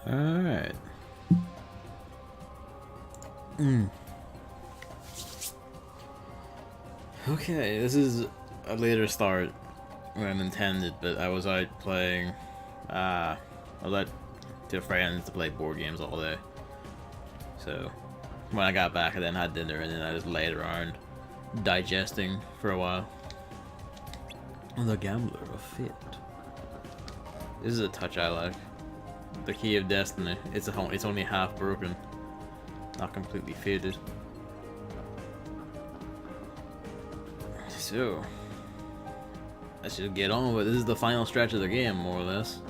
Alright. Okay, this is a later start than intended, but I was out playing, I was out to friends to play board games all day. So, when I got back, I then had dinner, and then I just laid around digesting for a while. The Gambler of Fate. This is a touch I like. The Key of Destiny. It's only half broken, not completely faded. So, let's just get on with it. This is the final stretch of the game, more or less.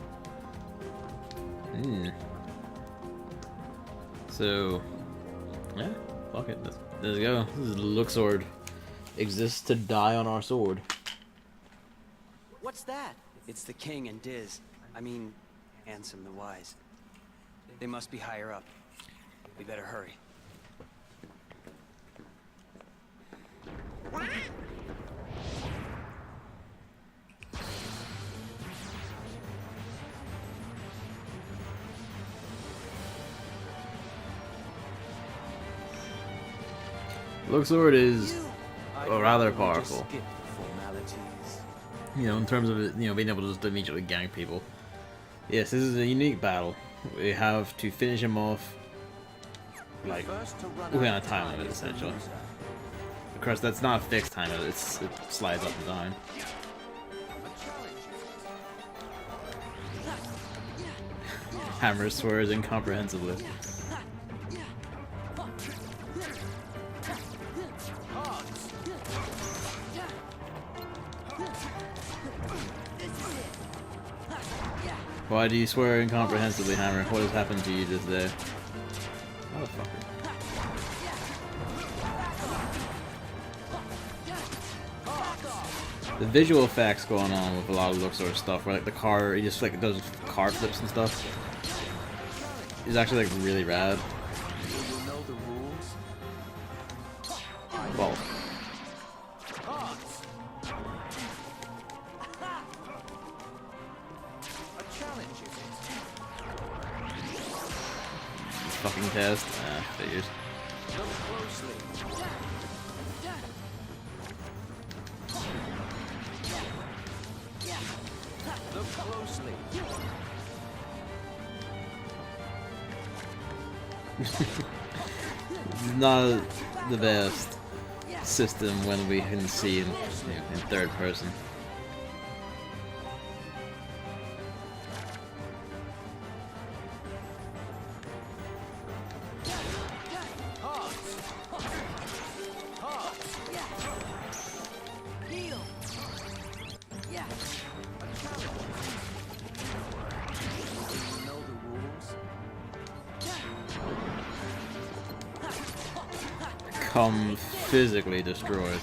So, yeah, fuck it. Let's go. This is the Luxord. Exists to die on our sword. What's that? It's the king and Diz. I mean, Ansem the Wise. They must be higher up. We better hurry. Luxord is rather powerful. You know, in terms of it, being able to just immediately gank people. Yes, this is a unique battle. We have to finish him off, like, within a time limit, essentially. Of course, that's not a fixed time limit, it slides up and down. Hammer swears incomprehensibly. Why do you swear incomprehensibly, Hammer? What has happened to you this day? Motherfucker. The visual effects going on with a lot of Luxor stuff, where like the car, he just like does car flips and stuff, is actually like really rad. Well. Fucking test. Figures. Look closely. Look closely. It's not the best system when we can see in third person. Come physically destroyed.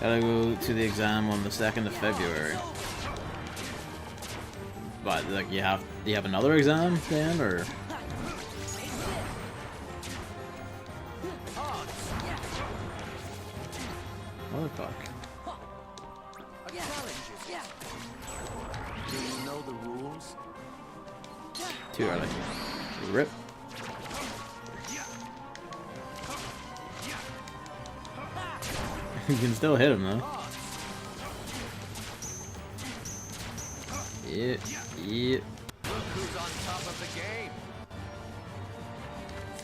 Gotta go to the exam on the 2nd of February. But like, do you have another exam then, or? Motherfucker. Do you know the rules? Too early. Rip. You can still hit him though. Yeah, yeah. Look who's on top of the game.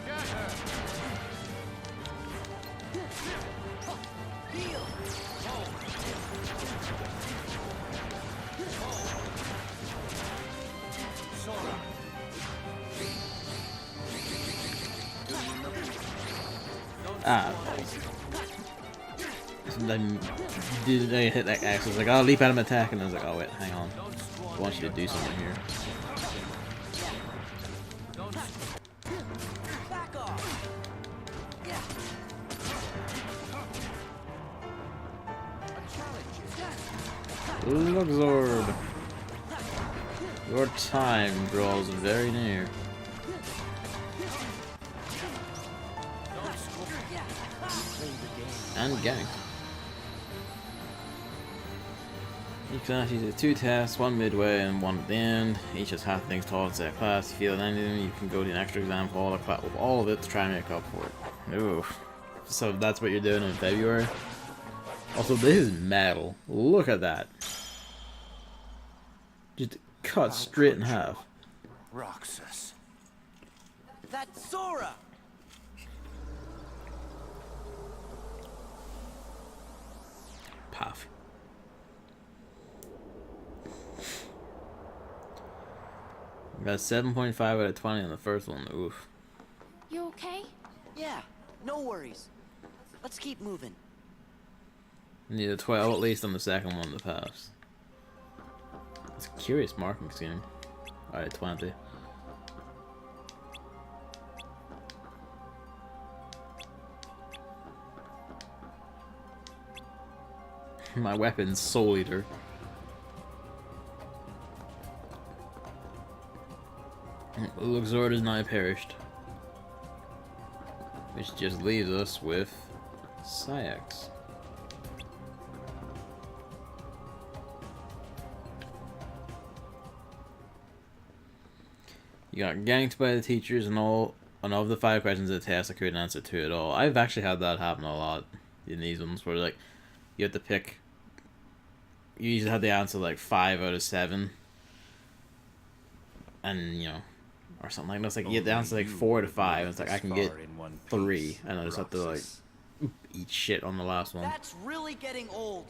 Scatter. Ah. Then did they hit that axe? I was like, I'll leap out of attack, and I was like, oh wait, hang on. I want you to do something here. Luxord, your time draws very near. And gang. You can actually do 2 tests, 1 midway and 1 at the end. Each has half things taught in set class. If you fail anything, you can go to an extra exam for all of it to try and make up for it. Ooh. So that's what you're doing in February? Also, this is metal. Look at that. Just cut straight in half. Roxas. That's Sora! Puff. Got 7.5 out of 20 on the first one. Oof. You okay? Yeah, no worries. Let's keep moving. Need a 12 at least on the second one to pass. It's a curious marking scheme. Alright, 20. My weapon's Soul Eater. Luxord is now perished. Which just leaves us with Sayax. You got ganked by the teachers and all, and of the 5 questions of the test I couldn't answer 2 at all. I've actually had that happen a lot in these ones where like you have to pick, you usually have to answer like 5 out of 7 and you know, or something like that. It's like you have to answer like 4 out of 5 and it's like I can get 3 and I just have to like eat shit on the last one. That's really getting old.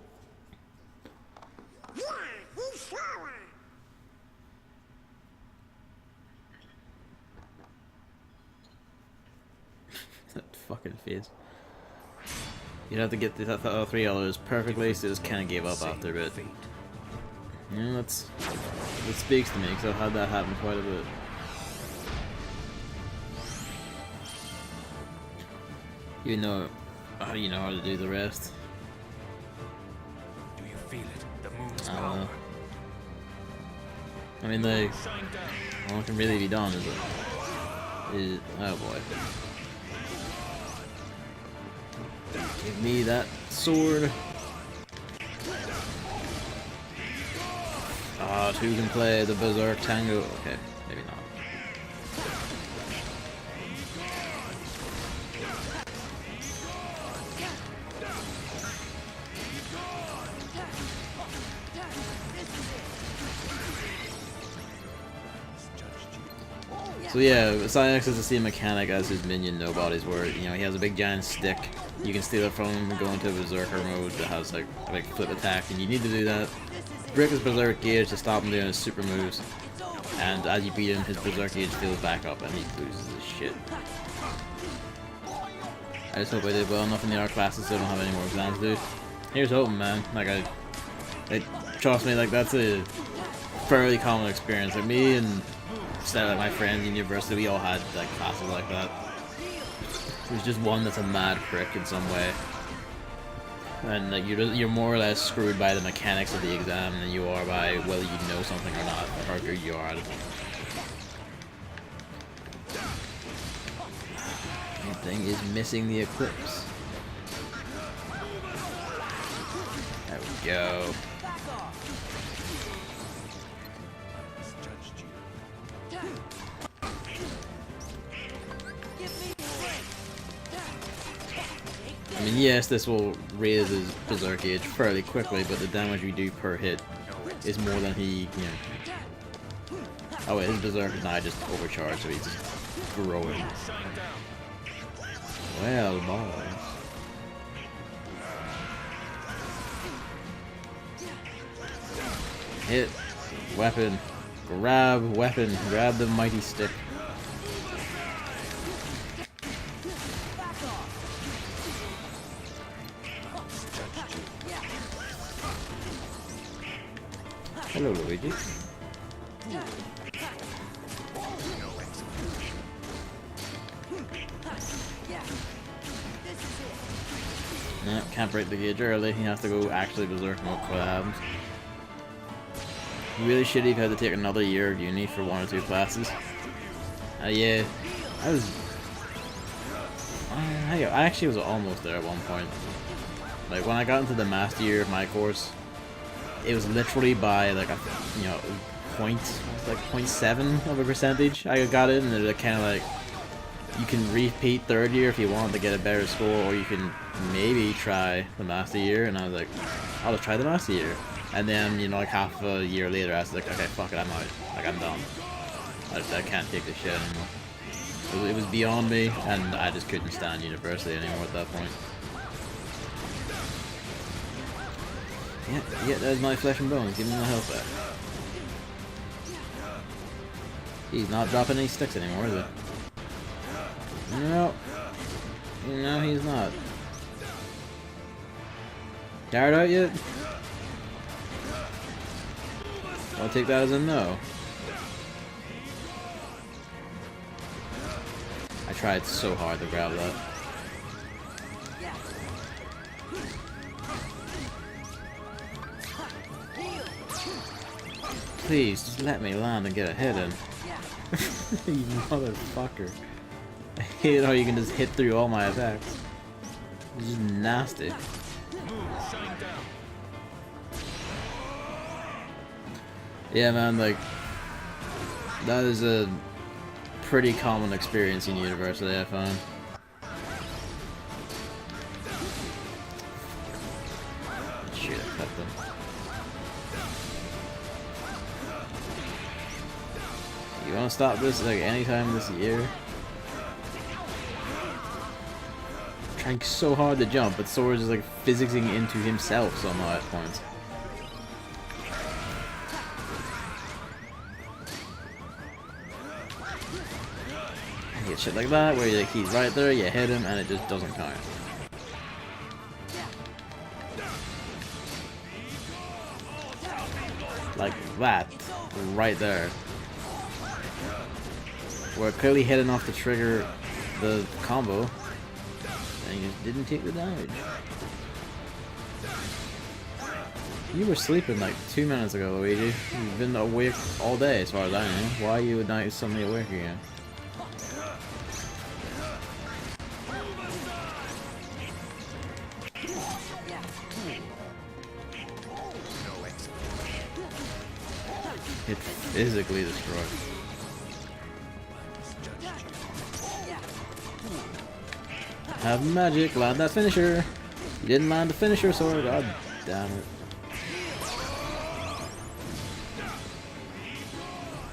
That fucking face. You'd have to get the 3 others perfectly, so just kind of gave up after a bit. Yeah, that speaks to me, because I've had that happen quite a bit. You know how to do the rest. Do you feel it? The moon's I don't power. know. I mean, like, all that can really be done is oh boy. Give me that sword. Ah, who can play the Berserk Tango? Okay, maybe not. So yeah, Sayax is the same mechanic as his minion Nobody's, where you know he has a big giant stick. You can steal it from him and go into Berserker mode that has like flip attack, and you need to do that. Break his Berserk gauge to stop him doing his super moves, and as you beat him, his Berserk gauge fills back up and he loses his shit. I just hope I did well enough in the art classes so I don't have any more exams to do. Here's hoping, man. Like trust me, like that's a fairly common experience. Like me and like my friends in university, we all had like classes like that. There's just one that's a mad prick in some way, and like you're more or less screwed by the mechanics of the exam than you are by whether you know something or not, or how good you are at it. The thing is missing the eclipse. There we go. I mean, yes, this will raise his Berserk gauge fairly quickly, but the damage we do per hit is more than he, you know. Oh wait, his Berserk is now just overcharged, so he's just growing. Well, boys. Hit. Weapon. Grab weapon. Grab the mighty stick. Hello, Luigi. No, can't break the gauge early. He has to go actually berserk mode before that happens. Really shitty if you had to take another year of uni for 1 or 2 classes. Yeah, I actually was almost there at one point. Like when I got into the master year of my course, it was literally by like a, you know, point, like 0.7 of a percentage I got in, and they're kind of like, you can repeat third year if you want to get a better score, or you can maybe try the master year. And I was like, I'll just try the master year. And then, you know, like half a year later, I was like, okay, fuck it, I'm out. Like, I'm done. I can't take this shit anymore. It was beyond me, and I just couldn't stand university anymore at that point. Yeah, there's my flesh and bones. Give me my health back. He's not dropping any sticks anymore, is it? No. No, he's not. Tired out yet? I'll take that as a no. I tried so hard to grab that. Please, just let me land and get a hit in. You motherfucker. I hate how you can just hit through all my attacks. It's just nasty. Yeah, man, like, that is a pretty common experience in university, I found. Shit, I cut them. You wanna stop this like anytime this year? Trying so hard to jump, but Sora's just like physicsing into himself somehow at points. I hate shit like that, where like, he's right there, you hit him, and it just doesn't count. Like that, right there. Where it clearly hit enough to trigger the combo, and he just didn't take the damage. You were sleeping like 2 minutes ago, Luigi. You've been awake all day as far as I know. Why you would not suddenly awake again? It physically destroyed. Have magic, land that finisher. You didn't land the finisher, Sora. God damn it.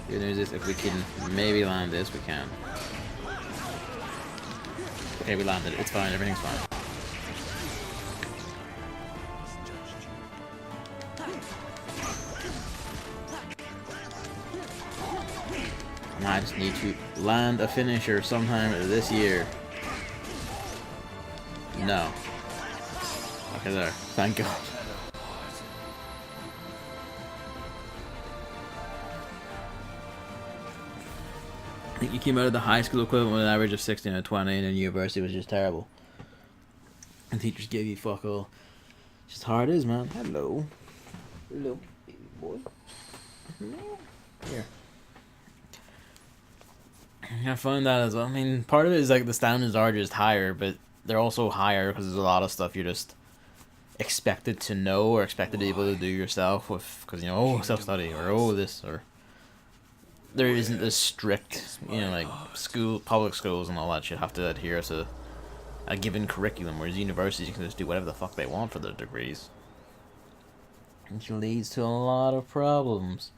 Good news is if we can maybe land this, we can. Okay, we landed it. It's fine. Everything's fine. I just need to land a finisher sometime this year. No. Okay, there. Thank God. I think you came out of the high school equivalent with an average of 16 out of 20, and then university was just terrible. And teachers gave you fuck all. It's just how it is, man. Hello. Hello, baby boy. Hello. Here. I find that as well. I mean, part of it is like the standards are just higher, but they're also higher because there's a lot of stuff you're just expected to know or expected to be able to do yourself with, because, you know, oh, self-study, or oh, this, or there isn't as strict, you know, like public schools and all that shit have to adhere to a given curriculum, whereas universities can just do whatever the fuck they want for their degrees. Which leads to a lot of problems.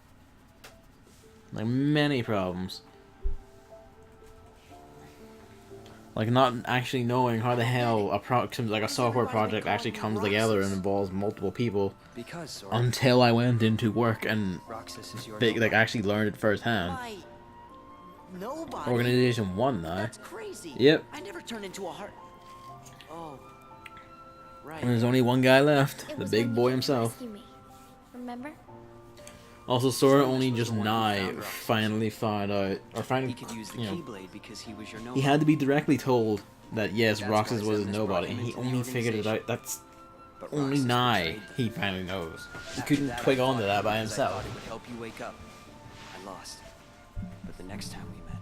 Like, many problems. Like, not actually knowing how the hell a software project actually comes together and involves multiple people, until I went into work and like actually learned it firsthand. Nobody. Organization 1 now. That's crazy. Yep. I never turned into a heart. Oh. Right. And there's only one guy left, the big boy himself. Remember? Also, Sora only just now finally found out, or finally, you know, he had to be directly told that yes, Roxas was a nobody, and he only figured it out. That's only now he finally knows. He couldn't twig onto that by himself. It would help you wake up. I lost, but the next time we met,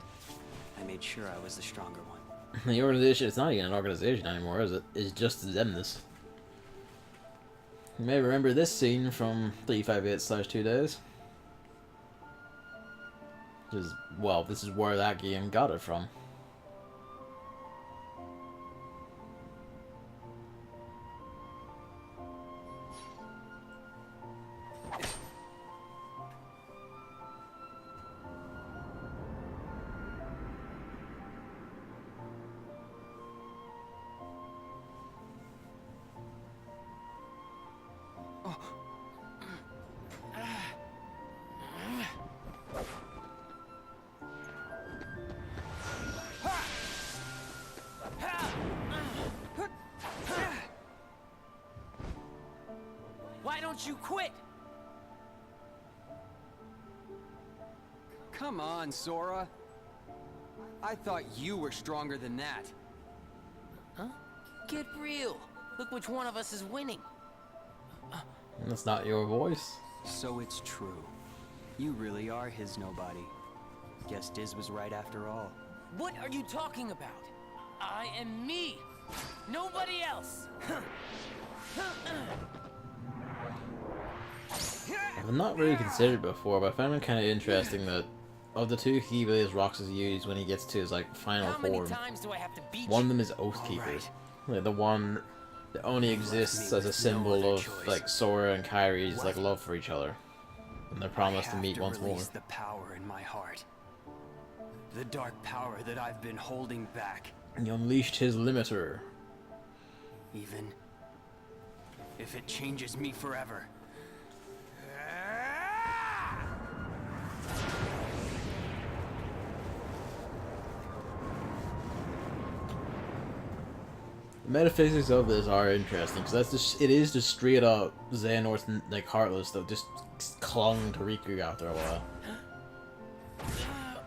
I made sure I was the stronger one. The organization, it's not even an organization anymore, is it? It's just Zemnis. You may remember this scene from 358/2 Days. Well, this is where that game got it from. Why don't you quit? Come on, Sora. I thought you were stronger than that. Huh? Get real. Look which one of us is winning. That's not your voice. So it's true. You really are his nobody. Guess Diz was right after all. What are you talking about? I am me. Nobody else. I've not really considered it before, but I found it kind of interesting that of the two Keyblades Roxas used when he gets to his final How many form, times do I have to beat one of you? them is Oathkeeper. Like, the one that only exists as a symbol of Sora and Kyrie's love for each other, and their promise to meet once more. Release the power in my heart. The dark power that I've been holding back. He unleashed his limiter. Even if it changes me forever. The metaphysics of this are interesting, because it is just straight up Xehanort's Heartless that just clung to Riku after a while.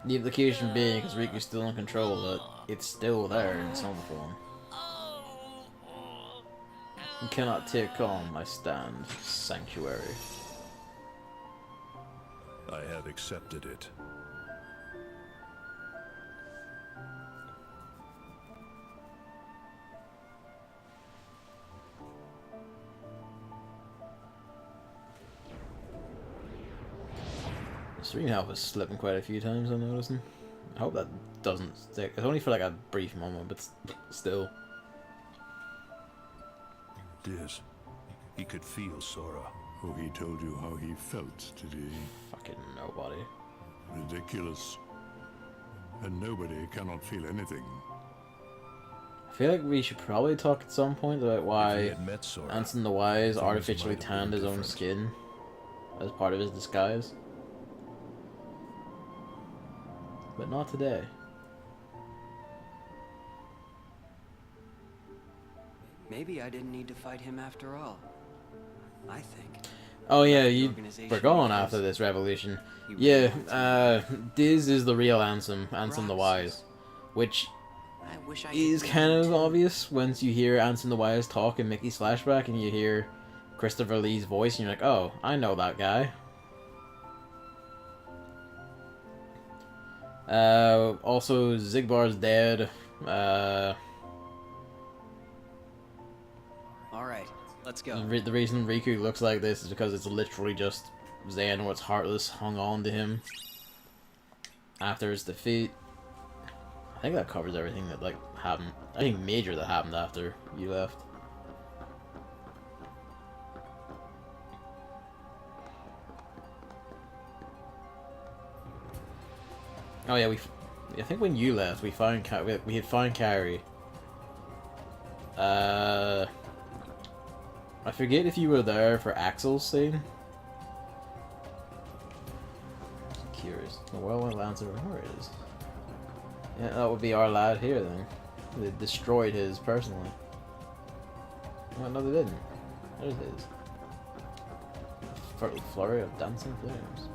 The implication being, because Riku's still in control, that it's still there in some form. You cannot take on my stand, Sanctuary. I have accepted it. The stream health is slipping quite a few times, I'm noticing. I hope that doesn't stick. It's only for a brief moment, but still. Diz, he could feel Sora. Oh, he told you how he felt, did he? Fucking nobody. Ridiculous. And nobody cannot feel anything. I feel like we should probably talk at some point about If he why had met Sora, Ansem the Wise things artificially might have been tanned his own different. skin as part of his disguise. But not today. Maybe I didn't need to fight him after all. I think. Oh yeah, The you organization were gone because after this revolution. he Yeah, really Diz is the real Ansem the Wise. Which I wish I is could kind do of that. obvious once you hear Ansem the Wise talk in Mickey's flashback and you hear Christopher Lee's voice and you're like, oh, I know that guy. Also, Zigbar's dead. Alright, let's go. The reason Riku looks like this is because it's literally just Xehanort's Heartless hung on to him after his defeat. I think that covers everything that happened. I think major that happened after you left. Oh yeah, I think when you left, we had found Carrie. I forget if you were there for Axel's scene. I'm curious. The well lancer, where it is? Yeah, that would be our lad here then. They destroyed his personally. Oh, no, they didn't. There's his. Flurry of dancing flames.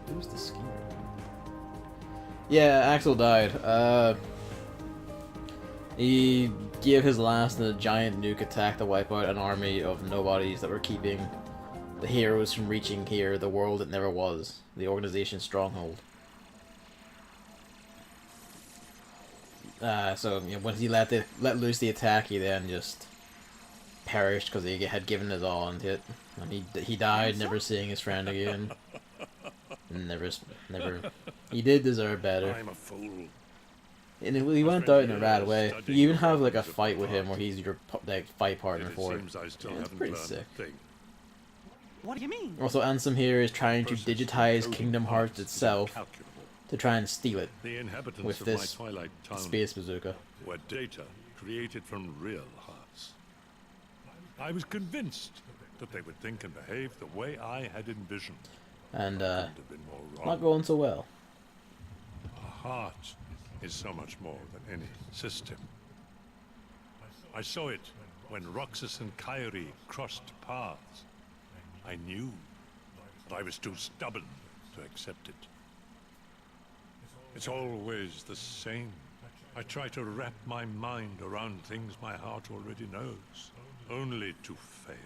Who's the skier? Yeah, Axel died. He gave his last in a giant nuke attack to wipe out an army of nobodies that were keeping the heroes from reaching here, the world that never was, the organization's stronghold. So you know, when he let loose the attack, he then just perished because he had given his all into it, and he died, never seeing his friend again. Never. He did deserve better. I'm a fool. And he went out in a bad way. You even have like a fight with him where he's your like fight partner It for it. seems I still Yeah, it's haven't pretty learned sick. a thing. What do you mean? Also, Ansem here is trying to Process digitize coding Kingdom Hearts parts is itself incalculable. to try and steal it The inhabitants with of this my Twilight town space bazooka. were data created from real hearts. I was convinced that they would think and behave the way I had envisioned. And Couldn't have been more wrong. not going so well. A heart is so much more than any system. I saw it when Roxas and Kyrie crossed paths. I knew, but I was too stubborn to accept it. It's always the same. I try to wrap my mind around things my heart already knows, only to fail.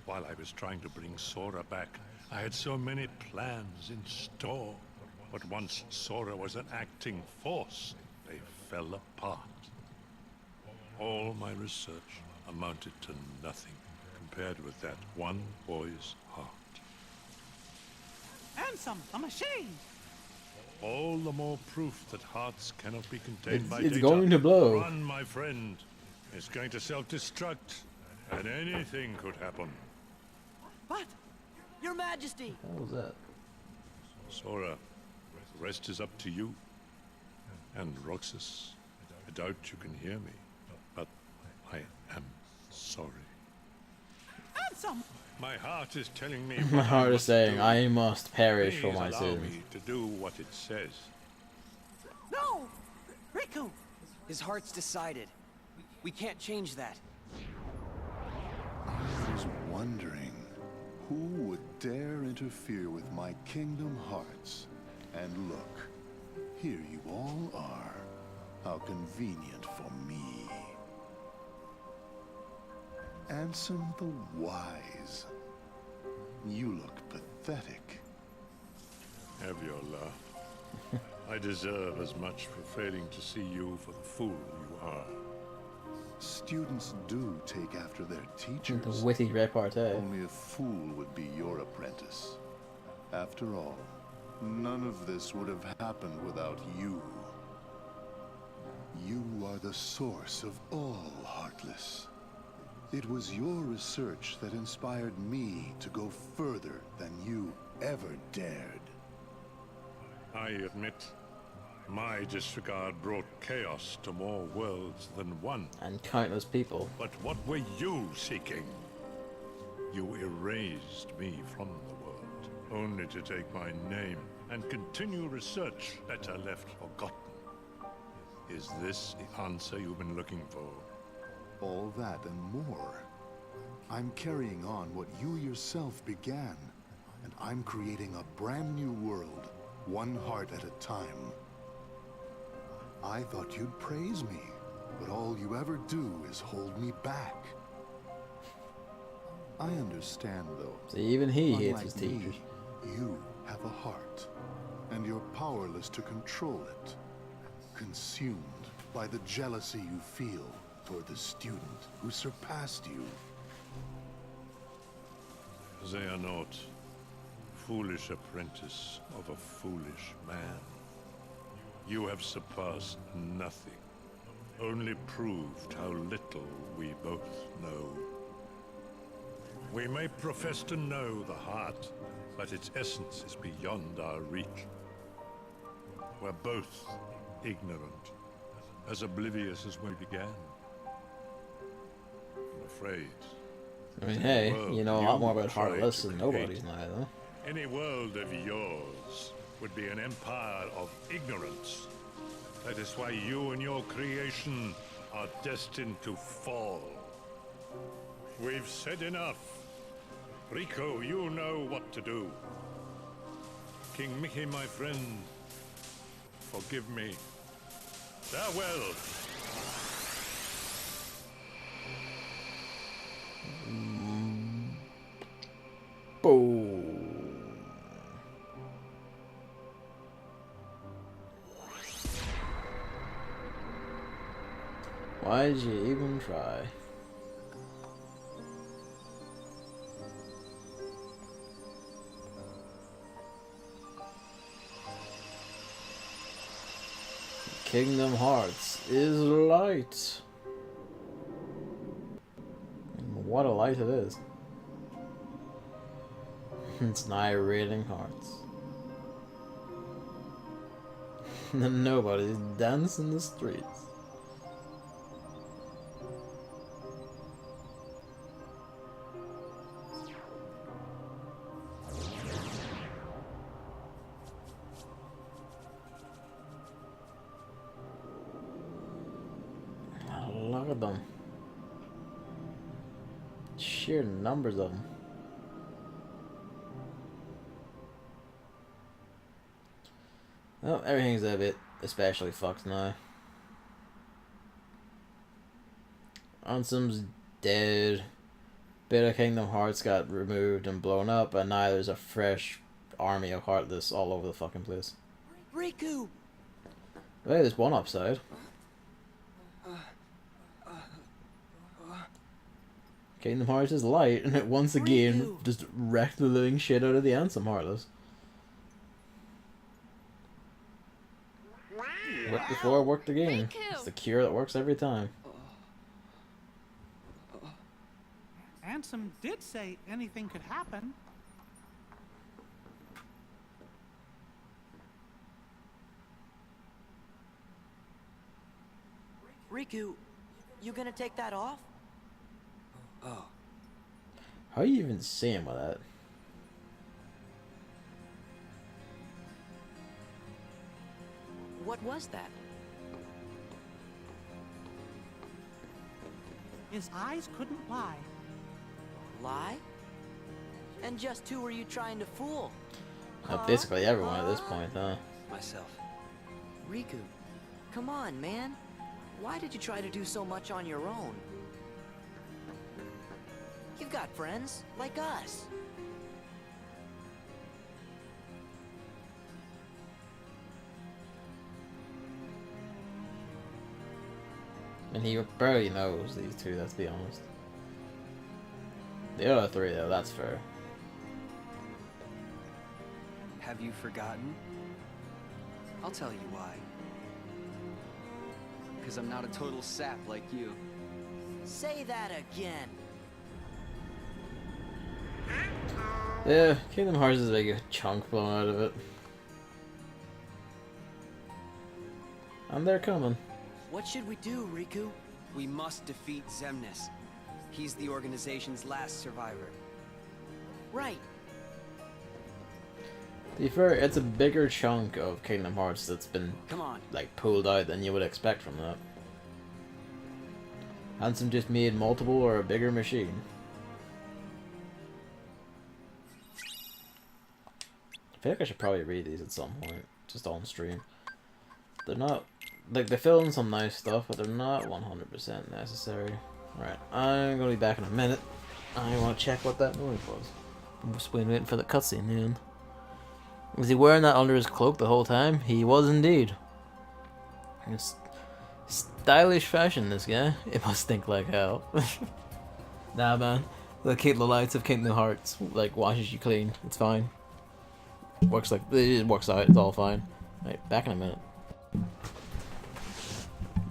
While I was trying to bring Sora back, I had so many plans in store. But once Sora was an acting force, they fell apart. All my research amounted to nothing compared with that one boy's heart. Ansem, I'm ashamed. All the more proof that hearts cannot be contained by It's data. going to blow. Run, my friend. It's going to self-destruct, and anything could happen. But, Your Majesty. What was that? Sora, the rest is up to you. And Roxas, I doubt you can hear me, but I am sorry. Ansem. My heart is telling me. My what heart is must saying, do. I must perish for Please my allow sins. me to do what it says. No. Riku. His heart's decided. We can't change that. I was wondering who would dare interfere with my Kingdom Hearts. And look, here you all are. How convenient for me. Ansem the Wise. You look pathetic. Have your laugh. I deserve as much for failing to see you for the fool you are. Students do take after their The teachers. witty repartee. Only a fool would be your apprentice. After all, none of this would have happened without you. You are the source of all Heartless. It was your research that inspired me to go further than you ever dared. I admit, my disregard brought chaos to more worlds than one. And countless people. But what were you seeking? You erased me from the world, only to take my name and continue research better left forgotten. Is this the answer you've been looking for? All that and more. I'm carrying on what you yourself began, and I'm creating a brand new world, one heart at a time. I thought you'd praise me, but all you ever do is hold me back. I understand, though. See, even he hates Unlike his me, teachers. you have a heart, and you're powerless to control it. Consumed by the jealousy you feel toward the student who surpassed you. Xehanort, foolish apprentice of a foolish man. You have surpassed nothing, only proved how little we both know. We may profess to know the heart, but its essence is beyond our reach. We're both ignorant, as oblivious as when we began. I'm afraid. I mean, hey, you know a lot more about tried Heartless to than create. nobody's now, though. Any world of yours would be an empire of ignorance. That is why you and your creation are destined to fall. We've said enough. Rico, you know what to do. King Mickey, my friend, forgive me. Farewell. Boom. Why did you even try? Kingdom Hearts is light. What a light it is. It's narrating hearts. Nobody's dancing the streets. Look at them. Sheer numbers of them. Well, everything's a bit especially fucked now. Ansem's dead. Bit of Kingdom Hearts got removed and blown up, and now there's a fresh army of Heartless all over the fucking place. Riku! Hey, there's one upside. Kingdom Hearts is light, and it once again just wrecked the living shit out of the Ansem Heartless. Worked before, worked again. It's the cure that works every time. Ansem did say anything could happen. Riku, you gonna take that off? Oh. How are you even seeing with that? What was that? His eyes couldn't lie. Lie? And just who were you trying to fool? Basically everyone at this point, huh? Myself. Riku, come on, man. Why did you try to do so much on your own? You've got friends, like us. And he barely knows these two, let's be honest. The other three, though, that's fair. Have you forgotten? I'll tell you why. Because I'm not a total sap like you. Say that again. Yeah, Kingdom Hearts is like a chunk blown out of it. And they're coming. What should we do, Riku? We must defeat Xemnas. He's the organization's last survivor. Right. To be fair, it's a bigger chunk of Kingdom Hearts that's been Come on. like pulled out than you would expect from that. Ansem just made multiple or a bigger machine. I feel like I should probably read these at some point, just on stream. They're not, like, they fill in some nice stuff, but they're not 100% necessary. Alright, I'm gonna be back in a minute. I want to check what that noise was. I'm just waiting for the cutscene to end. Was he wearing that under his cloak the whole time? He was indeed. It's stylish fashion, this guy. It must stink like hell. Nah, man. The lights of Kingdom Hearts, like, washes you clean. It's fine. Works out. It's all fine. Right, back in a minute.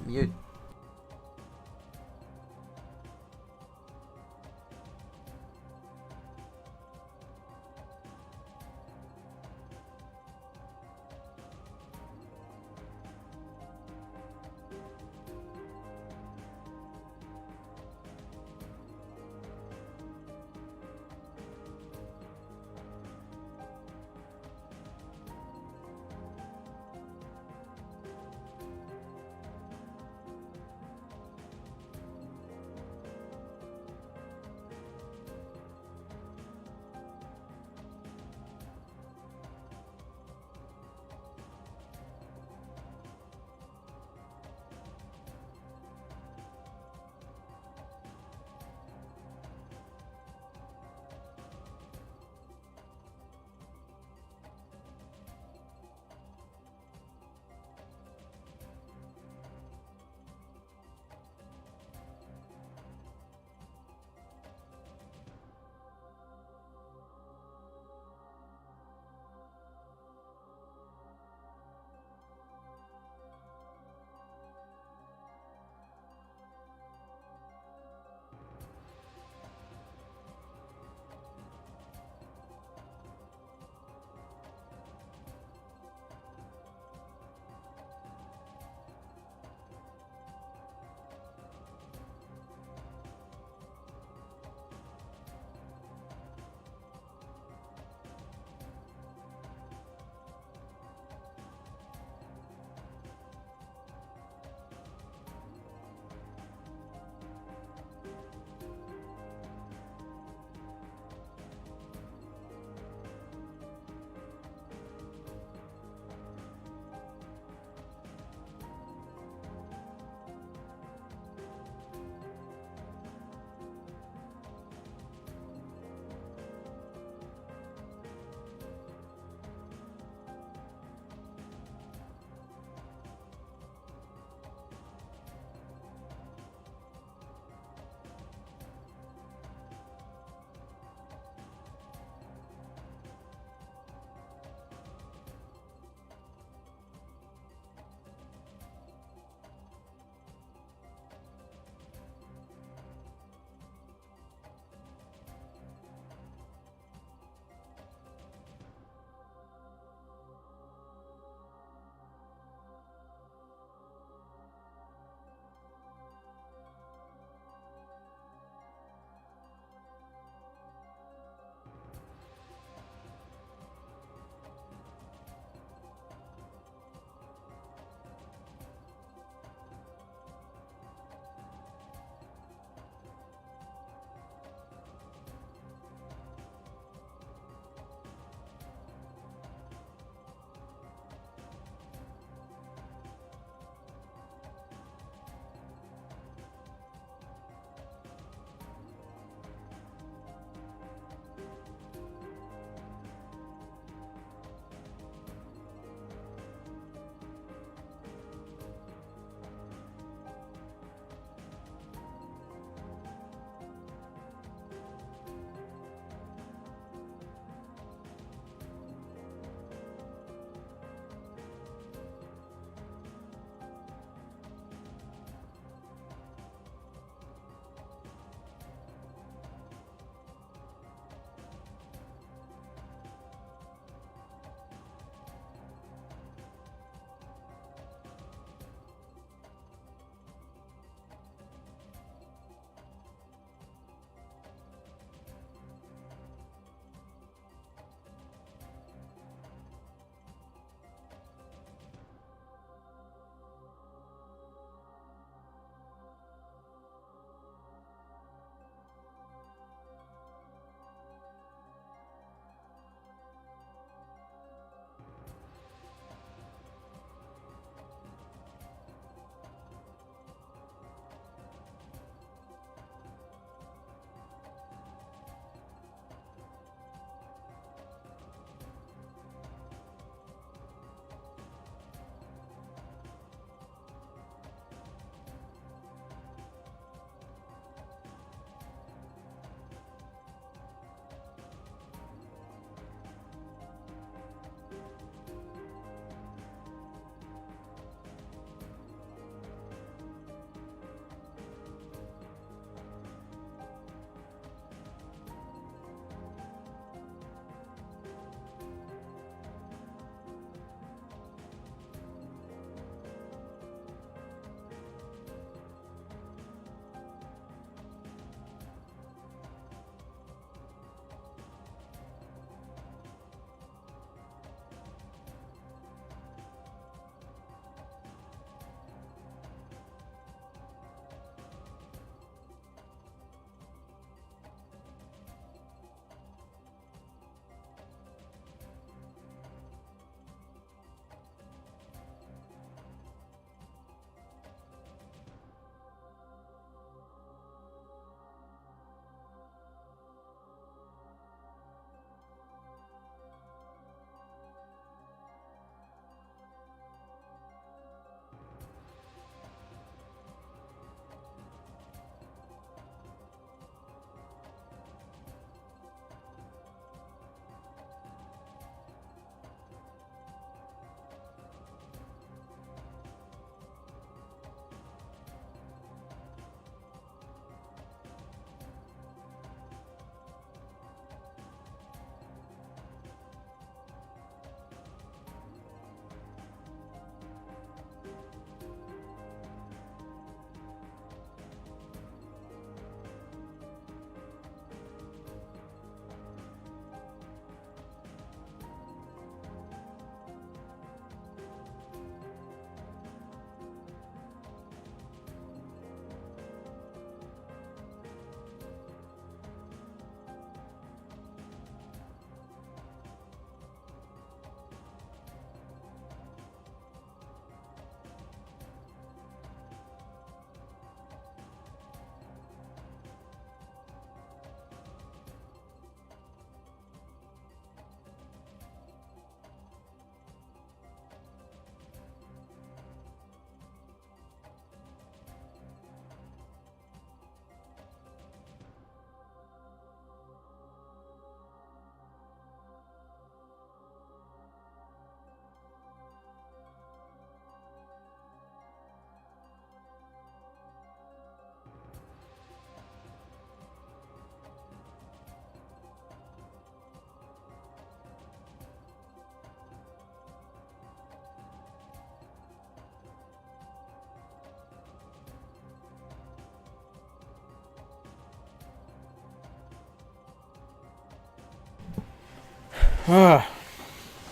Mute.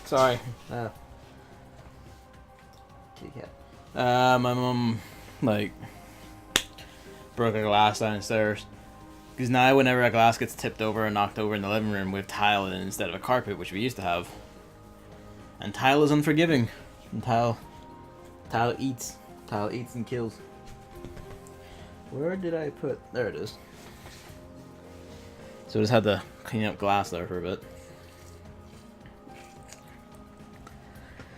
Sorry. Kitty cat. My mom, like, broke a glass downstairs. Because now whenever a glass gets tipped over and knocked over in the living room, we have tile in it instead of a carpet, which we used to have. And tile is unforgiving. And tile eats. Tile eats and kills. Where did I put... There it is. So I just had to clean up glass there for a bit.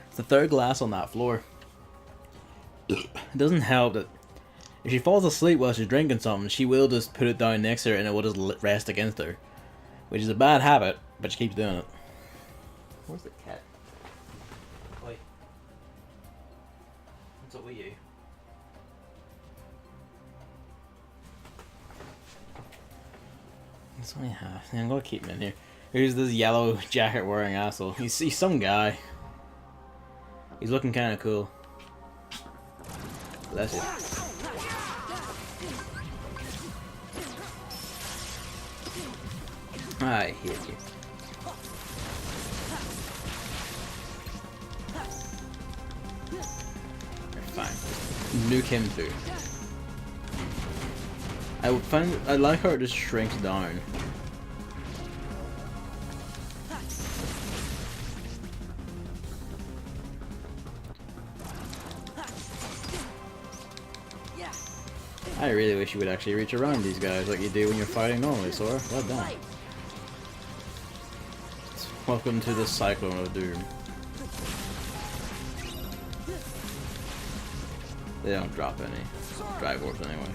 It's the third glass on that floor. It doesn't help that if she falls asleep while she's drinking something, she will just put it down next to her and it will just rest against her. Which is a bad habit, but she keeps doing it. Where's the cat? Oi. What's up with you? It's only half. Yeah, I'm gonna keep him in here. Here's this yellow jacket wearing asshole. He's some guy. He's looking kind of cool. Bless you. I hate you. Fine. Nuke him too. I like how it just shrinks down. I really wish you would actually reach around these guys like you do when you're fighting normally, Sora. Well done. Welcome to the Cyclone of Doom. They don't drop any drive orbs anyway.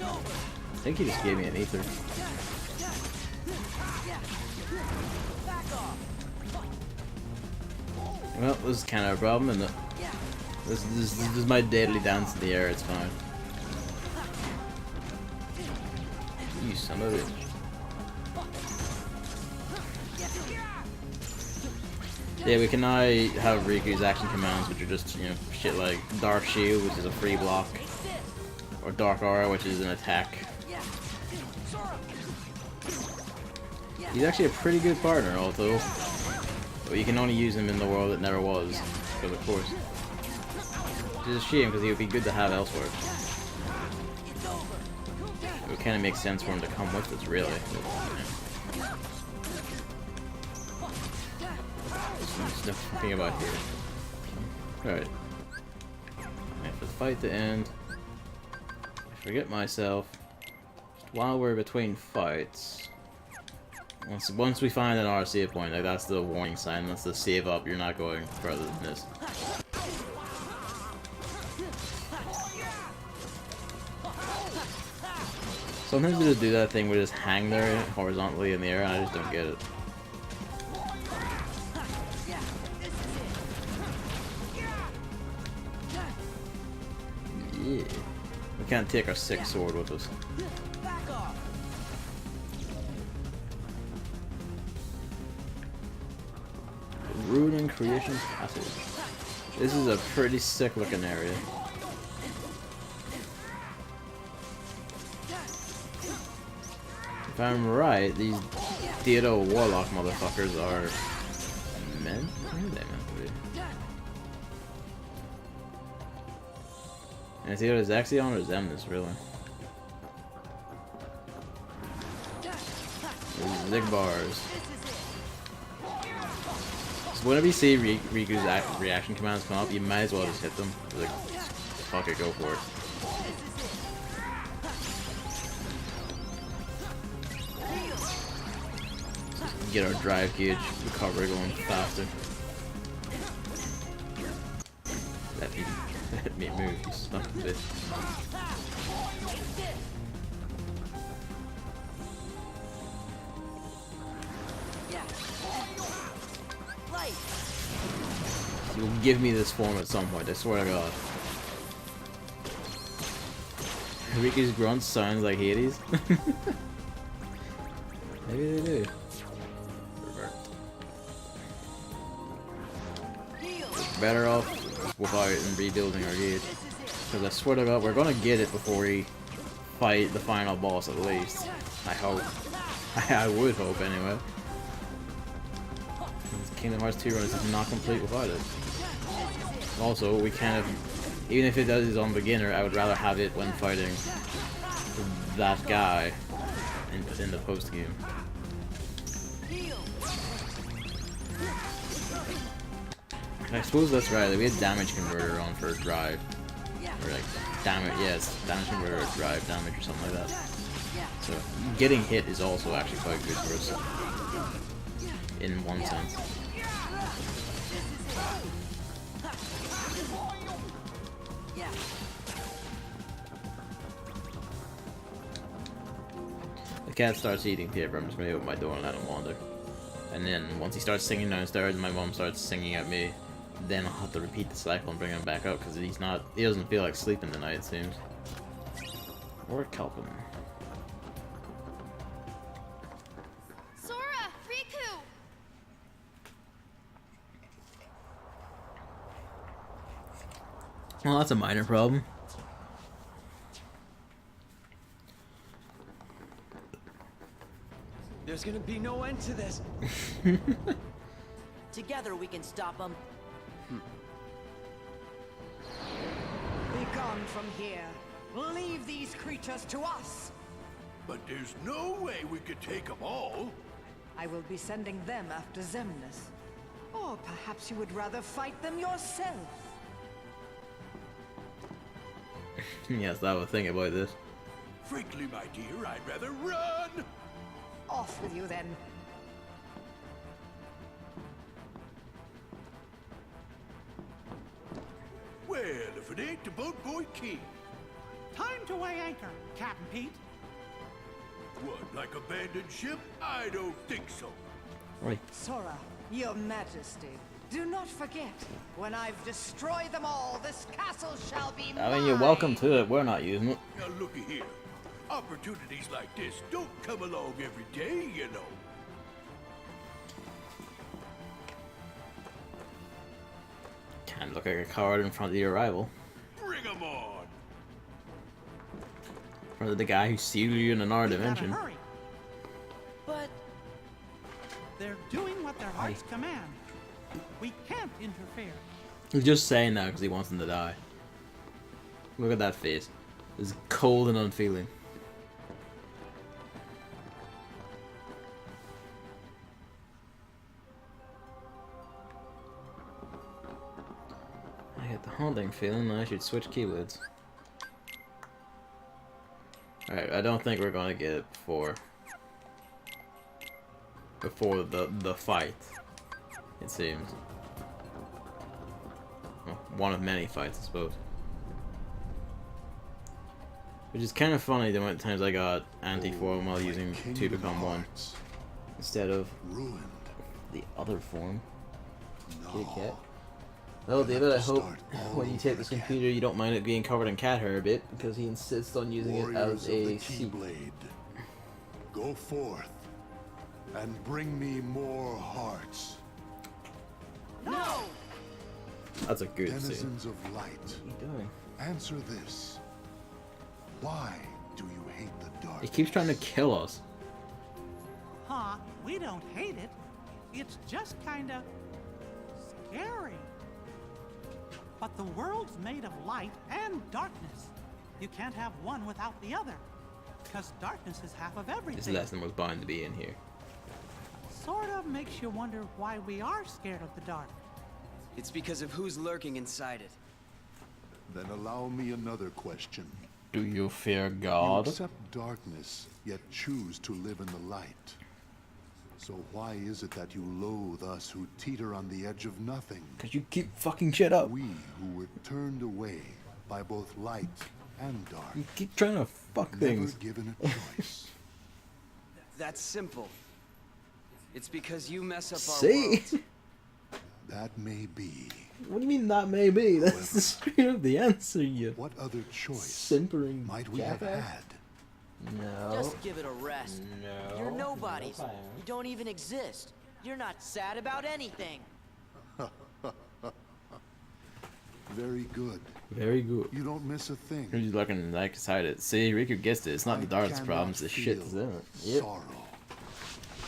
I think he just gave me an ether. Well, this is kind of a problem, isn't it? This is my deadly dance in the air, it's fine. You son of a bitch. Yeah, we can now have Riku's action commands, which are just, you know, shit like Dark Shield, which is a free block, or Dark Aura, which is an attack. He's actually a pretty good partner, although, but you can only use him in the world that never was, because of course. Which is a shame, because he would be good to have elsewhere. It would kind of make sense for him to come with us, really. There's no fucking about here. Alright. For the fight to end, I forget myself. While we're between fights, once we find an RC point, like that's the warning sign. That's the save up. You're not going further than this. Sometimes we just do that thing where we just hang there horizontally in the air, and I just don't get it. Yeah. We can't take our 6th sword with us. Ruin and Creation Passage. This is a pretty sick looking area. If I'm right, these Theodo Warlock motherfuckers are men? What are they meant to be? And it's either Zaxion or Zemnis, really. Zigbars. So whenever you see Riku's reaction commands come up, you might as well just hit them. Like, fuck it, go for it. Get our drive gauge recovery going faster. Let me move, you son of a bitch. You'll give me this form at some point, I swear to God. Riku's grunts sounds like Hades. Maybe they do. Better off without and rebuilding our gauge. Because I swear to God, we're gonna get it before we fight the final boss at least. I hope. I would hope anyway. Kingdom Hearts 2 run is just not complete without it. Also, we kind of, even if it does on beginner, I would rather have it when fighting that guy in the post game. I suppose that's right. Like, we had damage converter on for drive, or like damage. Yeah, it's damage converter or drive damage or something like that. So getting hit is also actually quite good for us in one sense. The cat starts eating paper. I'm just gonna open my door and let him wander. And then once he starts singing downstairs and my mom starts singing at me, then I'll have to repeat the cycle and bring him back up because he doesn't feel like sleeping tonight, it seems. Or Kelpin. Sora! Riku! Well, that's a minor problem. There's gonna be no end to this. Together we can stop them. Be gone from here. Leave these creatures to us. But there's no way we could take them all. I will be sending them after Xemnas. Or perhaps you would rather fight them yourself. Yes, I would think about this. Frankly, my dear, I'd rather run. Off with you then. Well, if it ain't the Boat Boy King. Time to weigh anchor, Captain Pete. What, like abandoned ship? I don't think so. Right. Sora, your majesty, do not forget, when I've destroyed them all, this castle shall be mine. I mean, you're welcome to it. We're not using it. Now looky here. Opportunities like this don't come along every day, you know. Can't look like a coward in front of your rival. Bring 'em on. In front of the guy who sealed you in another dimension. Hurry. But They're doing what their hearts command. We can't interfere. He's just saying that because he wants them to die. Look at that face. It's cold and unfeeling. I get the haunting feeling that I should switch keywords. Alright, I don't think we're gonna get it before the fight, it seems. Well, one of many fights, I suppose. Which is kind of funny the amount of times I got anti-form while using 2 become 1 instead of Ruined. the other form. Kitty No. cat. Well, David, I hope Start all when you take over this again. computer you don't mind it being covered in cat hair a bit, because he insists on using it Warriors as of the a seat. Keyblade, go forth and bring me more hearts. No! That's a good scene. Denizens of light, What are you doing? answer this. Why do you hate the dark? He keeps trying to kill us. Huh? We don't hate it. It's just kinda scary. But the world's made of light and darkness. You can't have one without the other. Because darkness is half of This everything. lesson was bound to be in here. Sort of makes you wonder why we are scared of the dark. It's because of who's lurking inside it. Then allow me another question. Do you fear You God? accept darkness, yet choose to live in the light. So why is it that you loathe us who teeter on the edge of nothing? Because you keep fucking shit up. We who were turned away by both light and dark. You keep trying to fuck Never things. given a choice. That's simple. It's because you mess up our See? world. That may be. What do you mean that may be? That's the straight up the answer, you What other choice simpering might we have jackass. had? No. just give it a rest. No. You're nobodies. No, You don't even exist. You're not sad about anything. Very good. Very good. You don't miss a thing. He's looking like excited. See, Riku gets it. It's not the dark's cannot problem, it's the shit feel that's in it. Yep. Sorrow.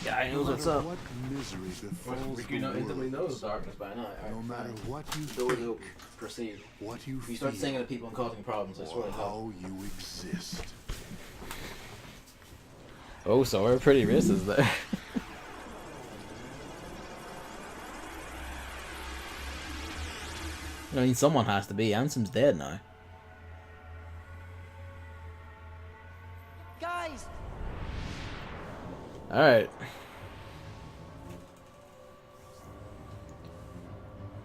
Guy No knows what's matter up. what misery befalls Riku the instantly world, knows darkness by now. no matter what you Doors think, open. Proceed. what you If you start feel, singing at people and causing problems, I swear or to God. how you exist. Oh, so we're pretty racist there. I mean, someone has to be. Ansem's dead now. Guys, Alright.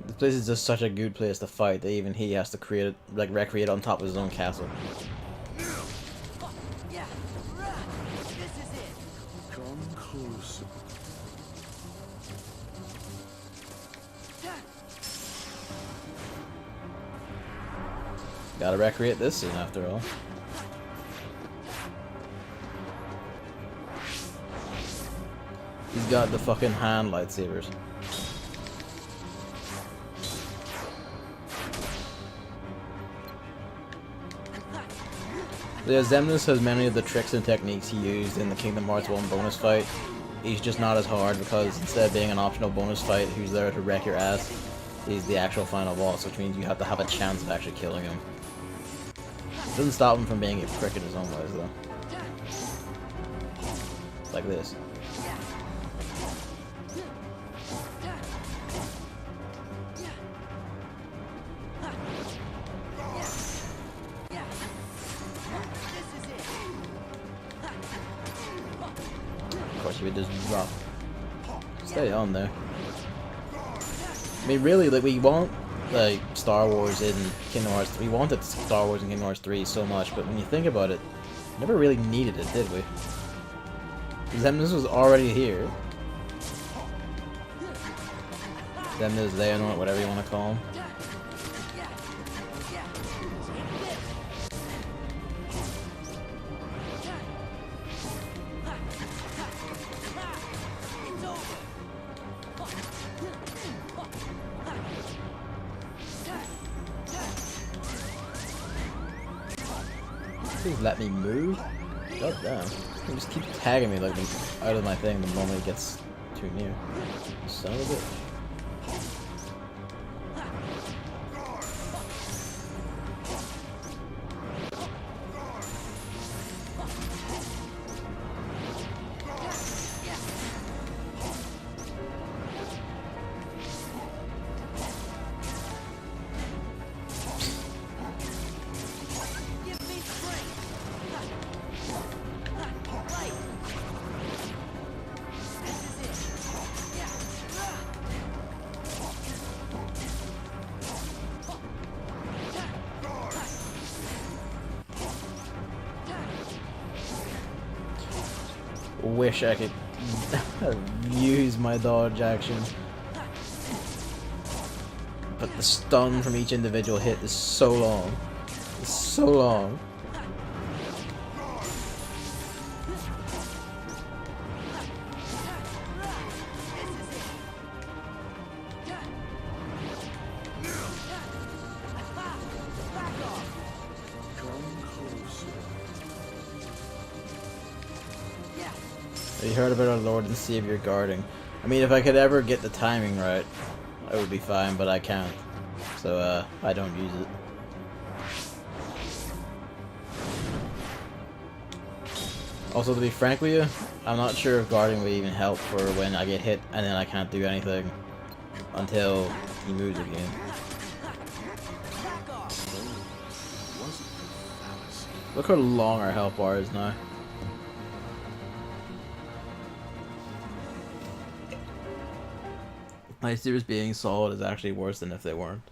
This place is just such a good place to fight that even he has to create, like, recreate on top of his own castle. yeah, this is it. Come closer. Gotta recreate this scene after all. He's got the fucking hand lightsabers. Yeah, Xemnas has many of the tricks and techniques he used in the Kingdom Hearts 1 bonus fight. He's just not as hard because instead of being an optional bonus fight who's there to wreck your ass, he's the actual final boss, which means you have to have a chance of actually killing him. Doesn't stop him from being a prick in his own ways though. Like this. Of course, you would just drop. Stay on there. I mean, really, like, we want, like, Star Wars in Kingdom Hearts 3. We wanted Star Wars in Kingdom Hearts 3 so much, but when you think about it, never really needed it, did we? Xemnas was already here. Xemnas, Xehanort, whatever you want to call him. Please let me move. God damn. He just keeps tagging me like out of my thing the moment he gets too near. Son of a bitch. Wish I could use my dodge action. But the stun from each individual hit is so long. It's so long. You heard about our Lord and Savior guarding. I mean, if I could ever get the timing right, I would be fine, but I can't. So, I don't use it. Also, to be frank with you, I'm not sure if guarding will even help for when I get hit and then I can't do anything until he moves again. Look how long our health bar is now. Lightsabers being solid is actually worse than if they weren't.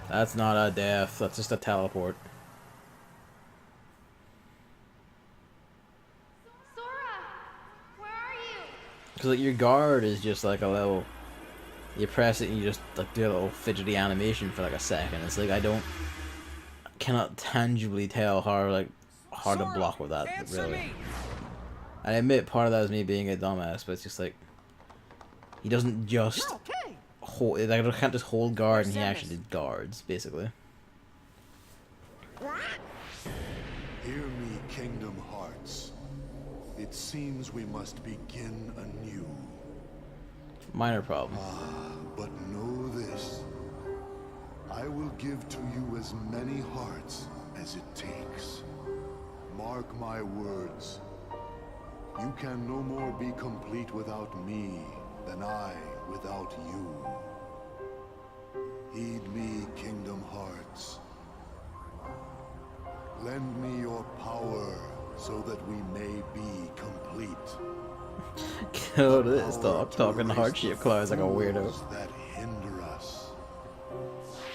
That's not a death, that's just a teleport. Sora! Where are you? Because like your guard is just like a little, you press it and you just like do a little fidgety animation for like a second. It's like cannot tangibly tell how hard to block with that, really. I admit part of that is me being a dumbass, but it's just like he doesn't just hold. Like, I can't just hold guard, and he actually guards, basically. Hear me, Kingdom Hearts. It seems we must begin anew. Minor problem. But know this. I will give to you as many hearts as it takes. Mark my words. You can no more be complete without me than I without you. Heed me, Kingdom Hearts. Lend me your power so that we may be complete. God, stop talking heart-shaped claws like a weirdo. That hinder us.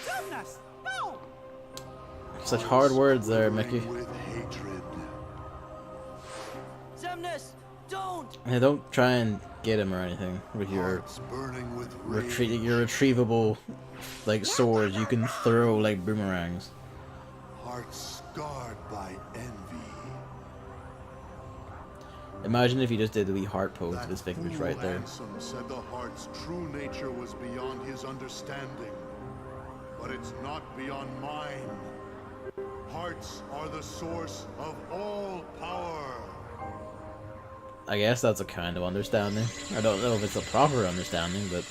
Goodness, no! Such hard words there, Mickey. With hatred. Zemnis, don't! Hey, don't try and get him or anything with your Hearts burning with rage. your retrievable like swords you can throw like boomerangs. Hearts scarred by envy. Imagine if you just did the wee heart pose with his fingers fool right there. Ansem said the heart's true nature was beyond his understanding. But it's not beyond mine. Hearts are the source of all power. I guess that's a kind of understanding. I don't know if it's a proper understanding, but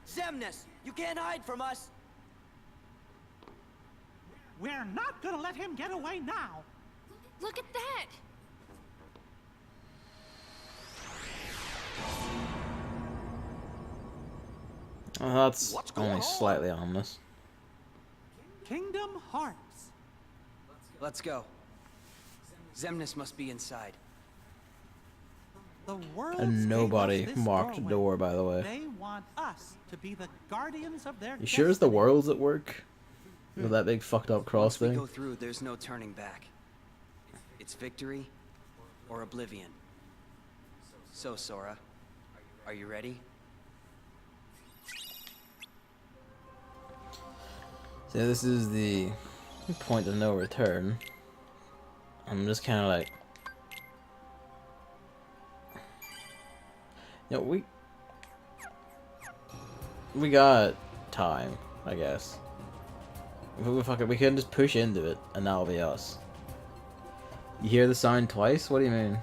Zemnis, you can't hide from us! We're not gonna let him get away now. Look at that! well, that's What's going only on? slightly ominous. Kingdom Hearts. Let's go. Zemnis must be inside. The world. And nobody marked the door, by the way. They want us to be the guardians of their You sure it's the world's at work? With that big fucked up cross Once we thing? go through, there's no turning back. It's victory or oblivion. So, Sora, are you ready? So this is the point of no return. I'm just kind of like, you know, we got time, I guess. We can just push into it, and that'll be us. You hear the sound twice? What do you mean?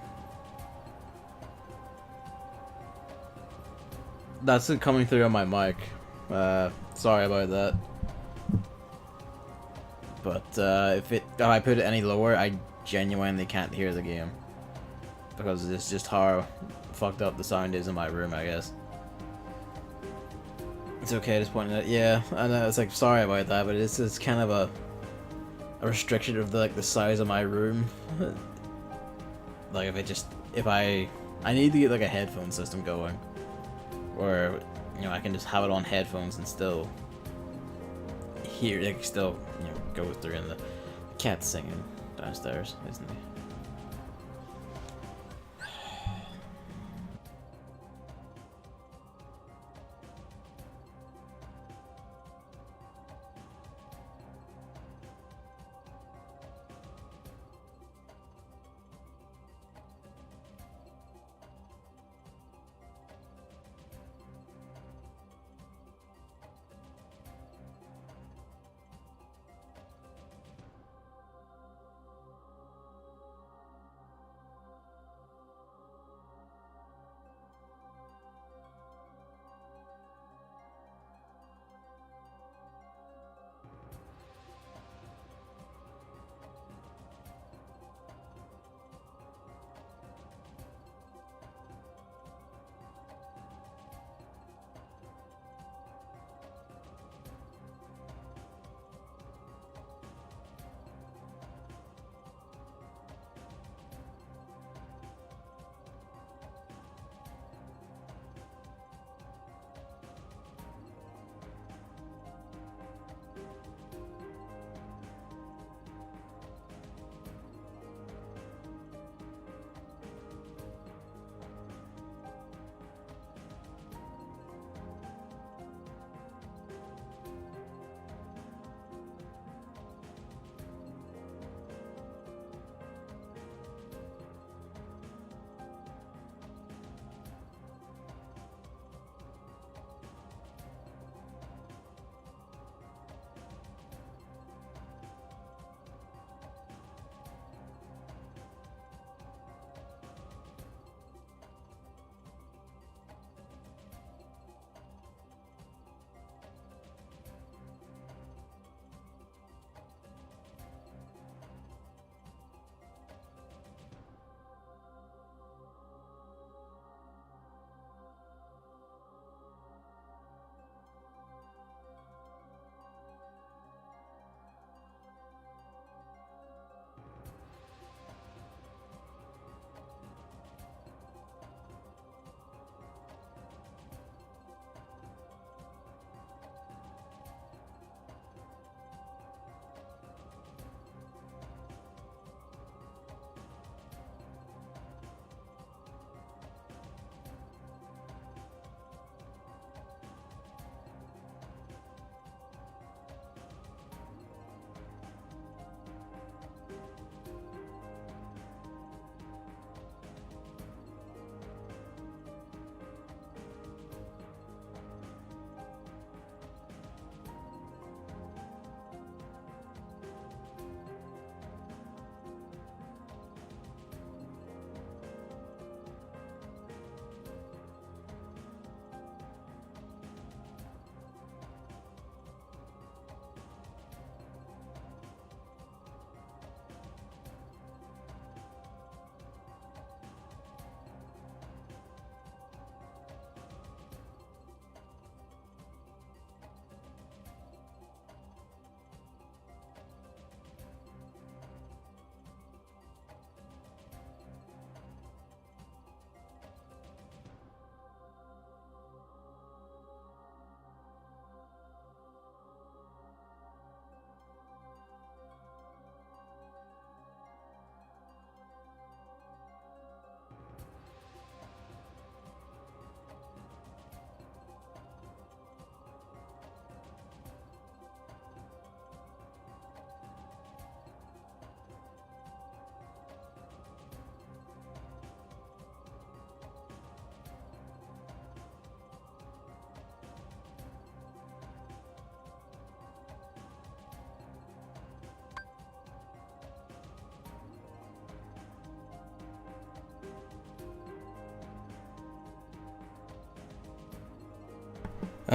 That's it coming through on my mic. Sorry about that. But if I put it any lower, I genuinely can't hear the game. Because it's just how fucked up the sound is in my room, I guess. It's okay, just pointing it. Yeah, I know. It's like, sorry about that, but it's kind of a restriction of the size of my room. Like if I need to get like a headphone system going, where I can just have it on headphones and still hear, like still go through. And the cat's singing downstairs, isn't he?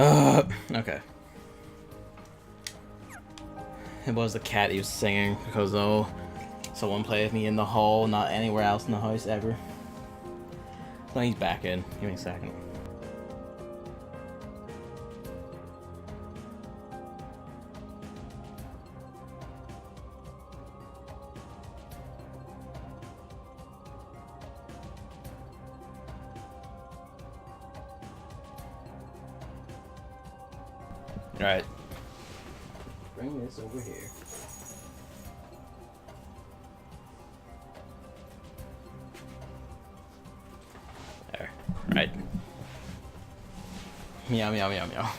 Okay. It was the cat he was singing because someone played with me in the hall, not anywhere else in the house ever. So he's back in. Give me a second. Alright. Bring this over here. There. Right. Meow, meow, meow, meow.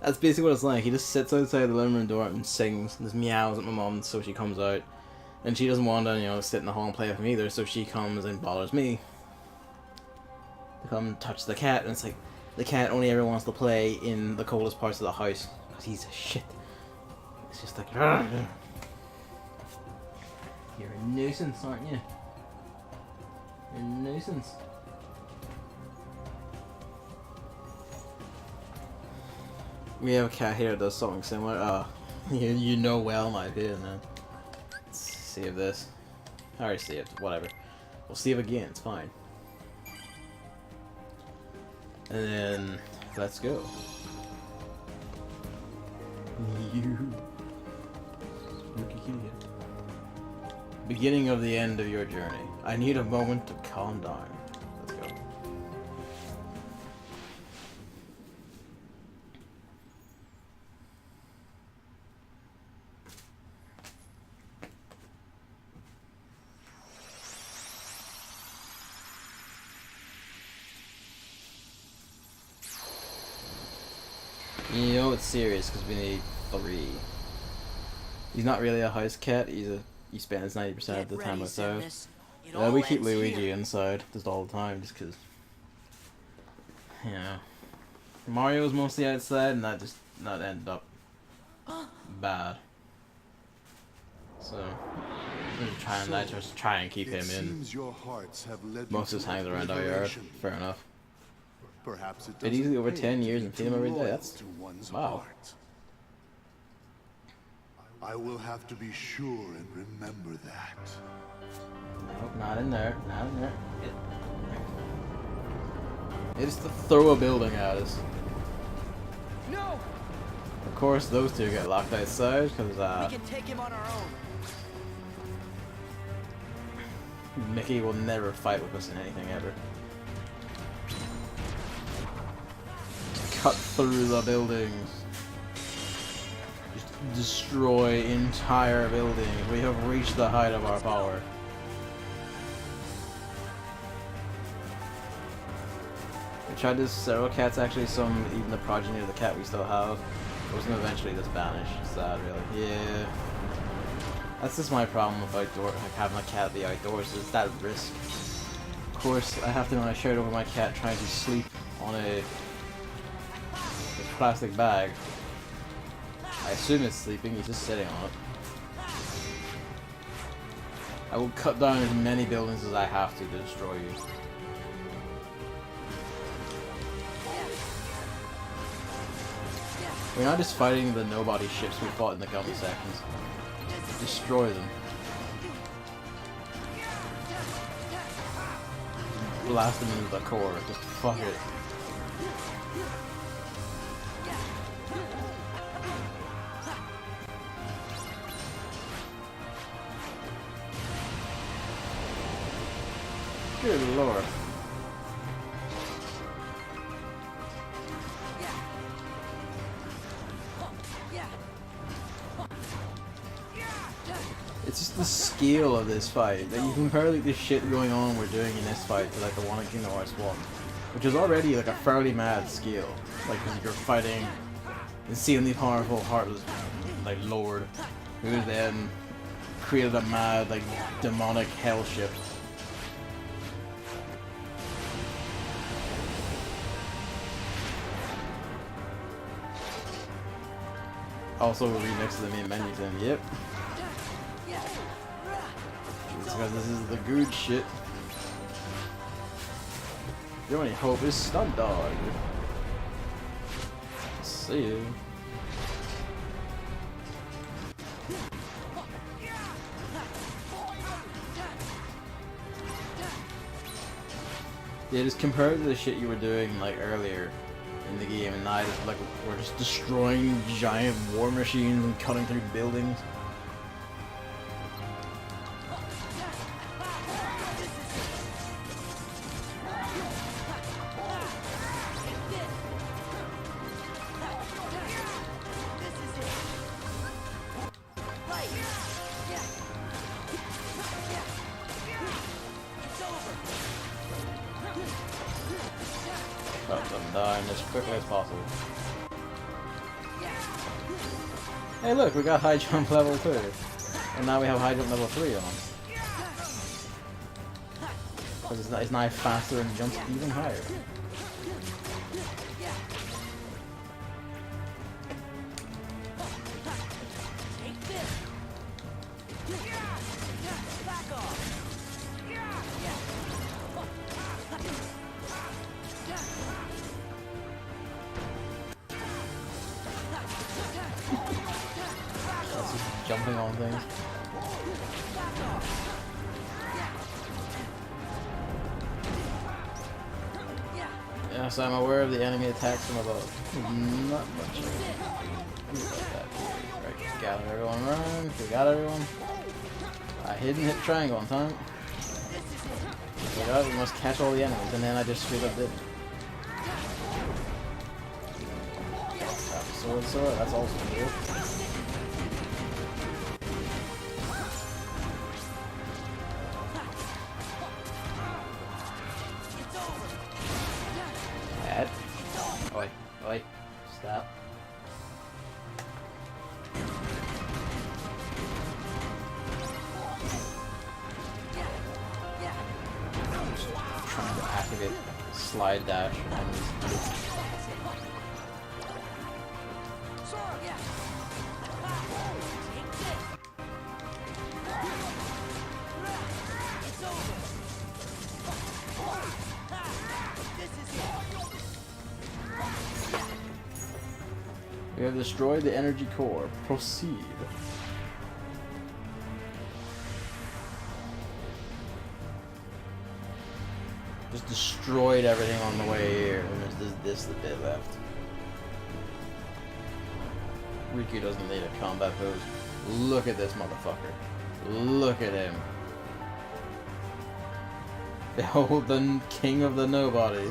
That's basically what it's like. He just sits outside the living room door and sings. Just meows at my mom, so she comes out. And she doesn't want to, you know, sit in the hall and play with him either, so she comes and bothers me to come touch the cat. And it's like, the cat only ever wants to play in the coldest parts of the house because he's a shit. It's just like, you're a nuisance, aren't you? You're a nuisance. We have a cat here that does something similar. You know well my opinion, man. Let's save this. I already saved. Whatever. We'll save again. It's fine. And then, let's go. Beginning of the end of your journey. I need a moment to calm down. Let's go. You know it's serious because we need 3. He's not really a house cat. He spends 90% of the time outside. Yeah, we keep Luigi inside just all the time just because. Yeah. Mario was mostly outside, and that ended up bad. So I just try and keep him in. Most of his hangs around our yard. Fair enough. Perhaps it Been easily over 10 years and feed him every day. That's wow. I will have to be sure and remember that. Nope, not in there. Not in there. It's to throw a building at us. No. Of course, those two get locked outside because We can take him on our own. Mickey will never fight with us in anything ever. Cut through the buildings. Just destroy entire buildings. We have reached the height of our power. We tried this several cats actually, some even the progeny of the cat we still have. It was gonna eventually just vanish. Sad really. Yeah. That's just my problem with having a cat be outdoors, is that risk. Of course, I have to know I shared over my cat trying to sleep on a plastic bag. I assume it's sleeping, he's just sitting on it. I will cut down as many buildings as I have to destroy you. We're not just fighting the nobody ships we fought in the couple seconds. Destroy them. Blast them into the core. Just fuck it. Good lord. It's just the scale of this fight. Like, you compare like the shit going on we're doing in this fight to like the one in Kingdom Hearts 1, which is already like a fairly mad scale. Like you're fighting insanely powerful, heartless, like lord, who then created a mad like demonic hell ship. Also a remix of the main menu thing. Yep. Because this is the good shit. The only hope is Stun Dog. See you. Yeah, just compared to the shit you were doing like earlier in the game, and now like we're just destroying giant war machines and cutting through buildings. Cut them down as quickly as possible. Hey look, we got high jump level 2. And now we have high jump level 3 on. Because it's now faster and jumps even higher. Jumping on things. Yeah, so I'm aware of the enemy attacks from above. Not much. Right, gather everyone around. We got everyone. I hit triangle on time. We must catch all the enemies, and then I just straight up did. Sword, that's also good. Oi, stop. I'm just trying to activate slide dash and we have destroyed the energy core. Proceed. Just destroyed everything on the way here, and there's this the bit left. Riku doesn't need a combat pose. Look at this motherfucker. Look at him. Behold the king of the nobody.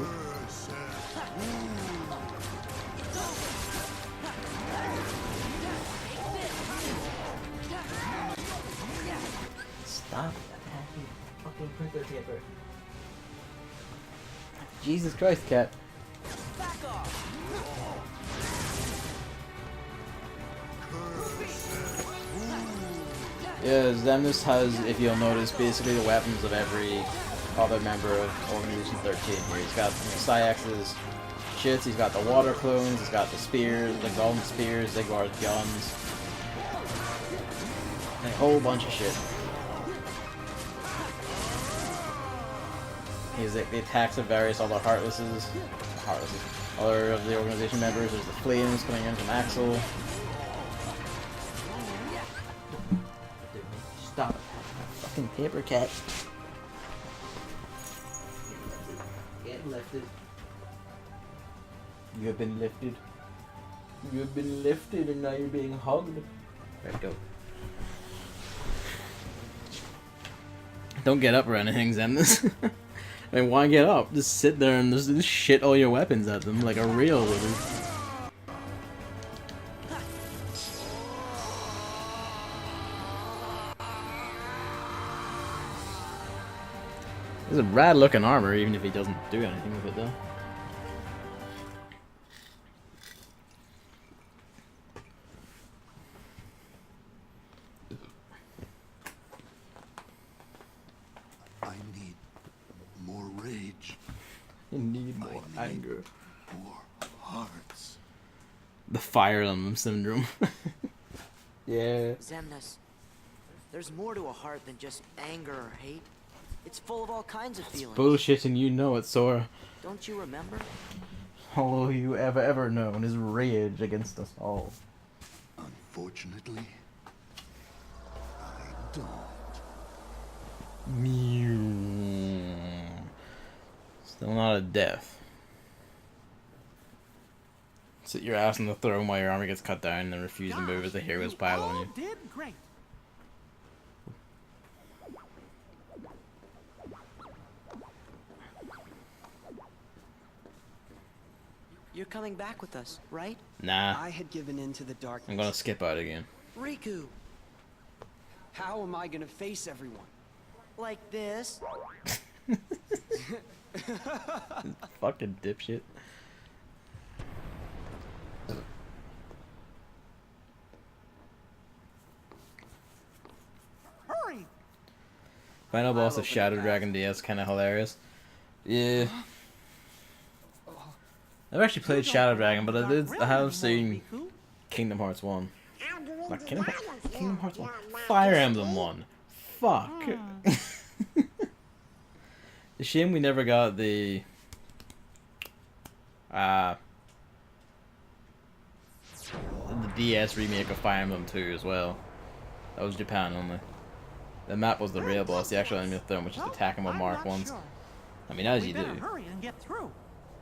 Stop attacking fucking printer paper. Jesus Christ, cat. Yeah, Xemnas has, if you'll notice, basically the weapons of every other member of Organization 13 here. He's got Syax's shits, he's got the water clones, he's got the spears, the golden spears, Zigguar's guns. And a whole bunch of shit. He's the attacks of various other Heartlesses. Other of the organization members. There's the flames coming in from Axel. Stop it. Fucking paper cat. Get lifted. You have been lifted. You have been lifted and now you're being hugged. Right, go. Don't get up or anything, Xemnas. I mean, why get up? Just sit there and just shit all your weapons at them like a real wizard. It's a rad looking armor, even if he doesn't do anything with it though. You need more anger. More hearts. The Fire Emblem syndrome. Yeah. Xemnas, there's more to a heart than just anger or hate. It's full of all kinds of feelings. Bullshit and you know it, Sora. Don't you remember? all you ever known is rage against us all. Unfortunately, I don't. Mew. Still not a death. Sit your ass on the throne while your armor gets cut down and then refuse to move as the heroes pile on you. Did great. You're coming back with us, right? Nah. I had given in to the darkness. I'm gonna skip out again. Riku! How am I gonna face everyone? Like this? Fucking dipshit. Hurry! Final boss of Shadow Dragon DS, kind of hilarious. Yeah. I've actually played Shadow Dragon, but I have seen Kingdom Hearts 1. Not Kingdom Hearts 1. Fire Emblem 1. Fuck. It's a shame we never got the DS remake of Fire Emblem 2 as well. That was Japan only. The map was the real boss, the actual enemy of the throne, which is attacking with Mark once. I mean, as you do. Hurry and get through.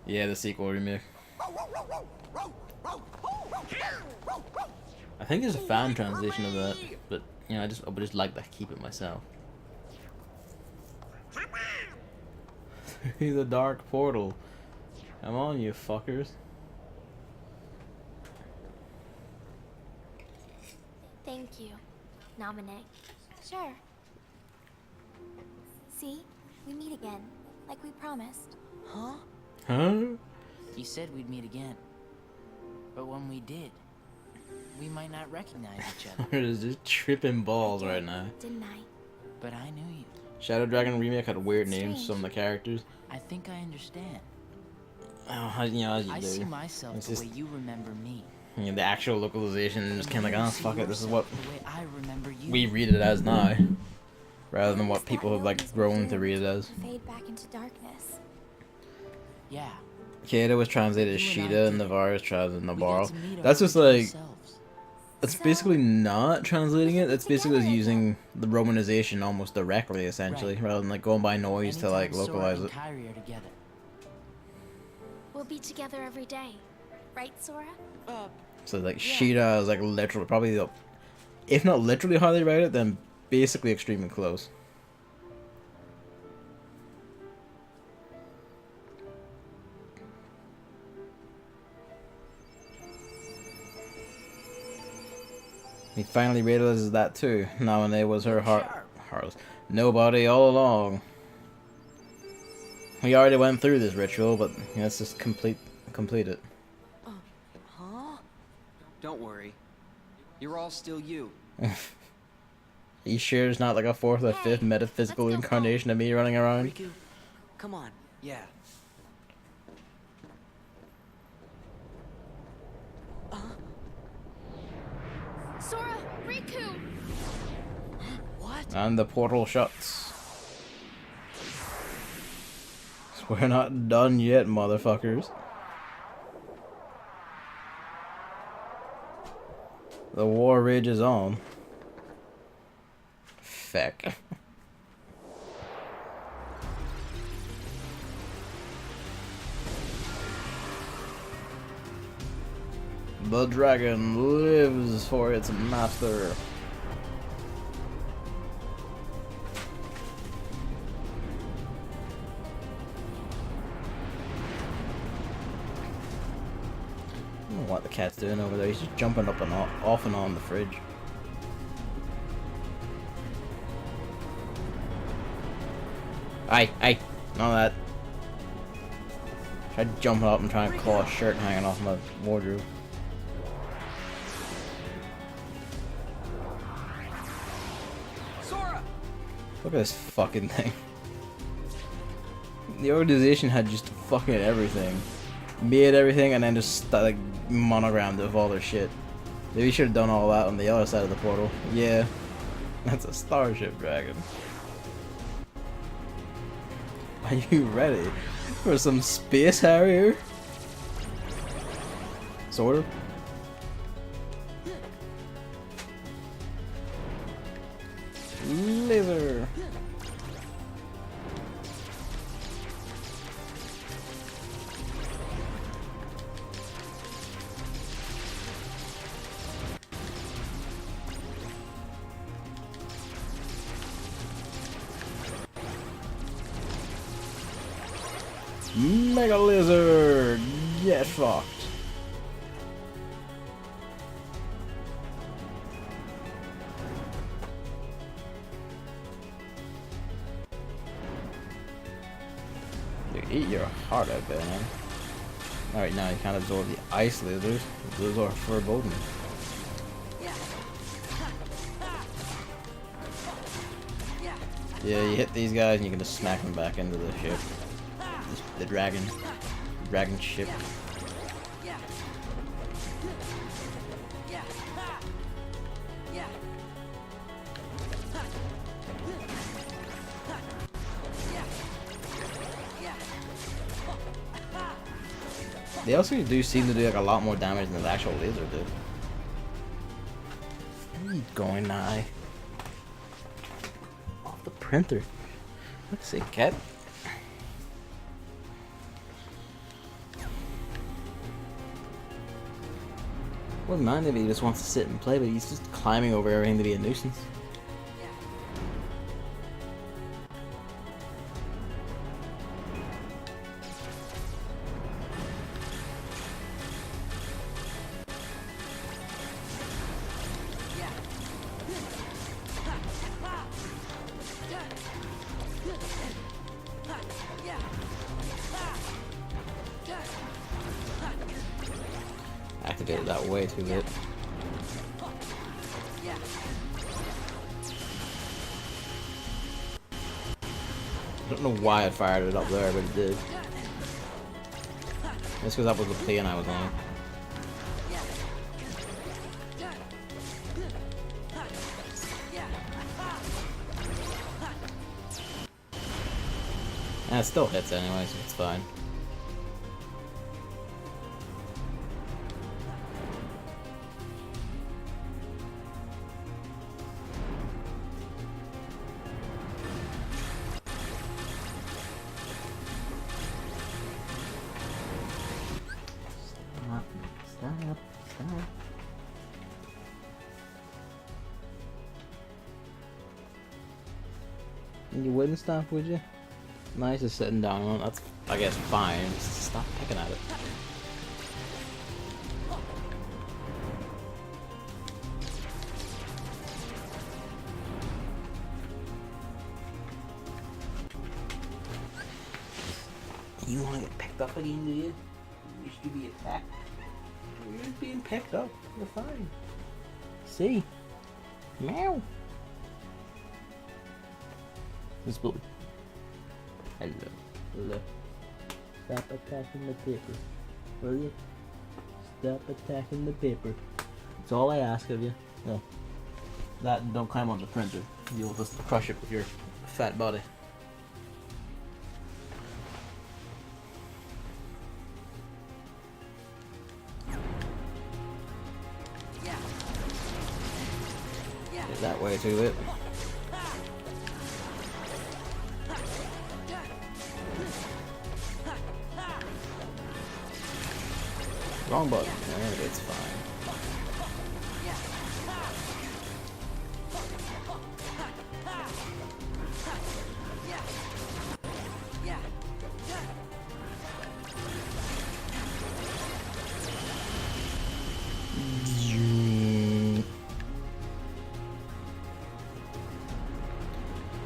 Yeah, the sequel remake. I think there's a fan translation of that, but you know, I would just like to keep it myself. Through the dark portal. Come on, you fuckers. Thank you. Nominate. Sure. See? We meet again, like we promised. Huh? Huh? You said we'd meet again. But when we did, we might not recognize each other. We're just tripping balls right now. Didn't I? But I knew you. Shadow Dragon remake had weird names, some of the characters. I think I understand. Oh, you know, as you I do. see myself It's the just, way you remember me. you know, the actual localization just kind of like, oh, fuck it, this is what The way I remember you. we read it as now. Rather than what people have, like, grown to read it as. Fade back into darkness. Yeah. Kata was translated as Sheeta and Navarre was translated as We got Navarro. to meet That's our just like, selves. it's basically not translating it, it's basically using the romanization almost directly, essentially, Right. rather than like going by noise to like Anytime Sora localize and it. Kairi are together. We'll be together every day. Right, Sora? So like Sheeta is like literally, probably, if not literally how they write it, then basically extremely close. He finally realizes that too. Now when it was her heartless. Nobody all along. We already went through this ritual, but let's just complete it. Huh? Don't worry. You're all still you. You sure it's not like a fourth or fifth metaphysical incarnation of me running around? Riku, come on. Yeah. Sora! Riku! What? And the portal shuts. We're not done yet, motherfuckers. The war rages on. Feck. The dragon lives for its master. I don't know what the cat's doing over there. He's just jumping up and off and on the fridge. Aye, none of that. Tried jumping up and trying to claw a shirt hanging off my wardrobe. Sora! Look at this fucking thing. The organization had just fucking everything. Made everything and then just like monogrammed it with all their shit. Maybe should have done all that on the other side of the portal. Yeah. That's a starship dragon. Are you ready for some space harrier? Sort of. Laser. Mega lizard. Get fucked. Eat your heart out there, man. Alright, now you can't absorb the ice lasers. Those are foreboding. Yeah, you hit these guys and you can just smack them back into the ship. The dragon ship. They also do seem to do like a lot more damage than the actual laser did. Where are you going now? Off the printer. Let's see, cat. Wouldn't mind if he just wants to sit and play, but he's just climbing over everything to be a nuisance. Activated that way too late. I don't know why I fired it up there, but it did. That's because that was the plane I was on. And it still hits anyway, so it's fine. Stop. You wouldn't stop, would you? Nice just sitting down on it. That's, I guess, fine. Just stop picking at it. You want to get picked up again, do you? You wish to be attacked? You're just being picked up. You're fine. See? Meow. It's blue. Hello. Hello. Stop attacking the paper. Will you? Stop attacking the paper. That's all I ask of you. No. That and don't climb on the printer. You'll just crush it with your fat body. Get that way too late. Wrong button. It's fine.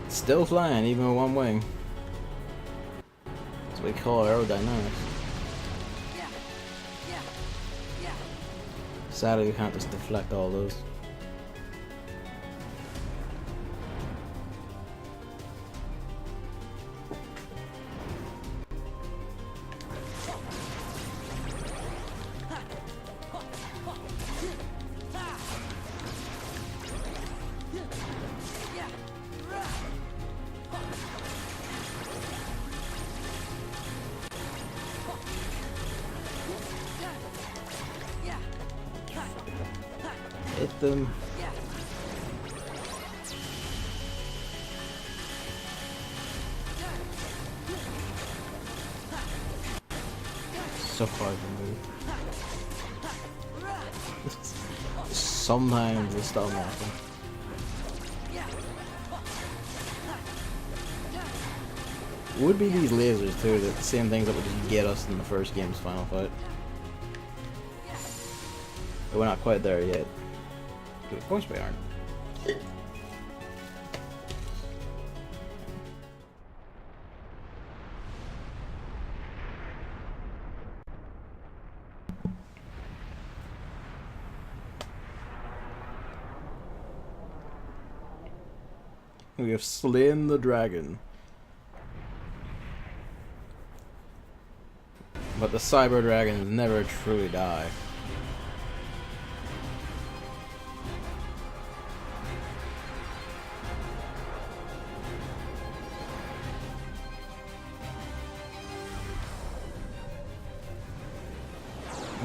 Still flying, even with one wing. That's what we call aerodynamics. Sadly, we can't just deflect all those. Hit them. So hard to move. Sometimes it's still nothing. Would be these lasers too, the same things that would just get us in the first game's final fight. But we're not quite there yet. Of course we aren't. We have slain the dragon. But the cyber dragons never truly die.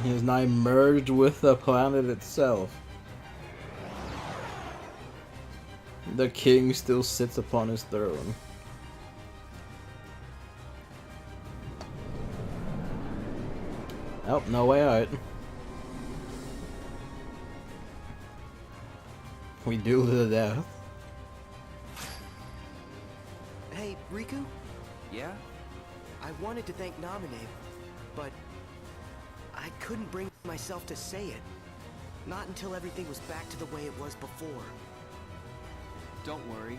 He is now merged with the planet itself. The king still sits upon his throne. Oh, no way out. We duel to the death. Hey, Riku? Yeah? I wanted to thank Naminé, but I couldn't bring myself to say it. Not until everything was back to the way it was before. Don't worry.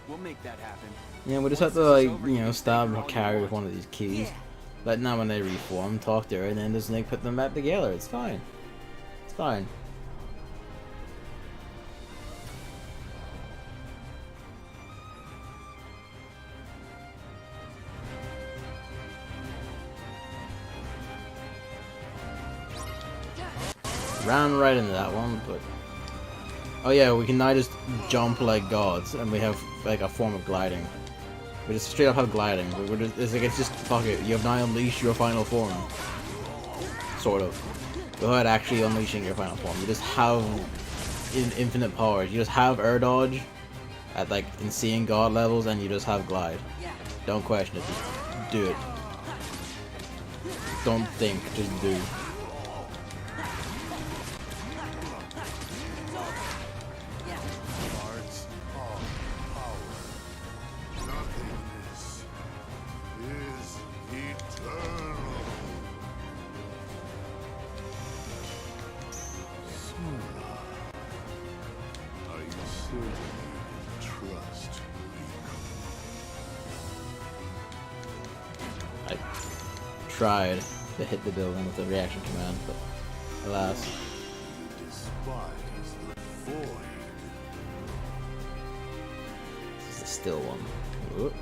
We'll make that happen. Yeah, we just have to, like, you know, stab or carry with one of these keys. But now when they reform, talk to her, and then just like put them back together. It's fine. It's fine. Ran right into that one, but oh yeah, we can now just jump like gods, and we have like a form of gliding. We just straight up have gliding. We're just, it's just fuck it. You have now unleashed your final form, sort of, without actually unleashing your final form. You just have infinite powers. You just have air dodge at like insane god levels, and you just have glide. Don't question it. Just do it. Don't think. Just do. Tried to hit the building with the reaction command, but alas. This is a still one. Whoop.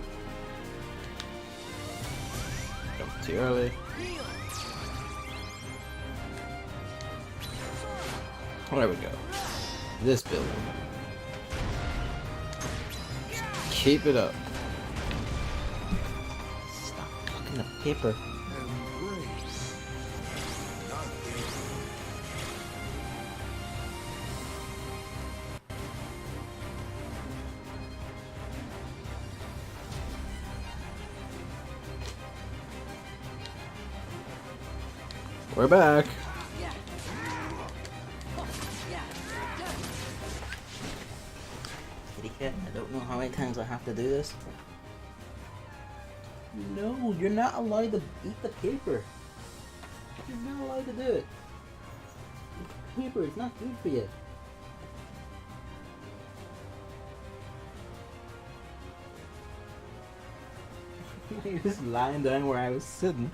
Jumped too early. There we go. This building. Just keep it up. Stop fucking the paper. We're back. Kitty cat, I don't know how many times I have to do this. No, you're not allowed to eat the paper. You're not allowed to do it. The paper is not good for you. You're just lying down where I was sitting.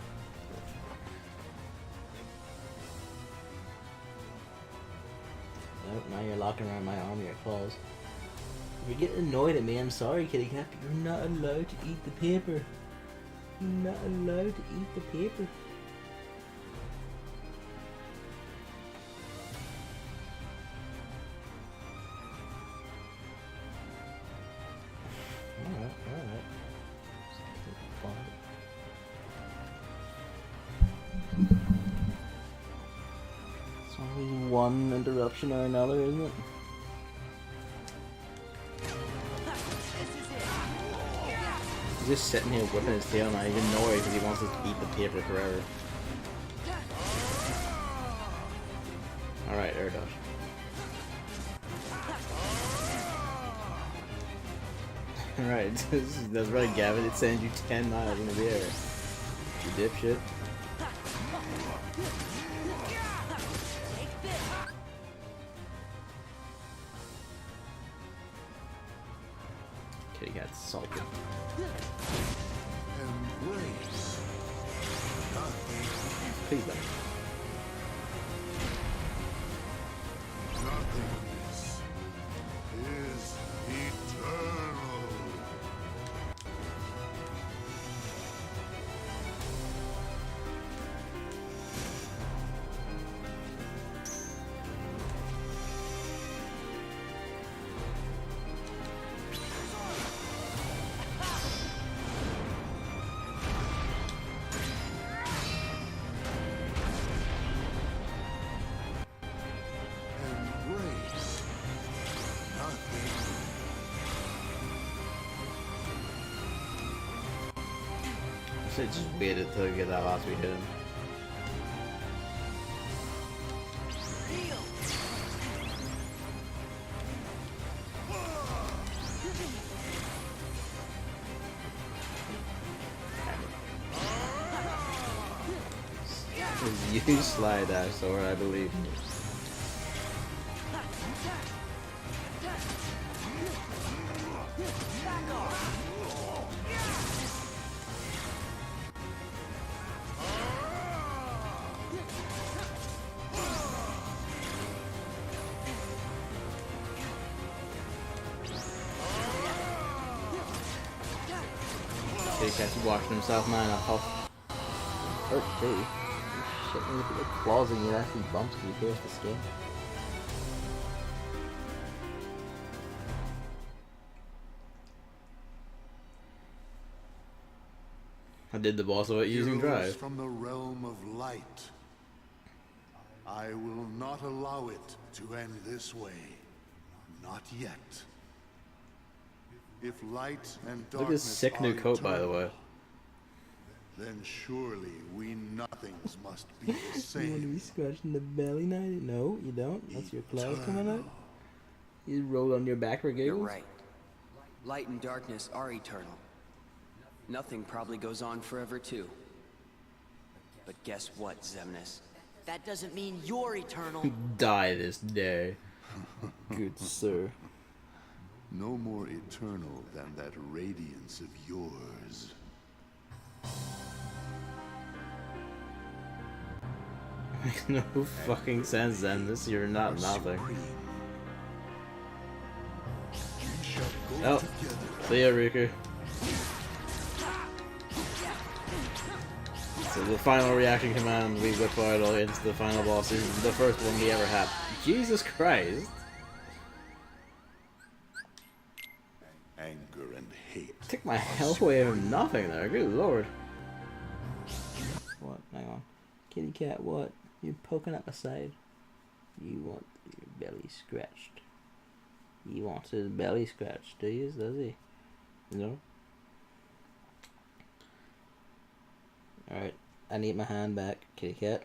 Now you're locking around my arm, your claws. You're getting annoyed at me, I'm sorry, kitty cat, but you're not allowed to eat the paper. You're not allowed to eat the paper. Alright, alright. It's always one interruption or another, isn't it? He's just sitting here whipping his tail, not even knowing because he wants to eat the paper forever. Alright, air dodge. Alright, that's right, Gavin. It sends you 10 miles into the air. You dipshit. Okay, got salted. Embrace. Please don't. Nothingness is eternal. Embrace. Nothing. I should just waited till we get that last we hit him. You slide that sword, I believe. Okay, cat's washing himself, man. I'll huff. Okay. Shit, look at the claws and it actually bumps because he pierced the skin. I did the boss without using drive. From the realm of light. I will not allow it to end this way. Not yet. If light and darkness Look at his sick new coat, by the way. Then surely we nothings must be the You want to same. be scratching the belly night? No, you don't. That's your claws coming out. You roll on your back for giggles. You're right. Light and darkness are eternal. Nothing probably goes on forever too. But guess what, Xemnas? That doesn't mean you're eternal. Die this day. Good sir. No more eternal than that radiance of yours. Makes no fucking sense, Xemnas. You're not nothing. Oh, see ya, Riku. So the final reaction command we whip out into the final boss is the first one we ever had. Jesus Christ! Anger and hate. Took my health away from nothing there, good lord. What? Hang on. Kitty cat, what? You're poking at my side. You want your belly scratched. He wants his belly scratched, does he? No? Alright, I need my hand back, kitty cat.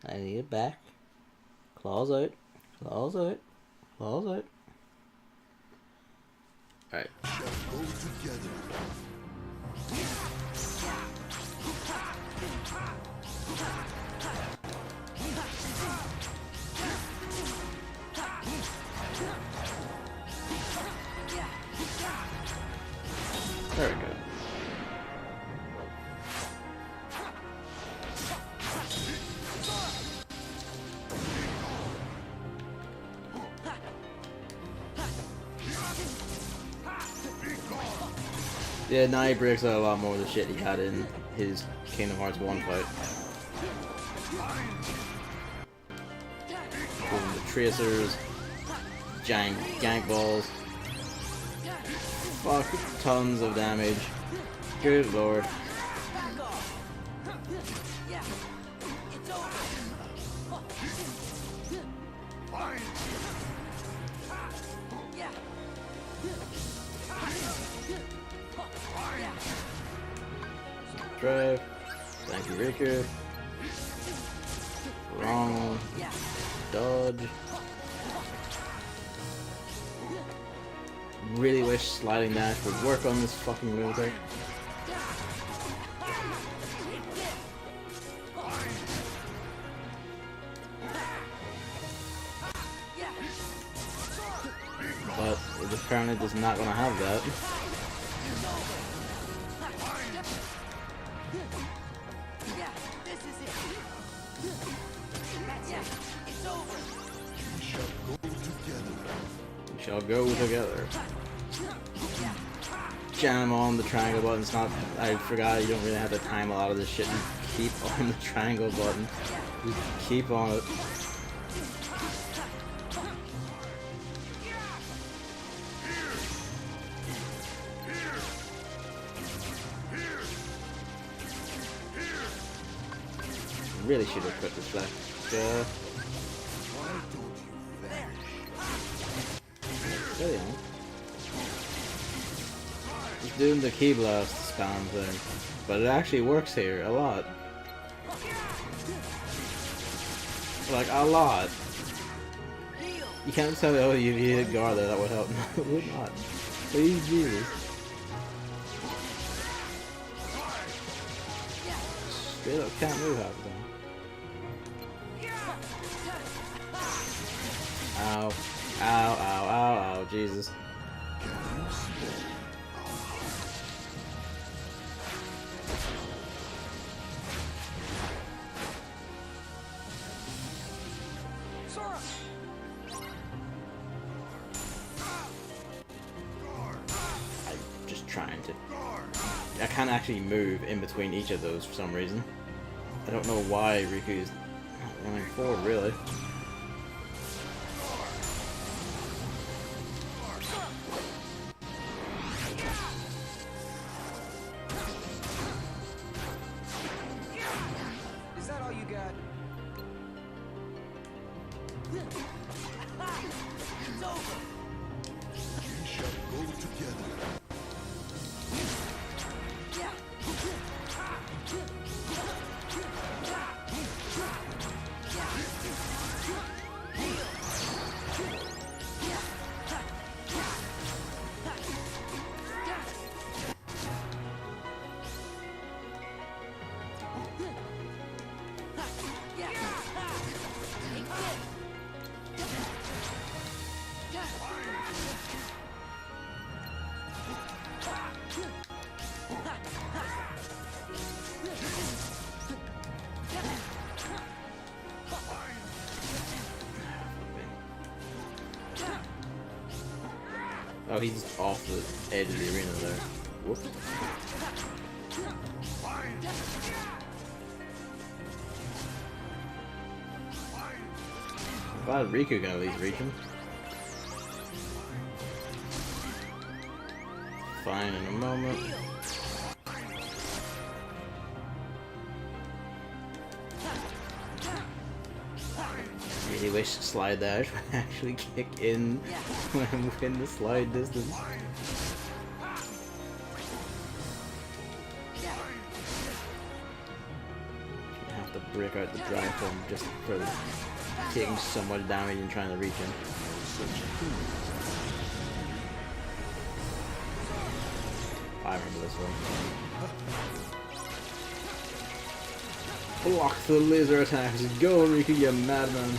I need it back. Claws out. Claws out. Claws out. Alright. Go together. There we go. Yeah, now he breaks out a lot more of the shit he had in his Kingdom Hearts 1 fight. Doing the tracers, giant gank balls. Fuck, tons of damage. Good lord. drive. Thank you, Riku. Wrong. Dodge. Really wish sliding dash would work on this fucking lunatic. But it apparently does not gonna have that. We shall go together. Jam on the triangle button. It's not. I forgot you don't really have to time a lot of this shit. You keep on the triangle button. Just keep on it. Really should have put this back. There you go. Just doing the key blast spam thing. But it actually works here a lot. Like, a lot. You can't tell me, oh, you hit guard there, that would help. No, it would not. Please, Jesus. Straight up can't move half the time. Ow. Ow, ow, ow, ow, Jesus. I'm just trying to... I can't actually move in between each of those for some reason. I don't know why Riku's not running forward, really. Oh, he's off the edge of the arena there. Whoop. I'm glad Riku can at least reach him. Fine in a moment. Really wish slide dash would actually kick in when I'm within the slide distance. I have to break out the dry form just for taking so much damage and trying to reach him. I remember this one. Block the laser attacks. Go, Riku, you madman.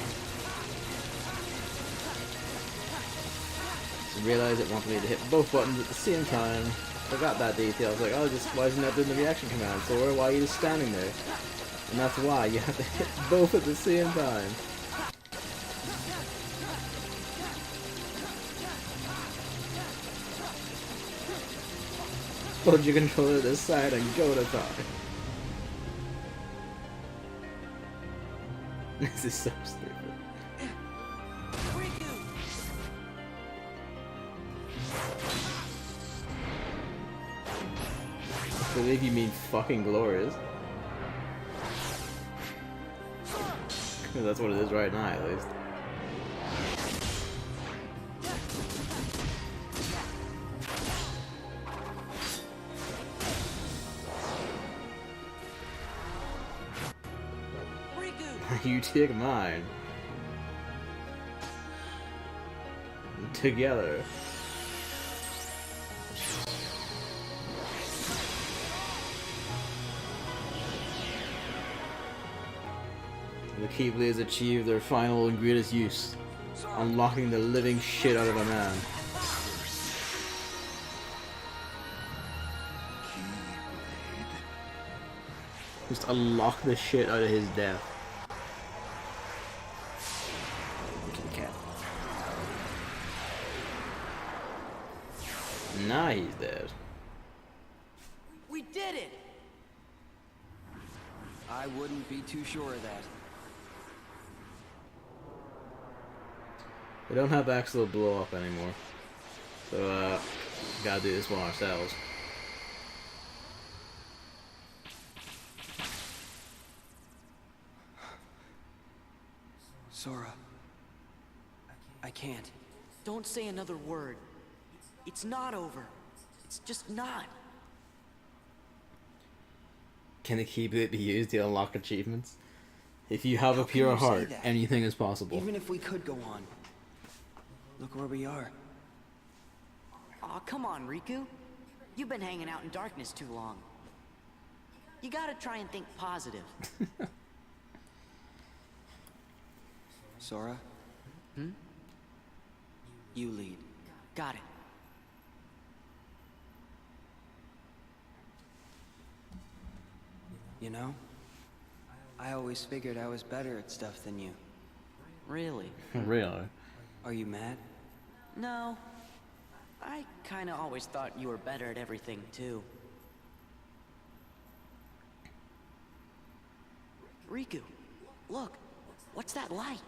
Realized it wanted me to hit both buttons at the same time. Forgot that detail. I was like, oh, just why isn't that doing the reaction command? So why are you just standing there? And that's why you have to hit both at the same time. Hold your controller to the side and go to top. This is so stupid. I believe you mean fucking glorious. That's what it is right now, at least. You take mine. Together. The Keyblades achieve their final and greatest use, unlocking the living shit out of a man. Just unlock the shit out of his death. Nah, he's dead. We did it! I wouldn't be too sure of that. We don't have Axel blow up anymore. So, gotta do this one ourselves. Sora. I can't. Don't say another word. It's not over. It's just not. Can the Keyblade be used to unlock achievements? If you have a pure heart, anything is possible. Even if we could go on. Look where we are. Aw, come on, Riku. You've been hanging out in darkness too long. You gotta try and think positive. Sora? You lead. Got it. You know, I always figured I was better at stuff than you. Really? Really? Are you mad? No. I kinda always thought you were better at everything, too. Riku, look. What's that light?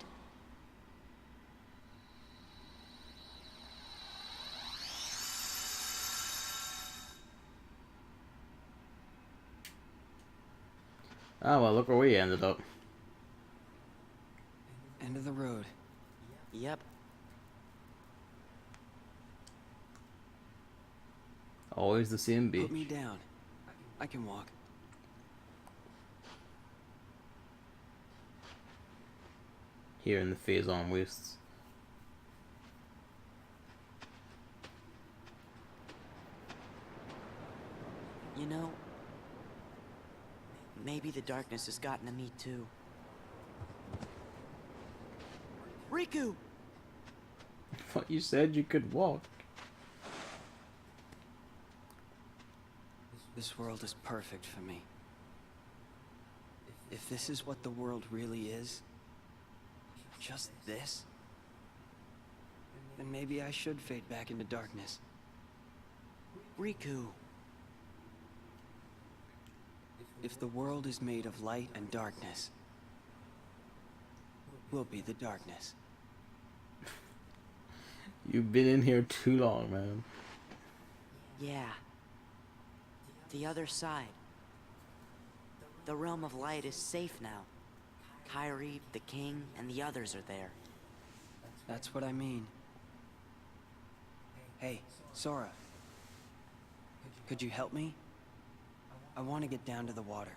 Oh well, look where we ended up. End of the road. Yep. Always the same beach. Put me down. I can walk. Here in the Phazon Wastes. You know, maybe the darkness has gotten to me too. Riku! What, you said you could walk? This world is perfect for me. If this is what the world really is, just this, then maybe I should fade back into darkness. Riku. If the world is made of light and darkness, we'll be the darkness. You've been in here too long, man. Yeah. The other side. The realm of light is safe now. Kyrie, the king, and the others are there. That's what I mean. Hey, Sora. Could you help me? I want to get down to the water.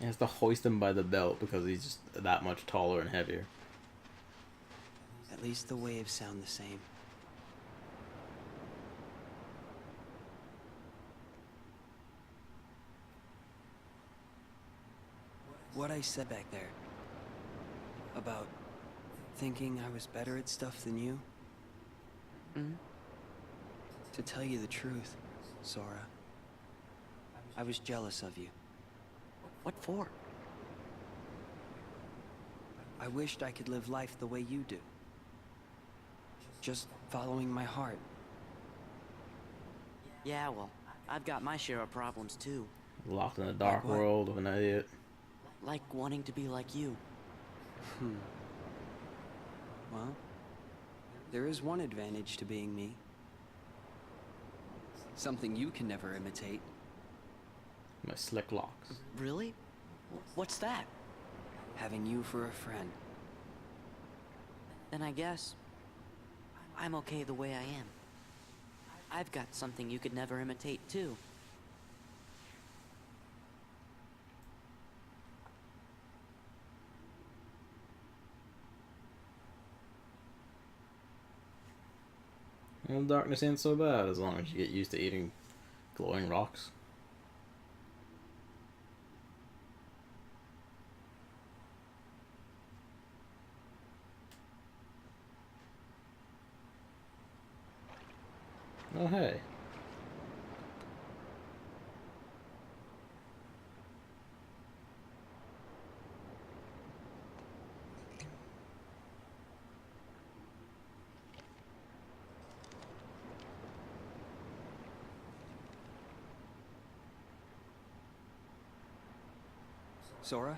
He has to hoist him by the belt because he's just that much taller and heavier. At least the waves sound the same. What I said back there about thinking I was better at stuff than you? To tell you the truth, Sora, I was jealous of you. What for? I wished I could live life the way you do. Just following my heart. Yeah, well, I've got my share of problems too. Locked in a dark Like what? world of an idiot. Like wanting to be like you. Well, there is one advantage to being me. Something you can never imitate. My slick locks. Really? What's that? Having you for a friend. Then I guess I'm okay the way I am. I've got something you could never imitate, too. Well, darkness ain't so bad as long as you get used to eating glowing rocks. Oh, hey. Sora?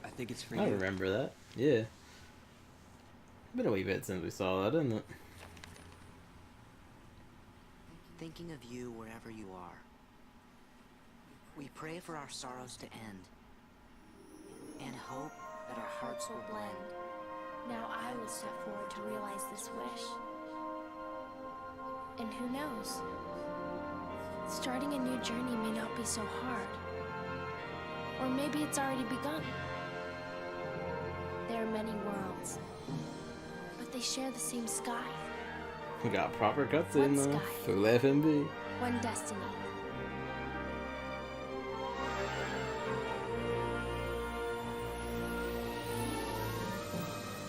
I think it's for I you. remember that. Yeah. Been a wee bit since we saw that, isn't it? Thinking of you wherever you are. We pray for our sorrows to end. And hope that our hearts will blend. Now I will step forward to realize this wish. And who knows? Starting a new journey may not be so hard. Or maybe it's already begun. There are many worlds, but they share the same sky. We got proper cutscene One though. sky. Full FMV. One destiny.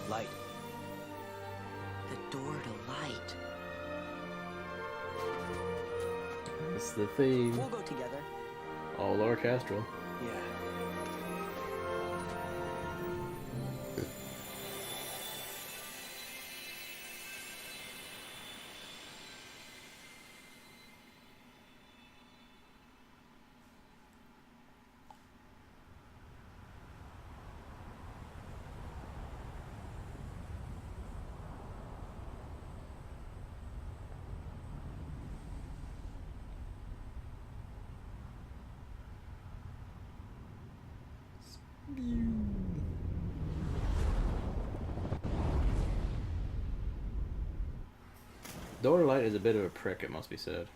Light. The door to light. That's the theme. We'll go together. All orchestral. Yeah. Door Light is a bit of a prick, it must be said.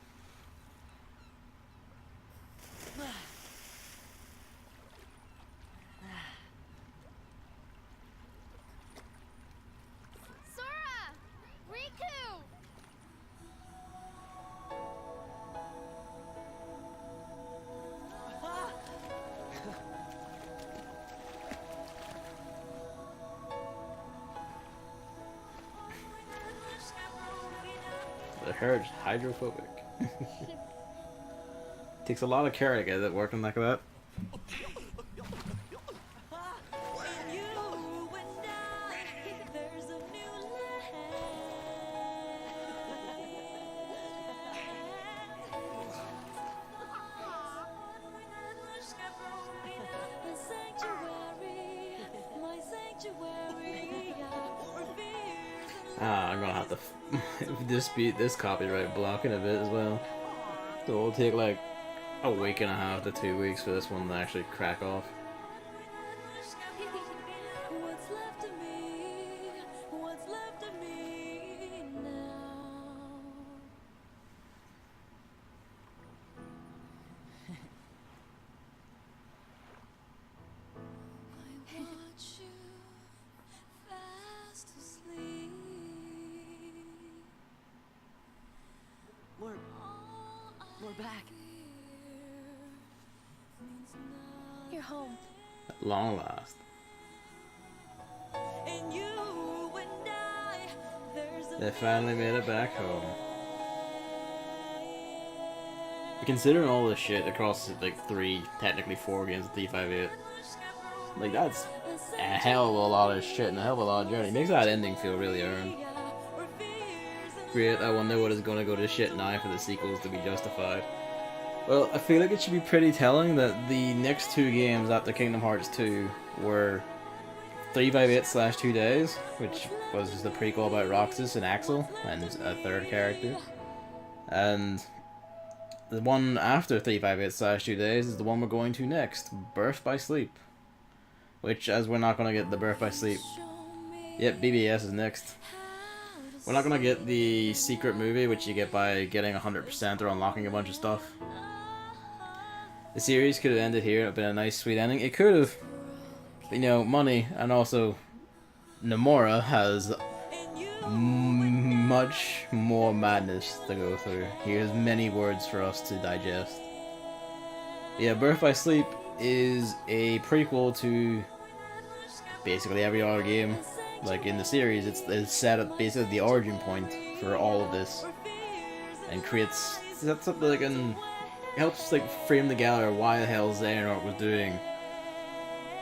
Sora! Riku! The hair is hydrophobic. Takes a lot of care to get it working like that. Ah, I'm gonna have to dispute this copyright blocking a bit as well. So it'll take like a week and a half to 2 weeks for this one to actually crack off. What's left of me? What's left of me now? I watch you fast asleep. We're back. You're home. At long last. And you and I, there's a They finally made it back home. Considering all this shit across like 3, technically 4 games of 358, like that's a hell of a lot of shit and a hell of a lot of journey. Makes that ending feel really earned. Great, I wonder what is going to go to shit now for the sequels to be justified. Well, I feel like it should be pretty telling that the next 2 games after Kingdom Hearts 2 were 358/2 Days, which was the prequel about Roxas and Axel, and a 3rd character. And the one after 358/2 Days is the one we're going to next, Birth by Sleep. Which, as we're not going to get the Birth by Sleep Yep, BBS is next. We're not gonna get the secret movie, which you get by getting 100% or unlocking a bunch of stuff. The series could have ended here. It would have been a nice, sweet ending. It could have, you know, money, and also Nomura has much more madness to go through. He has many words for us to digest. Yeah, Birth by Sleep is a prequel to basically every other game. Like in the series, it's set up basically the origin point for all of this, and sets up like helps like frame together why the hell Xehanort was doing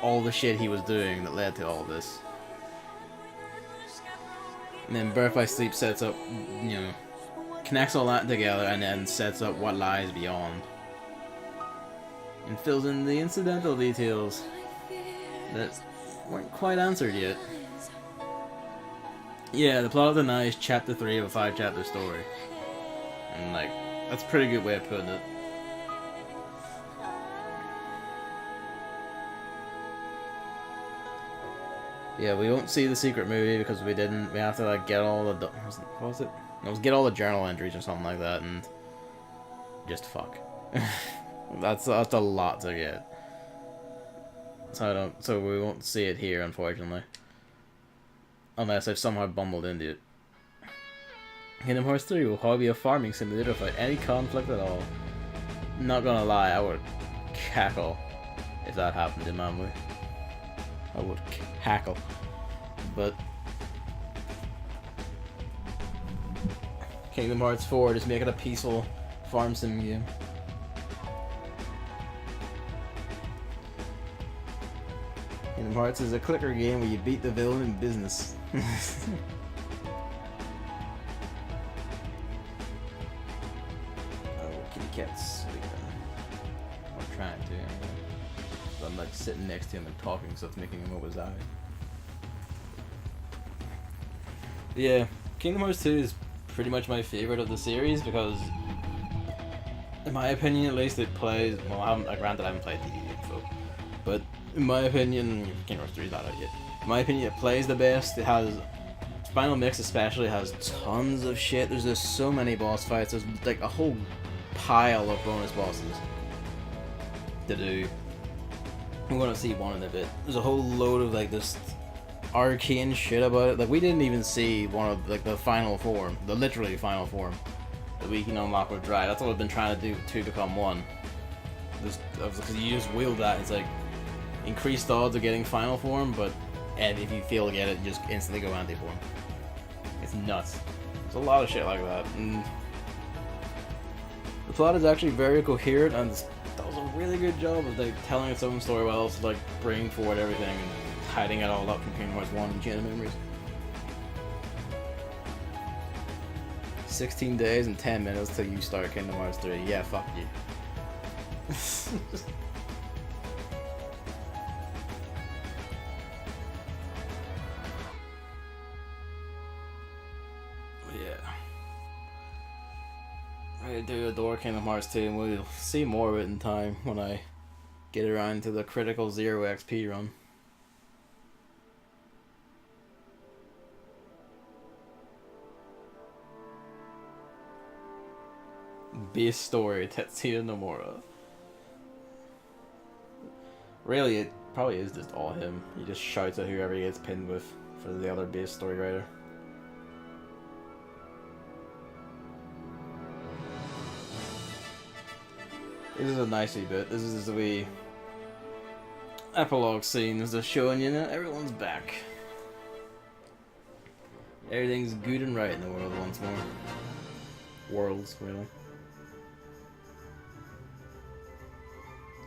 all the shit he was doing that led to all of this. And then Birth by Sleep sets up, you know, connects all that together and then sets up what lies beyond. And fills in the incidental details that weren't quite answered yet. Yeah, the plot of the night is chapter 3 of a 5-chapter story. And like, that's a pretty good way of putting it. Yeah, we won't see the secret movie because we have to like get all the, what was it? No, it was get all the journal entries or something like that and just fuck. That's a lot to get. So we won't see it here, unfortunately. Unless I've somehow bumbled into it. Kingdom Hearts 3 will probably be a farming simulator without any conflict at all. Not gonna lie, I would cackle if that happened in Manly. I would cackle. But Kingdom Hearts 4, just make it a peaceful farm sim game. Kingdom Hearts is a clicker game where you beat the villain in business. Oh, kitty cat's sleeping. Or trying to, anyway. So I'm like sitting next to him and talking, so it's making him open his eye. Yeah, Kingdom Hearts 2 is pretty much my favorite of the series because, in my opinion at least, it plays, well, granted I haven't played the info, but in my opinion, Kingdom Hearts 3 is not out yet. In my opinion, it plays the best. It has, Final Mix especially has tons of shit. There's just so many boss fights. There's like a whole pile of bonus bosses to do. We're gonna see one in a bit. There's a whole load of like this arcane shit about it. Like we didn't even see one of like the final form, the literally final form that we can unlock with Dry. That's what I've been trying to do to become one. Because you just wield that, it's like increased odds of getting final form, but and if you fail to get it, just instantly go anti-form. It's nuts. There's a lot of shit like that. And the plot is actually very coherent and does a really good job of like telling its own story while also like bringing forward everything and hiding it all up from Kingdom Hearts 1 and Chain of Memories. 16 days and 10 minutes till you start Kingdom Hearts 3. Yeah, fuck you. I do adore Kingdom Hearts 2, and we'll see more of it in time when I get around to the critical 0 XP run. Base story, Tetsuya Nomura. Really, it probably is just all him. He just shouts at whoever he gets pinned with for the other base story writer. This is a nice wee bit. This is the wee epilogue scene. Is just showing you that everyone's back. Everything's good and right in the world once more. Worlds, really.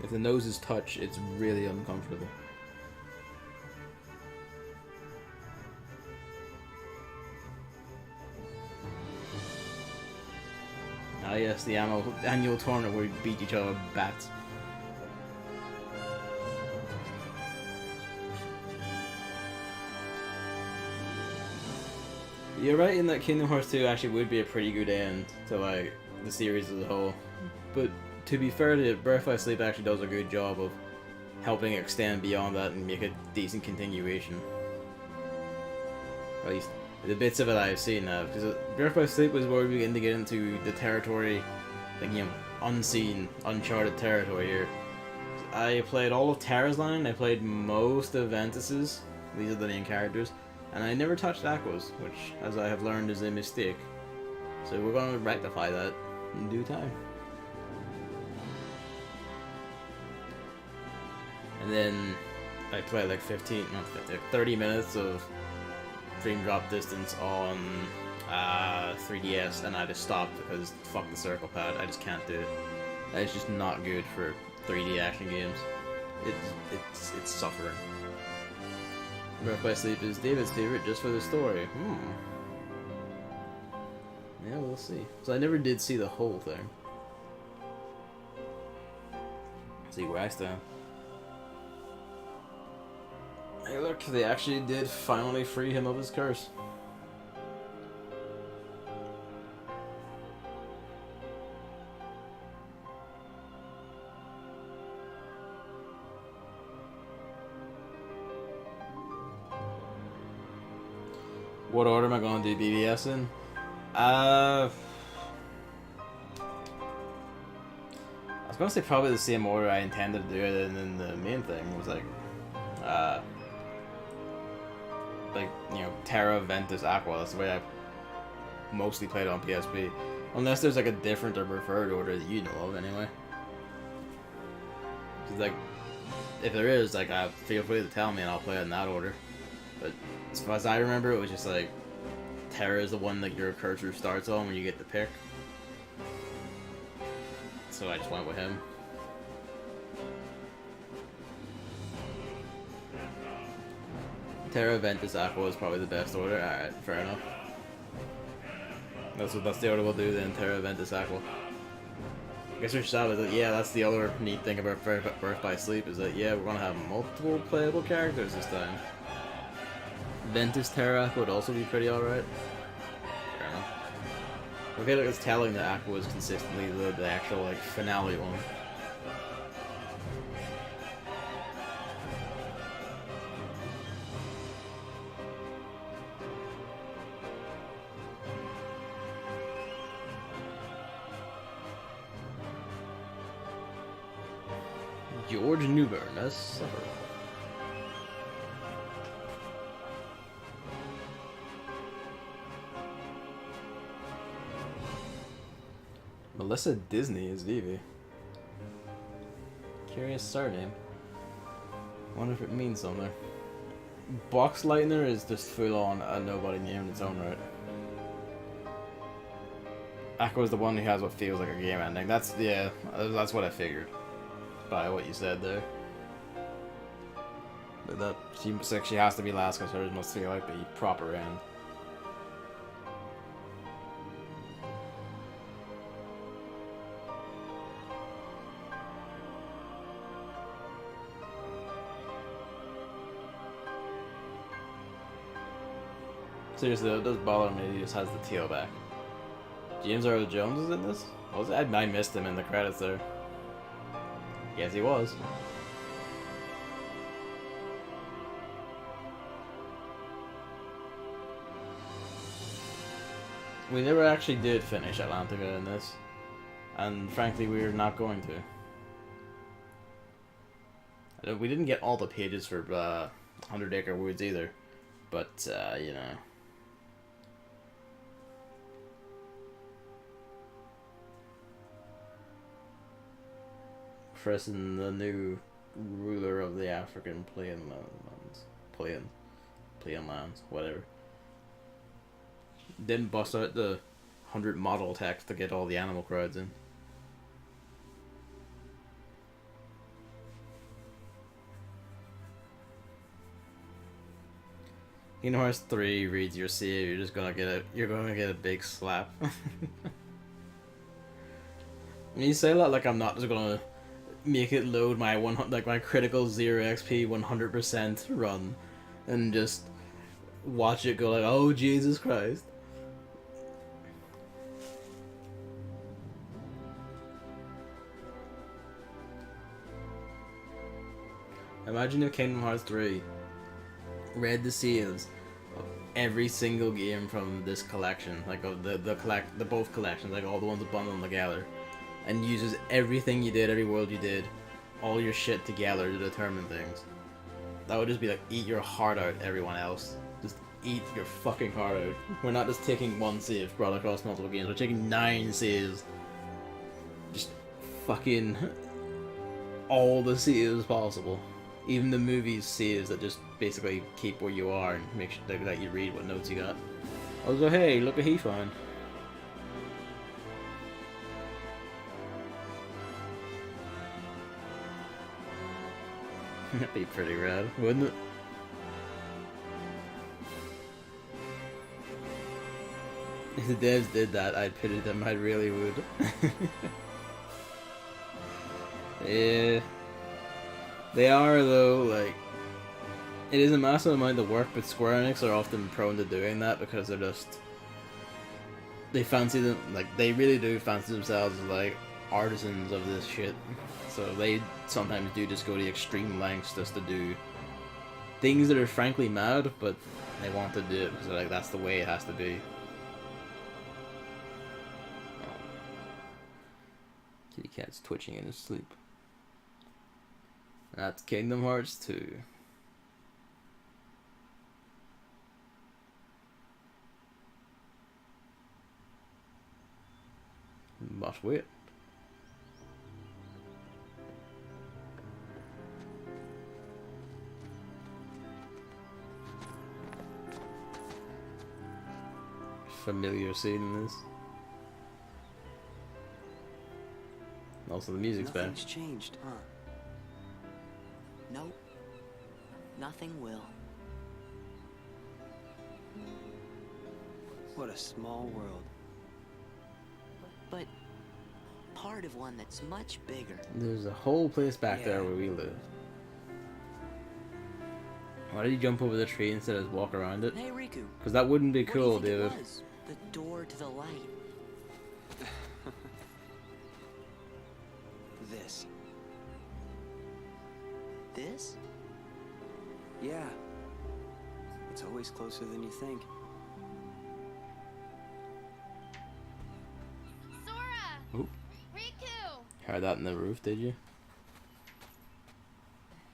If the noses touch, it's really uncomfortable. Ah yes, the annual tournament where we beat each other with bats. You're right in that Kingdom Hearts 2 actually would be a pretty good end to like the series as a whole. But to be fair to it, Birth by Sleep actually does a good job of helping extend beyond that and make a decent continuation. At least the bits of it I've seen now. Because Birth by Sleep was where we begin to get into the territory, like, you know, unseen, uncharted territory here. I played all of Terra's line, I played most of Ventus's, these are the main characters, and I never touched Aqua's, which, as I have learned, is a mistake. So we're going to rectify that in due time. And then I played like 30 minutes of Dream Drop Distance on 3DS, and I just stopped because fuck the circle pad. I just can't do it. It's just not good for 3D action games. It's suffering. Birth by Sleep is David's favorite just for the story. Yeah, we'll see. So I never did see the whole thing. See where I stand. Hey look, they actually did finally free him of his curse. What order am I going to do BBS in? I was going to say probably the same order I intended to do it in, and then the main thing was like, you know, Terra, Ventus, Aqua. That's the way I mostly played on PSP. Unless there's like a different or preferred order that you know of, anyway. Cause like, if there is, like, feel free to tell me and I'll play it in that order. But as far as I remember, it was just like, Terra is the one that your cursor starts on when you get the pick. So I just went with him. Terra, Ventus, Aqua is probably the best order. Alright, fair enough. That's the order we'll do then, Terra, Ventus, Aqua. I guess your shot is that, yeah, that's the other neat thing about Birth by Sleep, is that, yeah, we're gonna have multiple playable characters this time. Ventus Terra would also be pretty alright. Fair enough. I feel like it's telling that Aqua is consistently the actual, like, finale one. George Newburn as Sephiroth. Melissa Disney is Vivi. Curious surname. Wonder if it means something. Box Lightner is just full on a nobody name in its own right. Aqua is the one who has what feels like a game ending. That's what I figured. By what you said there. But that seems like she has to be last because hers must feel like the proper end. Seriously, it does bother me he just has the tail back. James Earl Jones is in this? Was it? I missed him in the credits there. Yes, he was. We never actually did finish Atlantica in this. And frankly, we're not going to. We didn't get all the pages for 100 Acre Woods either. But, you know. Pressing the new ruler of the African Plain lands, whatever. Didn't bust out the 100 model text to get all the animal crowds in. Kingdom Hearts 3 reads your save, you're gonna get a big slap. You say that like I'm not just gonna make it load my my critical 0 XP 100% run and just watch it go like, oh Jesus Christ. Imagine if Kingdom Hearts 3 read the seals of every single game from this collection, like the both collections, like all the ones bundled together, and uses everything you did, every world you did, all your shit together to determine things. That would just be like, eat your heart out, everyone else. Just eat your fucking heart out. We're not just taking one save brought across multiple games, we're taking 9 saves. Just fucking all the saves possible. Even the movies saves that just basically keep where you are and make sure that you read what notes you got. Also, hey, look what he found. That'd be pretty rad, wouldn't it? If the devs did that, I'd pity them, I really would. Yeah. They are, though, like... It is a massive amount of work, but Square Enix are often prone to doing that because they're just... They fancy them, like, they really do fancy themselves as, like, artisans of this shit. So they sometimes do just go to extreme lengths just to do things that are frankly mad, but they want to do it because, like, that's the way it has to be. Kitty cat's twitching in his sleep. That's Kingdom Hearts 2. But wait. Familiar scene in this. Also, the music's bad. Nothing's changed, huh? Nope. Nothing will. What a small world. But part of one that's much bigger. There's a whole place back there where we live. Why did you jump over the tree instead of walk around it? Hey, Riku. Because that wouldn't be What cool, do you think David. it was? The door to the light. This. This? Yeah. It's always closer than you think. Sora! Oop. Riku! Heard that in the roof, did you?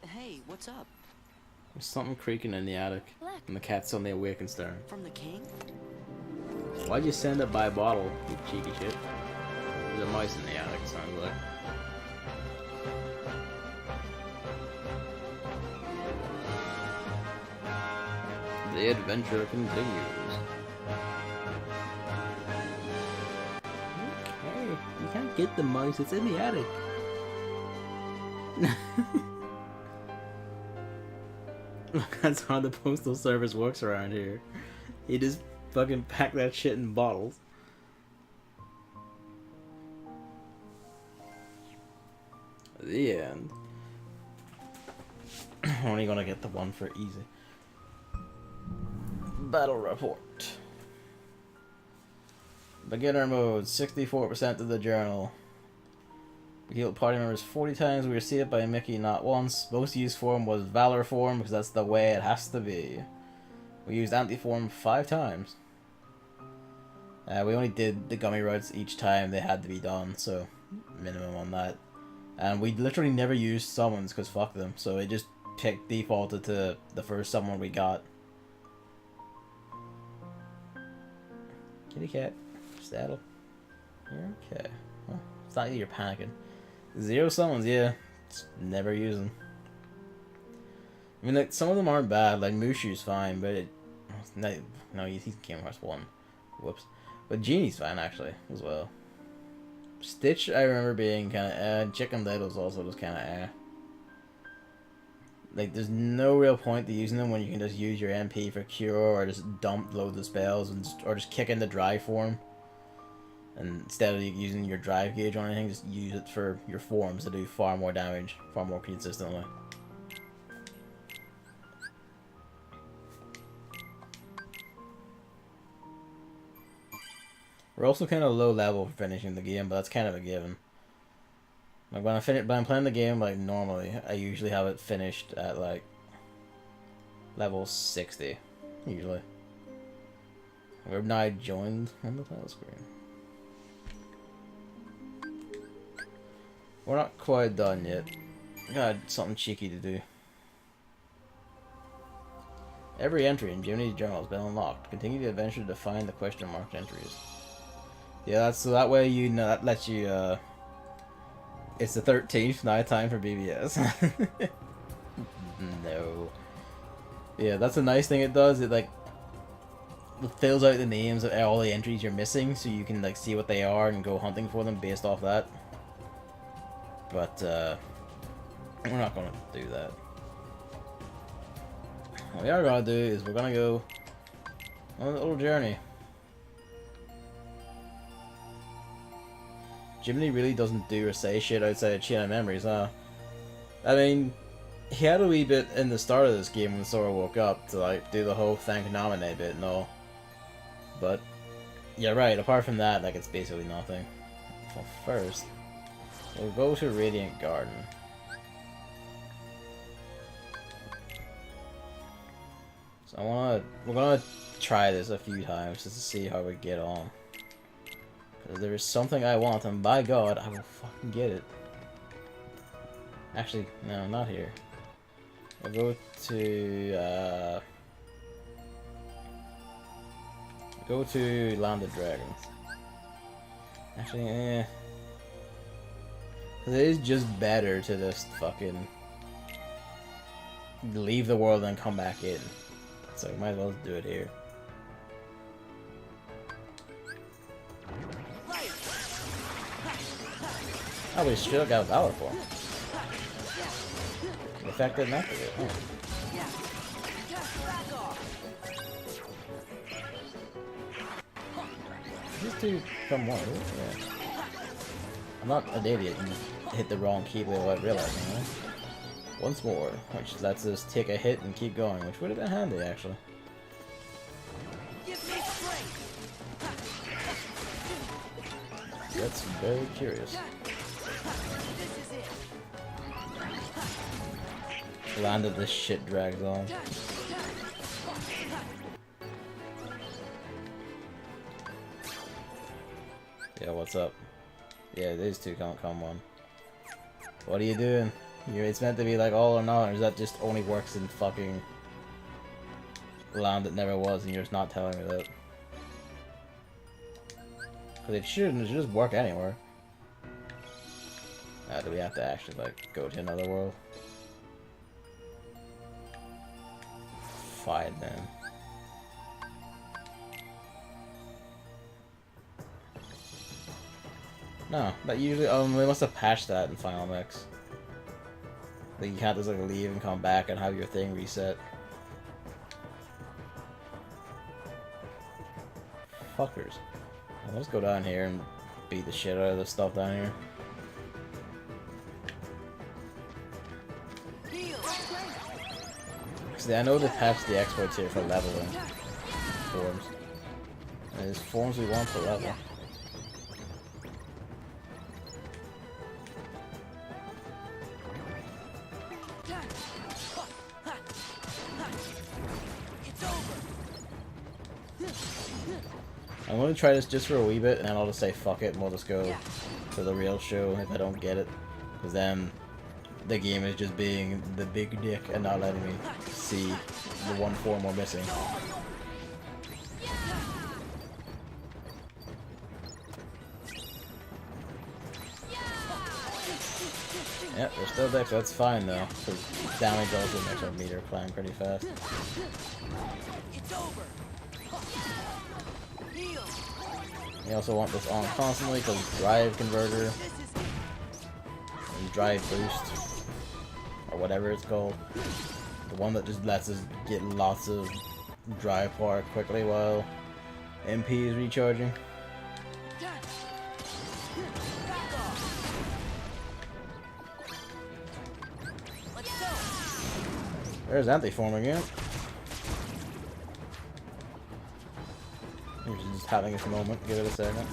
Hey, what's up? There's something creaking in the attic. Look. And the cat's suddenly awake and staring. From the king? Why'd you send it by a bottle, you cheeky shit? There's a mouse in the attic, it sounds like. The adventure continues. Okay, you can't get the mouse, it's in the attic. That's how the postal service works around here. You just fucking pack that shit in bottles. The end. Only gonna get the one for easy. Battle report. Beginner mode, 64% of the journal. We healed party members 40 times. We received by Mickey not once. Most used form was Valor form because that's the way it has to be. We used anti-form 5 times. We only did the gummy routes each time they had to be done, so minimum on that. And we literally never used summons because fuck them, so it just picked defaulted to the first summon we got. Kitty cat, saddle. You're okay. Well, it's not you, you're panicking. 0 summons, yeah. Just never use them. I mean, like, some of them aren't bad. Like, Mushu's fine, but it... No, he's Kingdom Hearts 1. Whoops. But Genie's fine, actually, as well. Stitch, I remember being kind of eh. Chicken Little's also just kind of eh. Like, there's no real point to using them when you can just use your MP for Cure, or just dump loads of spells, and or just kick in the Drive form. And instead of using your Drive gauge or anything, just use it for your forms to do far more damage, far more consistently. We're also kind of low level for finishing the game, but that's kind of a given. Like when I'm playing the game like normally, I usually have it finished at like level 60, usually. We're now joined on the title screen. We're not quite done yet. Got something cheeky to do. Every entry in Jiminy's journal has been unlocked. Continue the adventure to find the question marked entries. Yeah, that's so that way you know that lets you. It's the 13th, now time for BBS. No. Yeah, that's a nice thing it does. It like fills out the names of all the entries you're missing, so you can like see what they are and go hunting for them based off that. But we're not gonna do that. What we are gonna do is we're gonna go on a little journey. Jiminy really doesn't do or say shit outside of Chain of Memories, huh? I mean, he had a wee bit in the start of this game when Sora woke up to like do the whole thank nominate bit and all. But yeah, right, apart from that, like it's basically nothing. Well, first, we'll go to Radiant Garden. So we're gonna try this a few times just to see how we get on. Because there is something I want, and by God, I will fucking get it. Actually, no, not here. We'll go to Land of Dragons. Actually, it is just better to just fucking leave the world and come back in. So we might as well do it here. Oh, we still got a Valor form. The fact didn't activate. Oh. These two come one, yeah. I'm not an idiot and hit the wrong key without realizing, right? Once more, which lets us take a hit and keep going, which would have been handy, actually. That's very curious. Land of this shit drags on. Yeah, what's up? Yeah, these two can't come one. What are you doing? It's meant to be like all or none, or is that just only works in fucking land that never was and you're just not telling me that? Because it shouldn't just work anywhere. Do we have to actually like go to another world? Fine then. No, that usually they must have patched that in Final Mix. Like you can't just like leave and come back and have your thing reset. Fuckers. Let's go down here and beat the shit out of this stuff down here. See, I know they patched the exploits here for leveling forms. And there's forms we want to level. I'm going to try this just for a wee bit, and then I'll just say fuck it, and we'll just go to the real show if I don't get it. Because then the game is just being the big dick and not letting me see the one form we're missing. Yep, we're still there, so that's fine though, because damage also makes our meter climb pretty fast. You also want this on constantly because drive converter and drive boost, or whatever it's called, the one that just lets us get lots of drive power quickly while MP is recharging. There's anti-form again. He's just having his moment. Give it a second.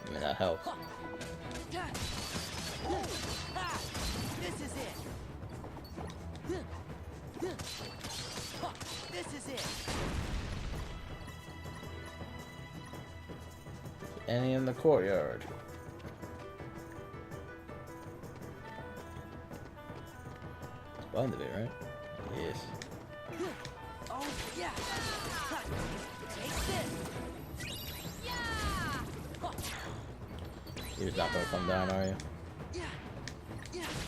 I mean, that helps. This is it. This is it. Any in the courtyard? It's bound to be, right? Yes. Oh yeah. Take this. You're just not gonna come down, are you?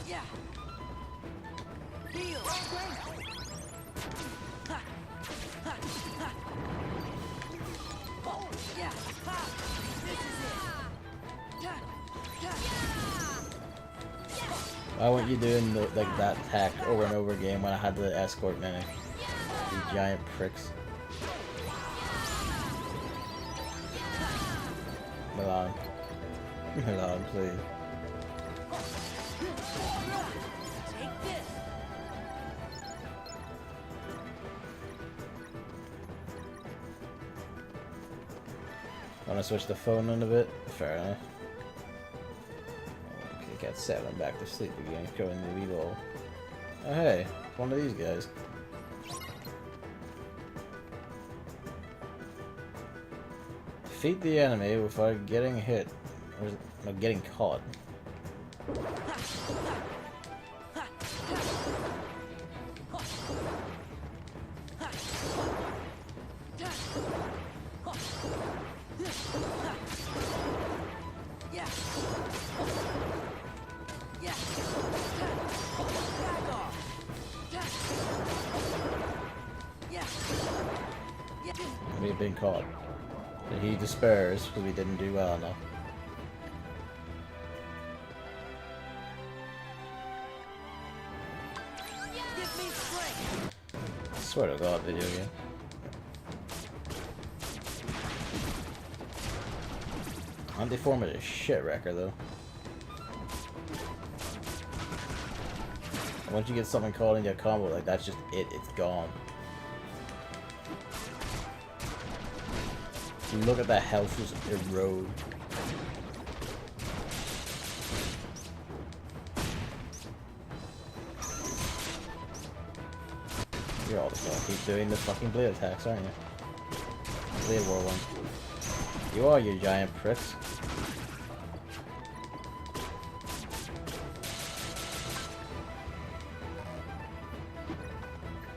Yeah. Heal. Oh yeah. This is it. Why weren't you doing the, like that attack over and over again when I had the escort mini? You giant pricks. Milan. Milan, please. Take this. Wanna switch the phone on a bit? Fair enough. Okay, got settling back to sleep again, going the wee ball. Oh hey, one of these guys. Defeat the enemy without getting hit. Or no, getting caught. We've been caught. And he despairs because we didn't do well enough. Give me strength. I swear to God, video game. Anti-form is a shit wrecker though. Once you get something caught into a combo, like that's just it, it's gone. You look at that health just erode. You're all just gonna keep doing the fucking blade attacks, aren't you? Blade whirlwind. You are, you giant pricks.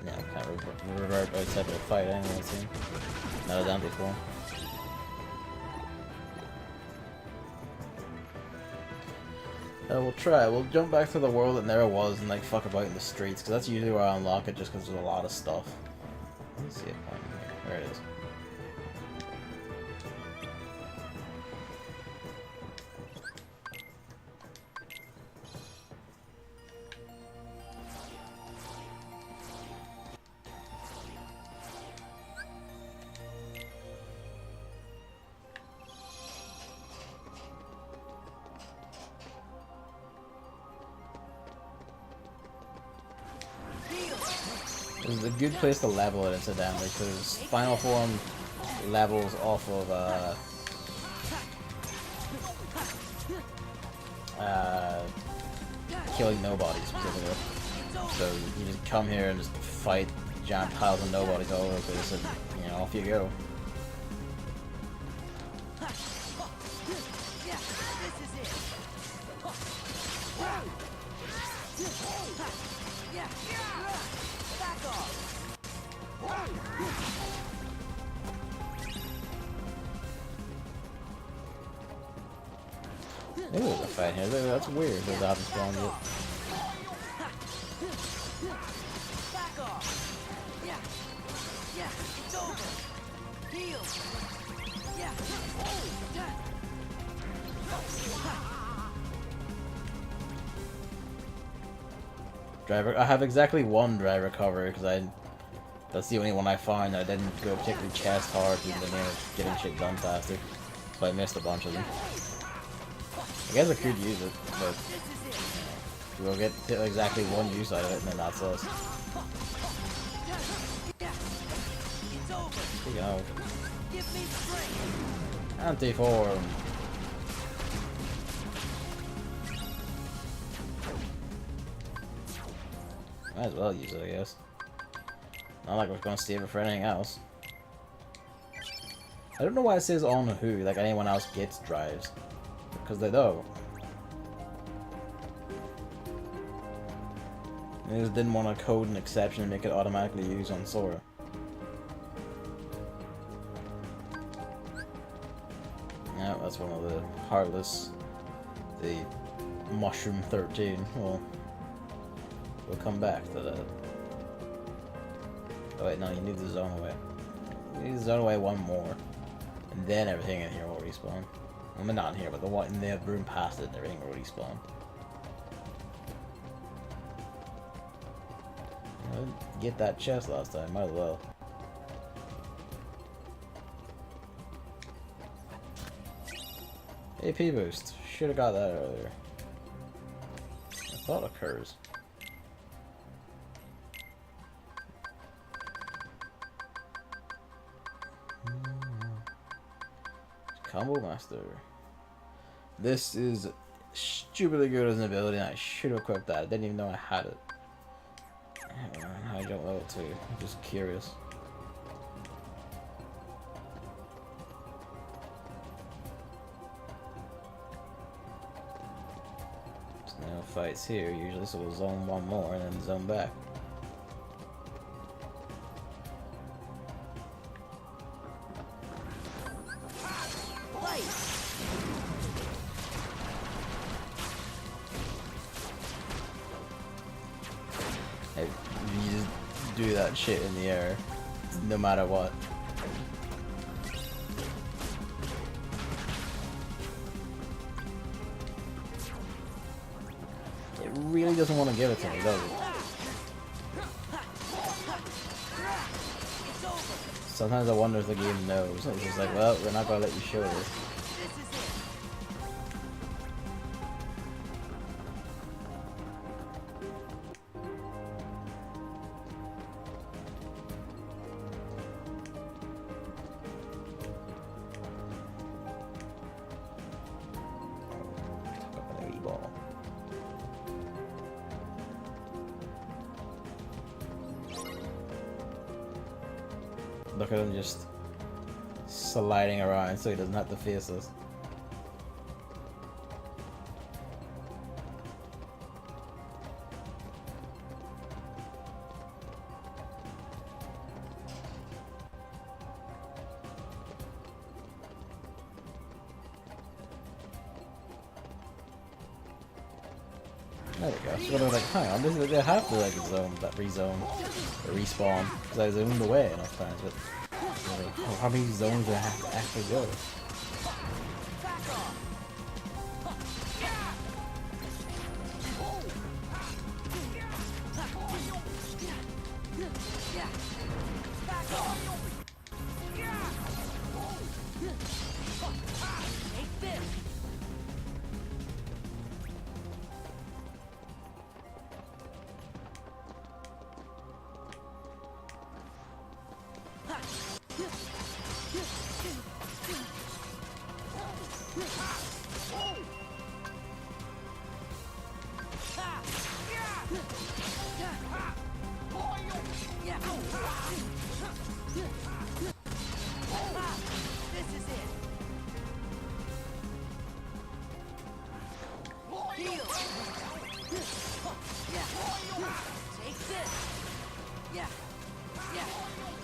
Yeah, I can't revert outside of the fight anyway, it seems. Not as anti-form. We'll try. We'll jump back to the world that never was and like fuck about in the streets, because that's usually where I unlock it, just because there's a lot of stuff. Let me see it pointing here. There it is. This is a good place to level it, incidentally, because Final Form levels off of killing nobodies specifically. So you just come here and just fight giant piles of nobodies all over the place, and you know, off you go. Maybe there's a fight here. That's weird. Those haven't spawned yet. Back off. Yeah. It's over. Heal. Yeah. Driver. I have exactly one drive recovery because that's the only one I found. I didn't go particularly chest hard in the name of getting shit done faster, so I missed a bunch of them. I guess I could use it, but We'll get to exactly one use out of it, and then that's us. Speaking of, anti-form. Might as well use it, I guess. Not like we're gonna save it for anything else. I don't know why it says on who, like anyone else gets drives. Because they don't. They just didn't want to code an exception and make it automatically use on Sora. Yeah, that's one of the Heartless. The Mushroom 13. Well, we'll come back to that. Oh wait, no, you need the zone away. You need the zone away one more. And then everything in here will respawn. I mean, not in here, but the one in the room past it, everything will respawn. I didn't get that chest last time, might as well. AP boost. Should have got that earlier. I thought occurs. Combo Master. This is stupidly good as an ability, and I should have equipped that. I didn't even know I had it. I don't know what to. I'm just curious. There's no fights here usually, so we'll zone one more and then zone back. You just do that shit in the air, no matter what. It really doesn't want to give it to me, does it? Sometimes I wonder if the game knows. It's just like, well, we're not gonna let you show this. Look at him just sliding around so he doesn't have to face us. There we go. So I'm like, hang on, they have to like zone, that rezone, or respawn, because I zoomed away enough times, but how many zones do I have to actually go?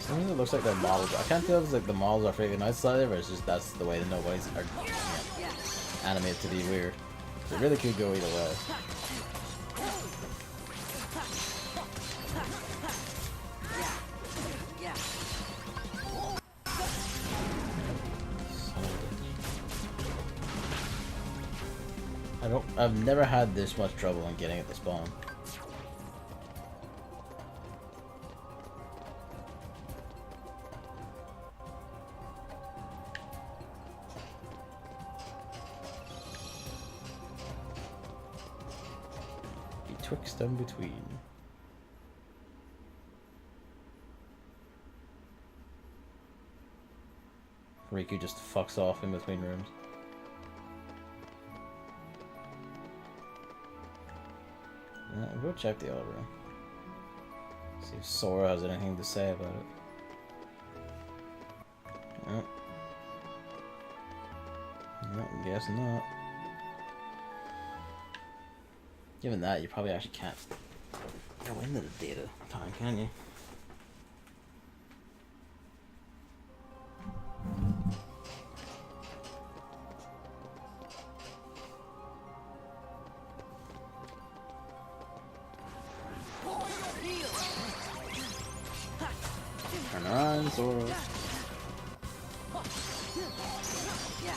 Sometimes it looks like their models. I can't tell if it's like the models are figuring out slightly, or it's just that's the way the nobody's are animated to be weird. So it really could go either way. I've never had this much trouble in getting it to spawn. betwixt and between. Riku just fucks off in between rooms. Yeah, we'll go check the other room. See if Sora has anything to say about it. Nope. Nope, guess not. Given that, you probably actually can't go into the data time, can you? Turn around, Sora. Yeah,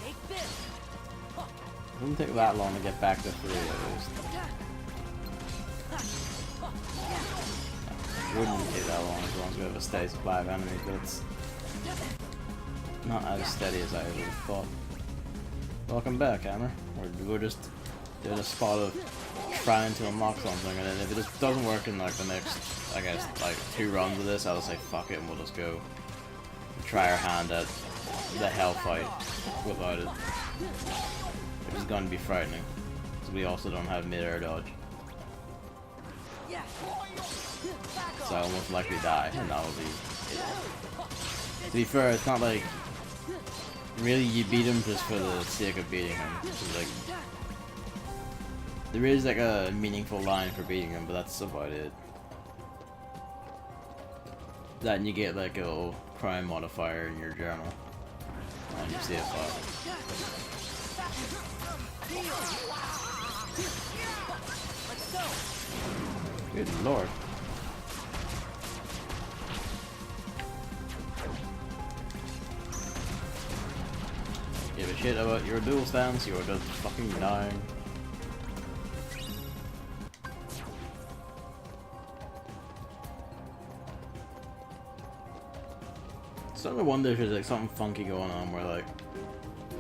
take this. It doesn't take that long to get back to 3 at least. It wouldn't take that long as long as we have a steady supply of enemies, but it's not as steady as I would have thought. Welcome back, Hammer. We're just doing a spot of trying to unlock something, and then if it just doesn't work in like the next, I guess, like 2 runs of this, I'll just say fuck it and we'll just go try our hand at the hell fight without it. Which is going to be frightening, because we also don't have mid-air dodge. So I almost likely die, and that will be it. To be fair, it's not like really you beat him just for the sake of beating him. It's like there is like a meaningful line for beating him, but that's about it. That and you get like a little crime modifier in your journal on your save file. Good lord. Give a shit about your dual stance, you're just fucking dying. Starting to wonder if there's like something funky going on where like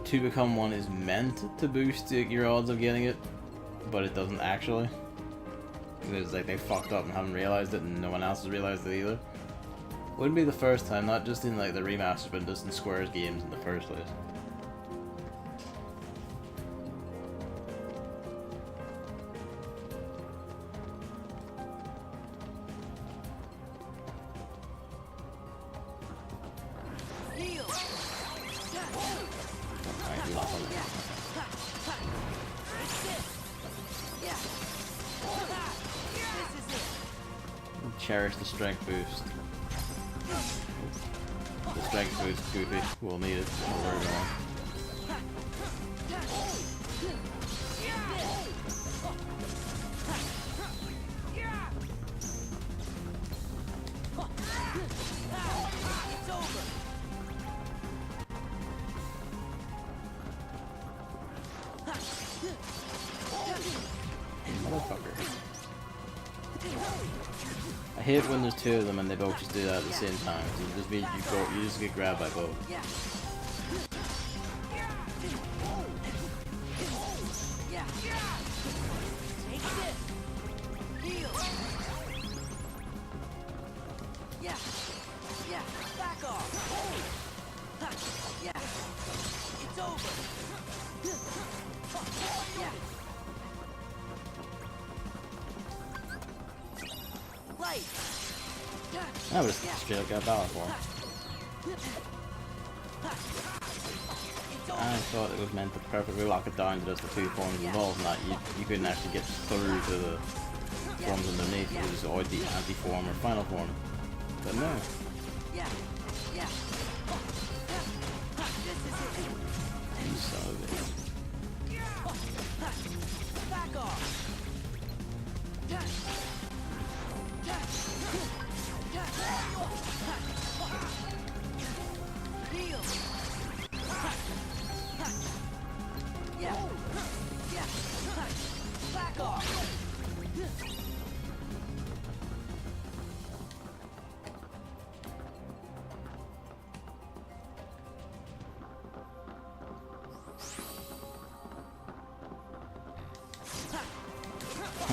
2 become 1 is meant to boost your odds of getting it, but it doesn't actually. It's like they fucked up and haven't realized it, and no one else has realized it either. Wouldn't be the first time, not just in like the remaster, but just in Square's games in the first place. Cherish the strength boost. The strength boost, Goofy. We'll need it where we're going. Motherfucker. I hate when there's 2 of them and they both just do that at the same time. You just get grabbed by both. That was straight up got power for him. I thought it was meant to perfectly lock it down to just the 2 forms involved, and that you couldn't actually get through to the forms underneath. It was always the anti-form or final form. But no. You son of a bitch.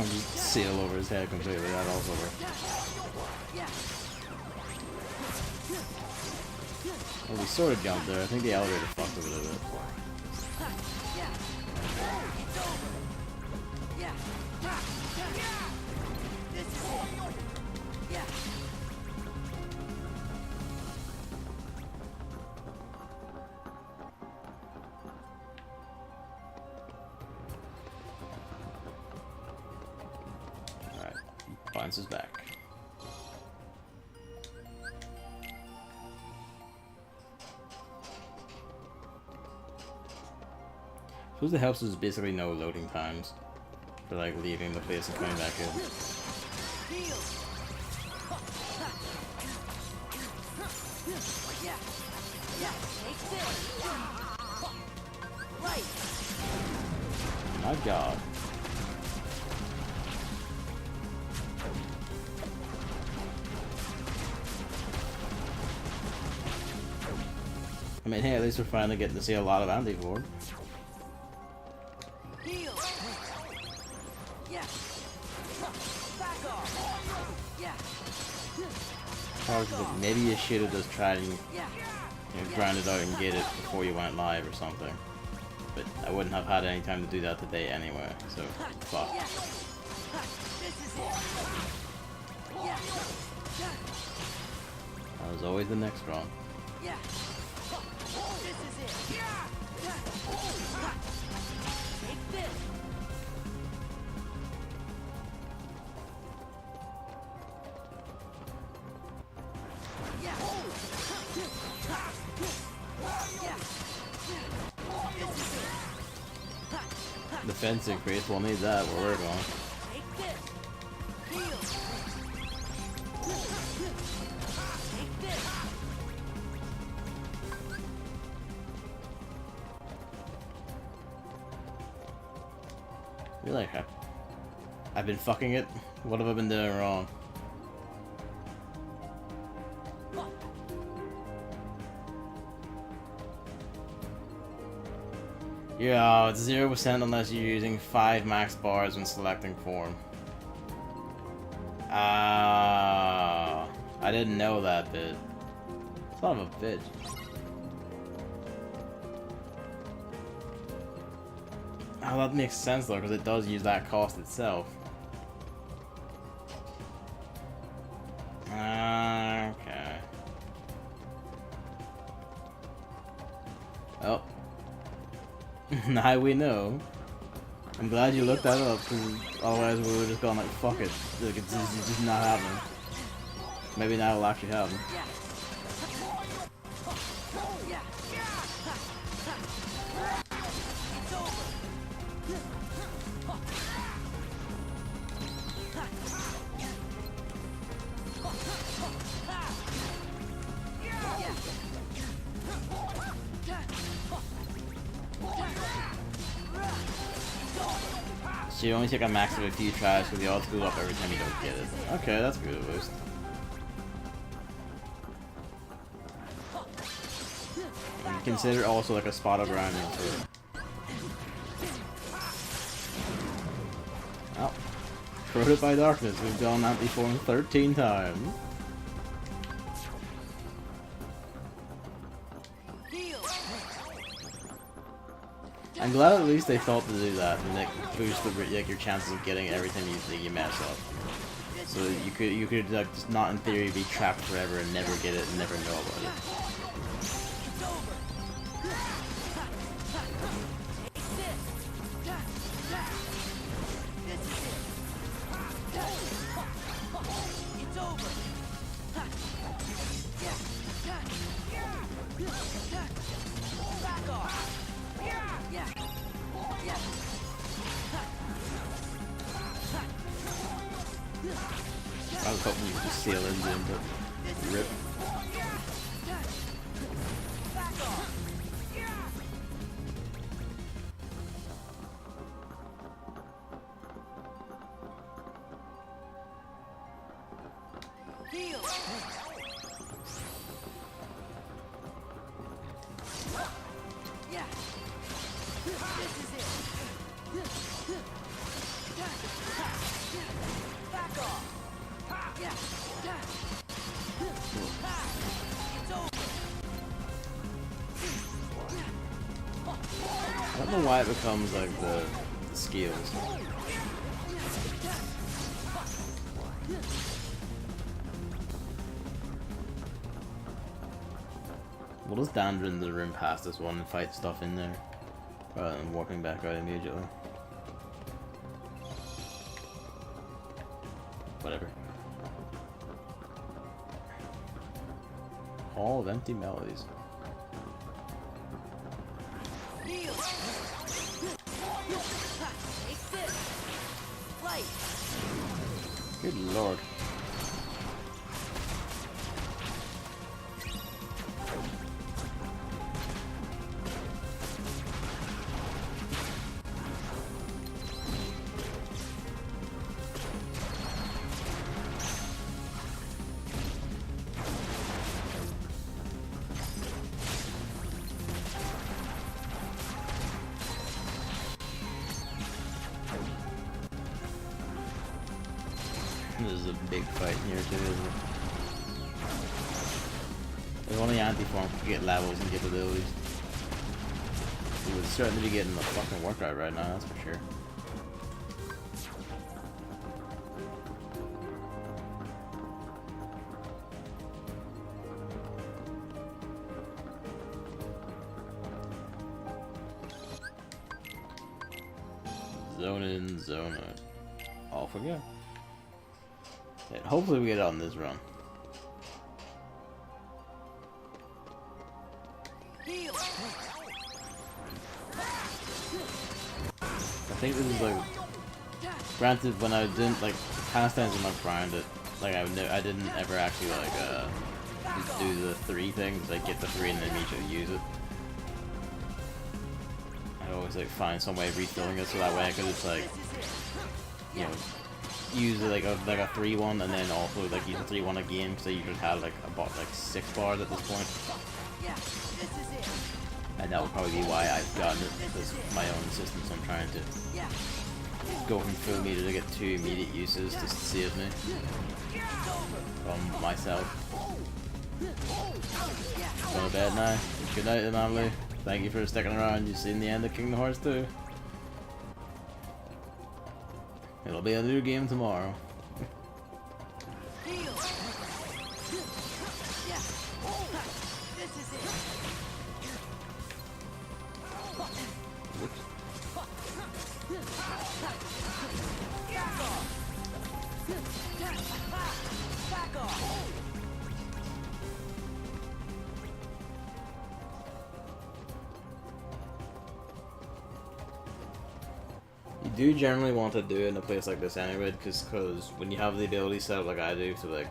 Just seal over his head completely. That also works. Well, we sort of jumped there. I think the elevator fucked a little bit. Alright, Barnes is back. Suppose the helps is basically no loading times for like leaving the place and coming back in. My god. I mean, hey, at least we're finally getting to see a lot of Anti-Vord. Maybe you should have just tried and grind it out and get it before you went live or something. But I wouldn't have had any time to do that today anyway, so fuck. That was always the next round. Defense increase, we'll need that where we're going. You're like, I've been fucking it? What have I been doing wrong? Yeah, it's 0% unless you're using 5 max bars when selecting form. I didn't know that bit. Son of a bitch. Oh, that makes sense though, because it does use that cost itself. Okay. Oh. Now we know. I'm glad you looked that up, because otherwise we would have gone like, fuck it. Like, it's just not happening. Maybe now it'll actually happen. So you only take a max of a few tries, so the odds go up every time you don't get it. Okay, that's good at least. And consider also like a spot of grinding for. Oh. Corroded by darkness, we've gone anti-form 13 times. I'm glad at least they thought to do that and like boost the, like your chances of getting everything you mess up. So you could like just not in theory be trapped forever and never get it and never know about it. I was hoping you could just seal into him, but rip. This is it. I don't know why it becomes like the skills. We'll just dander in the room past this one and fight stuff in there, rather than walking back out immediately. Whatever. Hall of Empty Melodies. Good lord. This is a big fight here too, isn't it? If only Anti-Form could get levels and capabilities. He would certainly be getting the fucking workout right now, that's for sure. Zone in, zone out. Off we go. And hopefully we get it on this run. I think this is like, granted, when I didn't like past times when I've grinded, like I didn't ever actually like do the 3 things, like get the 3 and then immediately use it. I always like find some way of refilling it so that way I could just like, you know, use like a 3-1 and then also like use a 3-1 again, so you just have like about like 6 bars at this point. And that would probably be why I've gotten it, because my own system, so I'm trying to go from full meter to get 2 immediate uses to save me from myself. Going to bed now. Good night, Anomaly. Thank you for sticking around. You've seen the end of Kingdom Hearts 2. It'll be a new game tomorrow. You do generally want to do it in a place like this anyway, because when you have the ability set up like I do, so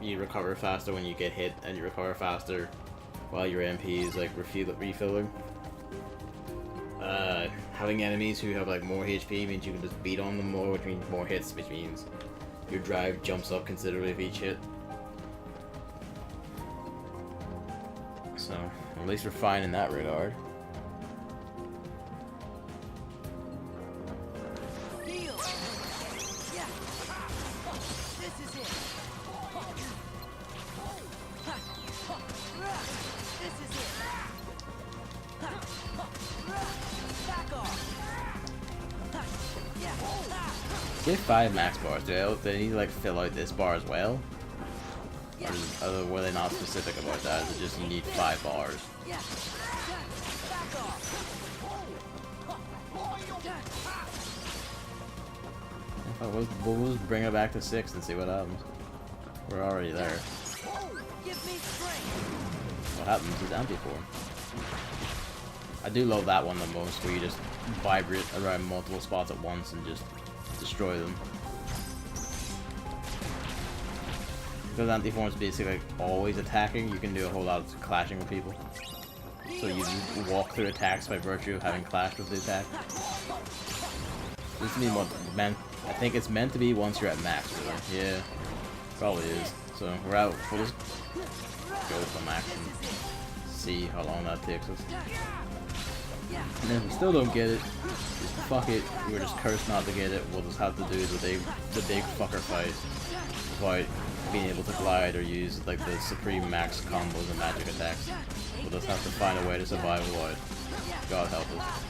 you recover faster when you get hit, and you recover faster while your MP is like refilling. Having enemies who have like more HP means you can just beat on them more, which means more hits, which means your drive jumps up considerably with each hit. So at least we're fine in that regard. Get 5 max bars. Do they need to like fill out this bar as well? Or were they not specific about that? Is it just you need 5 bars? We'll just bring it back to 6 and see what happens. We're already there. What happens is Anti-Form. I do love that one the most, where you just vibrate around multiple spots at once and just destroy them. Because Anti-Form is basically like always attacking, you can do a whole lot of clashing with people. So you walk through attacks by virtue of having clashed with the attack. This means what meant. I think it's meant to be once you're at max, really. Yeah, probably is. So we're out. We'll just go for max and see how long that takes us. And if we still don't get it, just fuck it. We're just cursed not to get it. We'll just have to do the big fucker fight without being able to glide or use like the supreme max combos and magic attacks. We'll just have to find a way to survive without. God help us.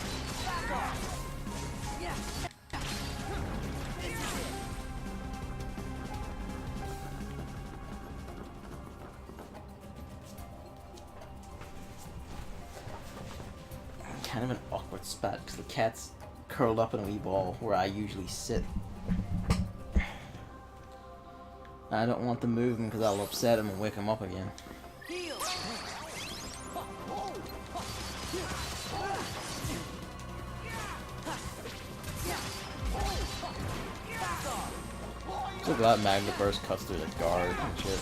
Kind of an awkward spot because the cat's curled up in a wee ball where I usually sit. I don't want to move him because I'll upset him and wake him up again. So glad Magna Burst cuts through the guard and shit.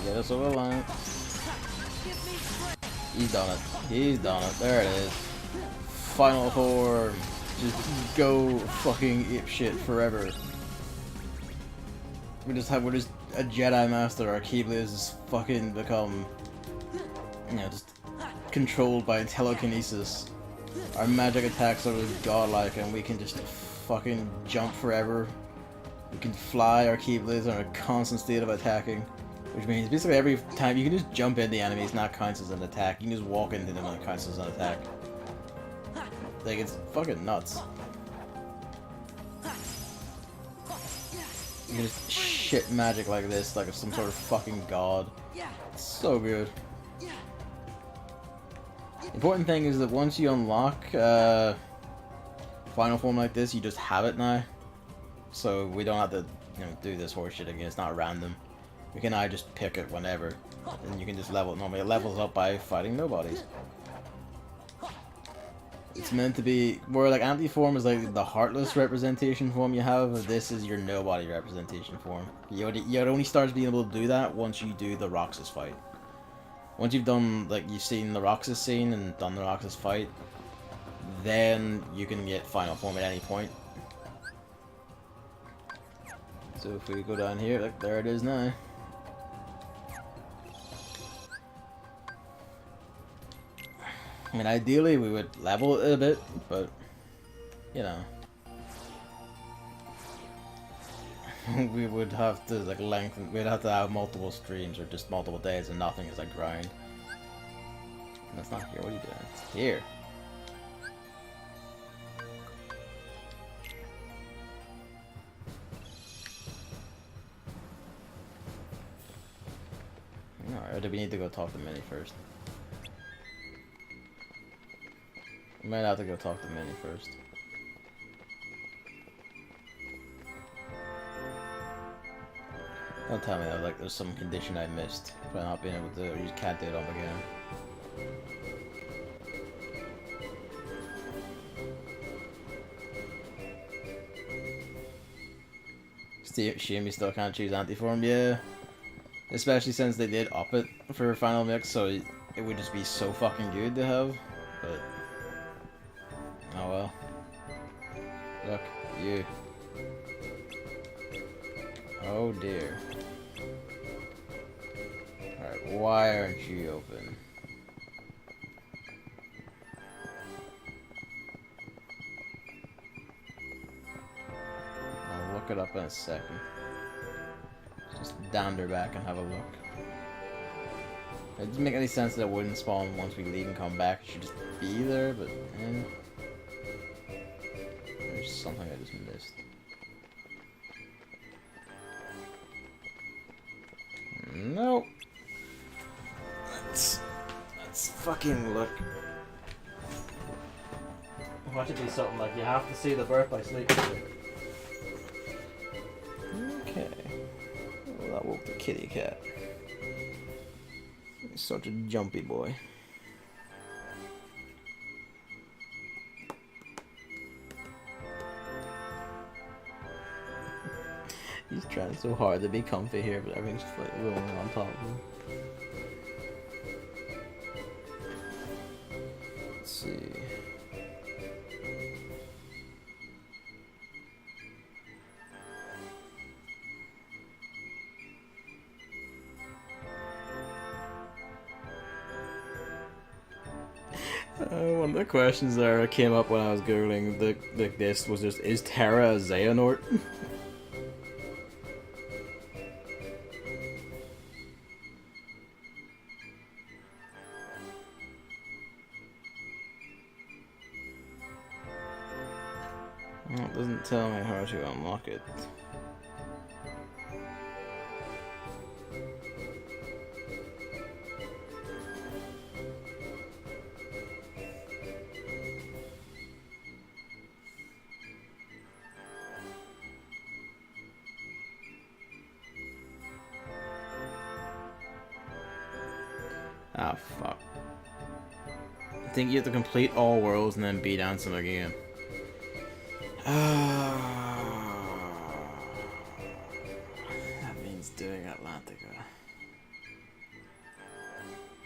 Get us over the line. He's done it. He's done it. There it is. Final form. Just go fucking apeshit forever. We're just a Jedi Master. Our Keyblade has fucking become, you know, just controlled by telekinesis. Our magic attacks are godlike, and we can just fucking jump forever. We can fly. Our Keyblades are in a constant state of attacking. Which means basically every time you can just jump into enemies, not counts as an attack. You can just walk into them and it counts as an attack. Like, it's fucking nuts. You can just shit magic like this, like some sort of fucking god. It's so good. The important thing is that once you unlock final form like this, you just have it now. So we don't have to, you know, do this horseshit again. It's not random. We can now just pick it whenever, and you can just level it. Normally it levels up by fighting nobodies. It's meant to be, where like anti-form is like the heartless representation form you have, this is your nobody representation form. It only starts being able to do that once you do the Roxas fight. Once you've done, like, you've seen the Roxas scene and done the Roxas fight, then you can get final form at any point. So if we go down here, like, there it is now. I mean, ideally we would level it a bit, but, you know. We would have to, like, lengthen, we'd have to have multiple streams or just multiple days and nothing is, like, grind. And that's not here, what are you doing? It's here. Alright, or do we need to go talk to Minnie first? We might have to go talk to Minnie first. Don't tell me though, like there's some condition I missed by not being able to do it, or you just can't do it on the game. Shame you still can't choose anti-form, yeah. Especially since they did up it for Final Mix, so it would just be so fucking good to have, but... oh well. Look, you. Oh dear. Alright, why aren't you open? I'll look it up in a second. Just dander back and have a look. It doesn't make any sense that it wouldn't spawn once we leave and come back. It should just be there, but there's something I just missed. Nope. Let's fucking look. Watch it be something like you have to see the birth by sleep. Okay. Well, that woke the kitty cat. He's such a jumpy boy. He's trying so hard to be comfy here, but everything's just like rolling on top of him. Let's see. One of the questions that came up when I was googling this was just, is Terra a Xehanort? Well, it doesn't tell me how to unlock it. Ah, fuck. I think you have to complete all worlds and then beat Ansem again. That means doing Atlantica.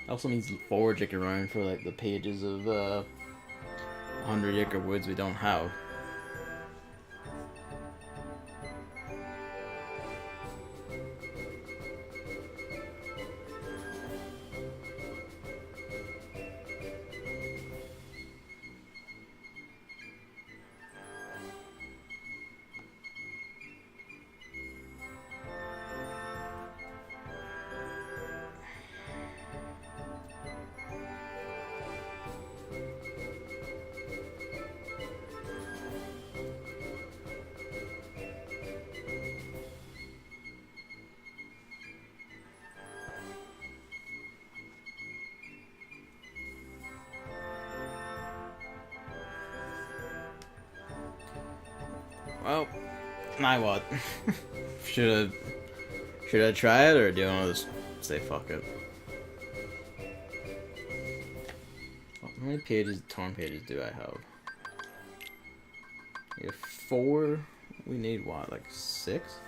Also means forward you can run for like the pages of 100 Acre Woods we don't have. Well, now what? Should I try it, or do you want to just say fuck it? How many pages, torn pages, do I have? We have 4. We need what, like 6?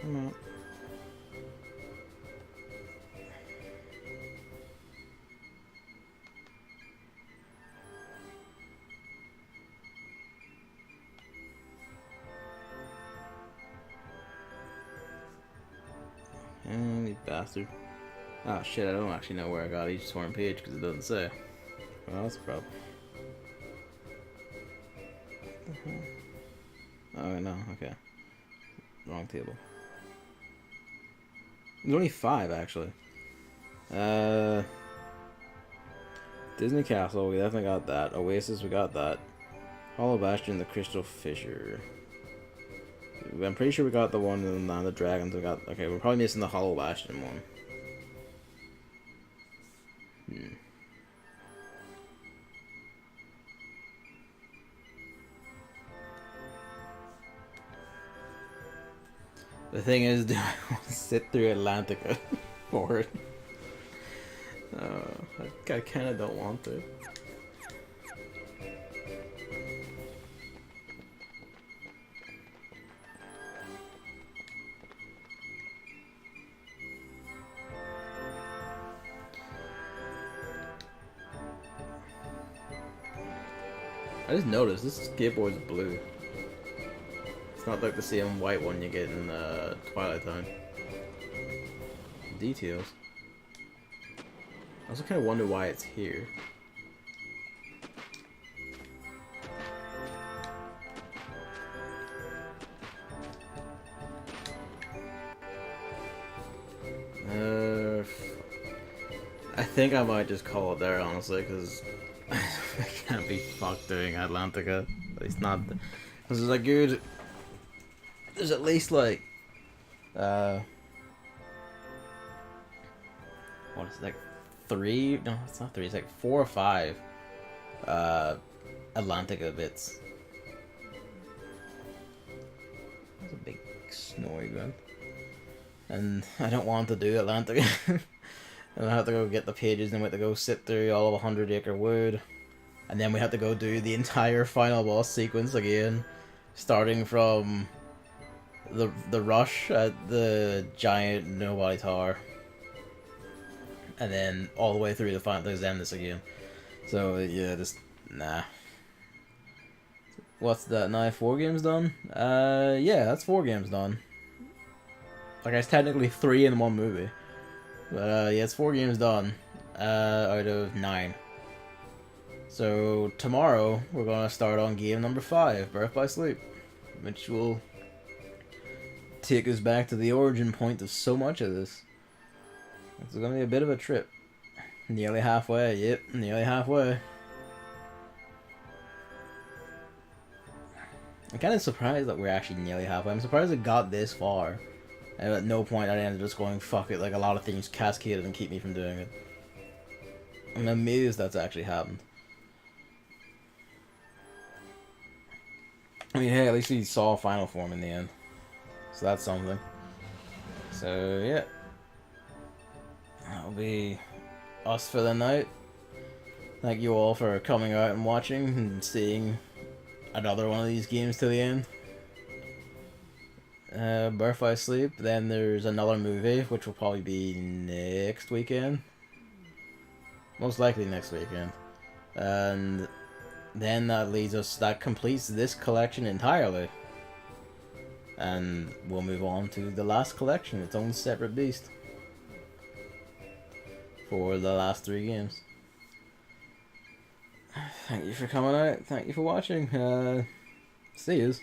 Come on. You bastard. Oh shit, I don't actually know where I got each torn page because it doesn't say. Well, that's a problem. Oh no, okay. Wrong table. There's only 5 actually. Disney Castle, we definitely got that. Oasis, we got that. Hollow Bastion, the Crystal Fissure. I'm pretty sure we got the one in the Dragons. We got, okay, we're probably missing the Hollow Bastion one. The thing is, do I want to sit through Atlantica for it? I kind of don't want to. I just noticed this skateboard's blue. It's not like the same white one you get in Twilight Time. Details. I also kind of wonder why it's here. I think I might just call it there, honestly, because I can't be fucked doing Atlantica. At least not. This is a good. There's at least like, what is it, like 3? No, it's not 3. It's like 4 or 5, Atlantica bits. That's a big snowy gun. And I don't want to do Atlantica. And I have to go get the pages, and we have to go sit through all of 100 Acre Wood. And then we have to go do the entire final boss sequence again. Starting from the rush at the giant nobody tower. And then all the way through the final Xemnas again. So yeah, just nah. What's that now? 4 games done? Yeah, that's 4 games done. Like, it's technically 3 in one movie. But yeah, it's 4 games done out of 9. So tomorrow we're gonna start on game number 5, Birth by Sleep, which will take us back to the origin point of so much of this. It's gonna be a bit of a trip. Nearly halfway, yep, nearly halfway. I'm kind of surprised that we're actually nearly halfway. I'm surprised it got this far. And at no point I ended up just going, fuck it, like a lot of things cascaded and keep me from doing it. I'm amazed that's actually happened. I mean, hey, at least we saw final form in the end. So that's something. So, yeah. That'll be us for the night. Thank you all for coming out and watching and seeing another one of these games to the end. Birth by Sleep. Then there's another movie, which will probably be next weekend. Most likely next weekend. And then that completes this collection entirely. And we'll move on to the last collection, its own separate beast. For the last 3 games. Thank you for coming out. Thank you for watching. See yous.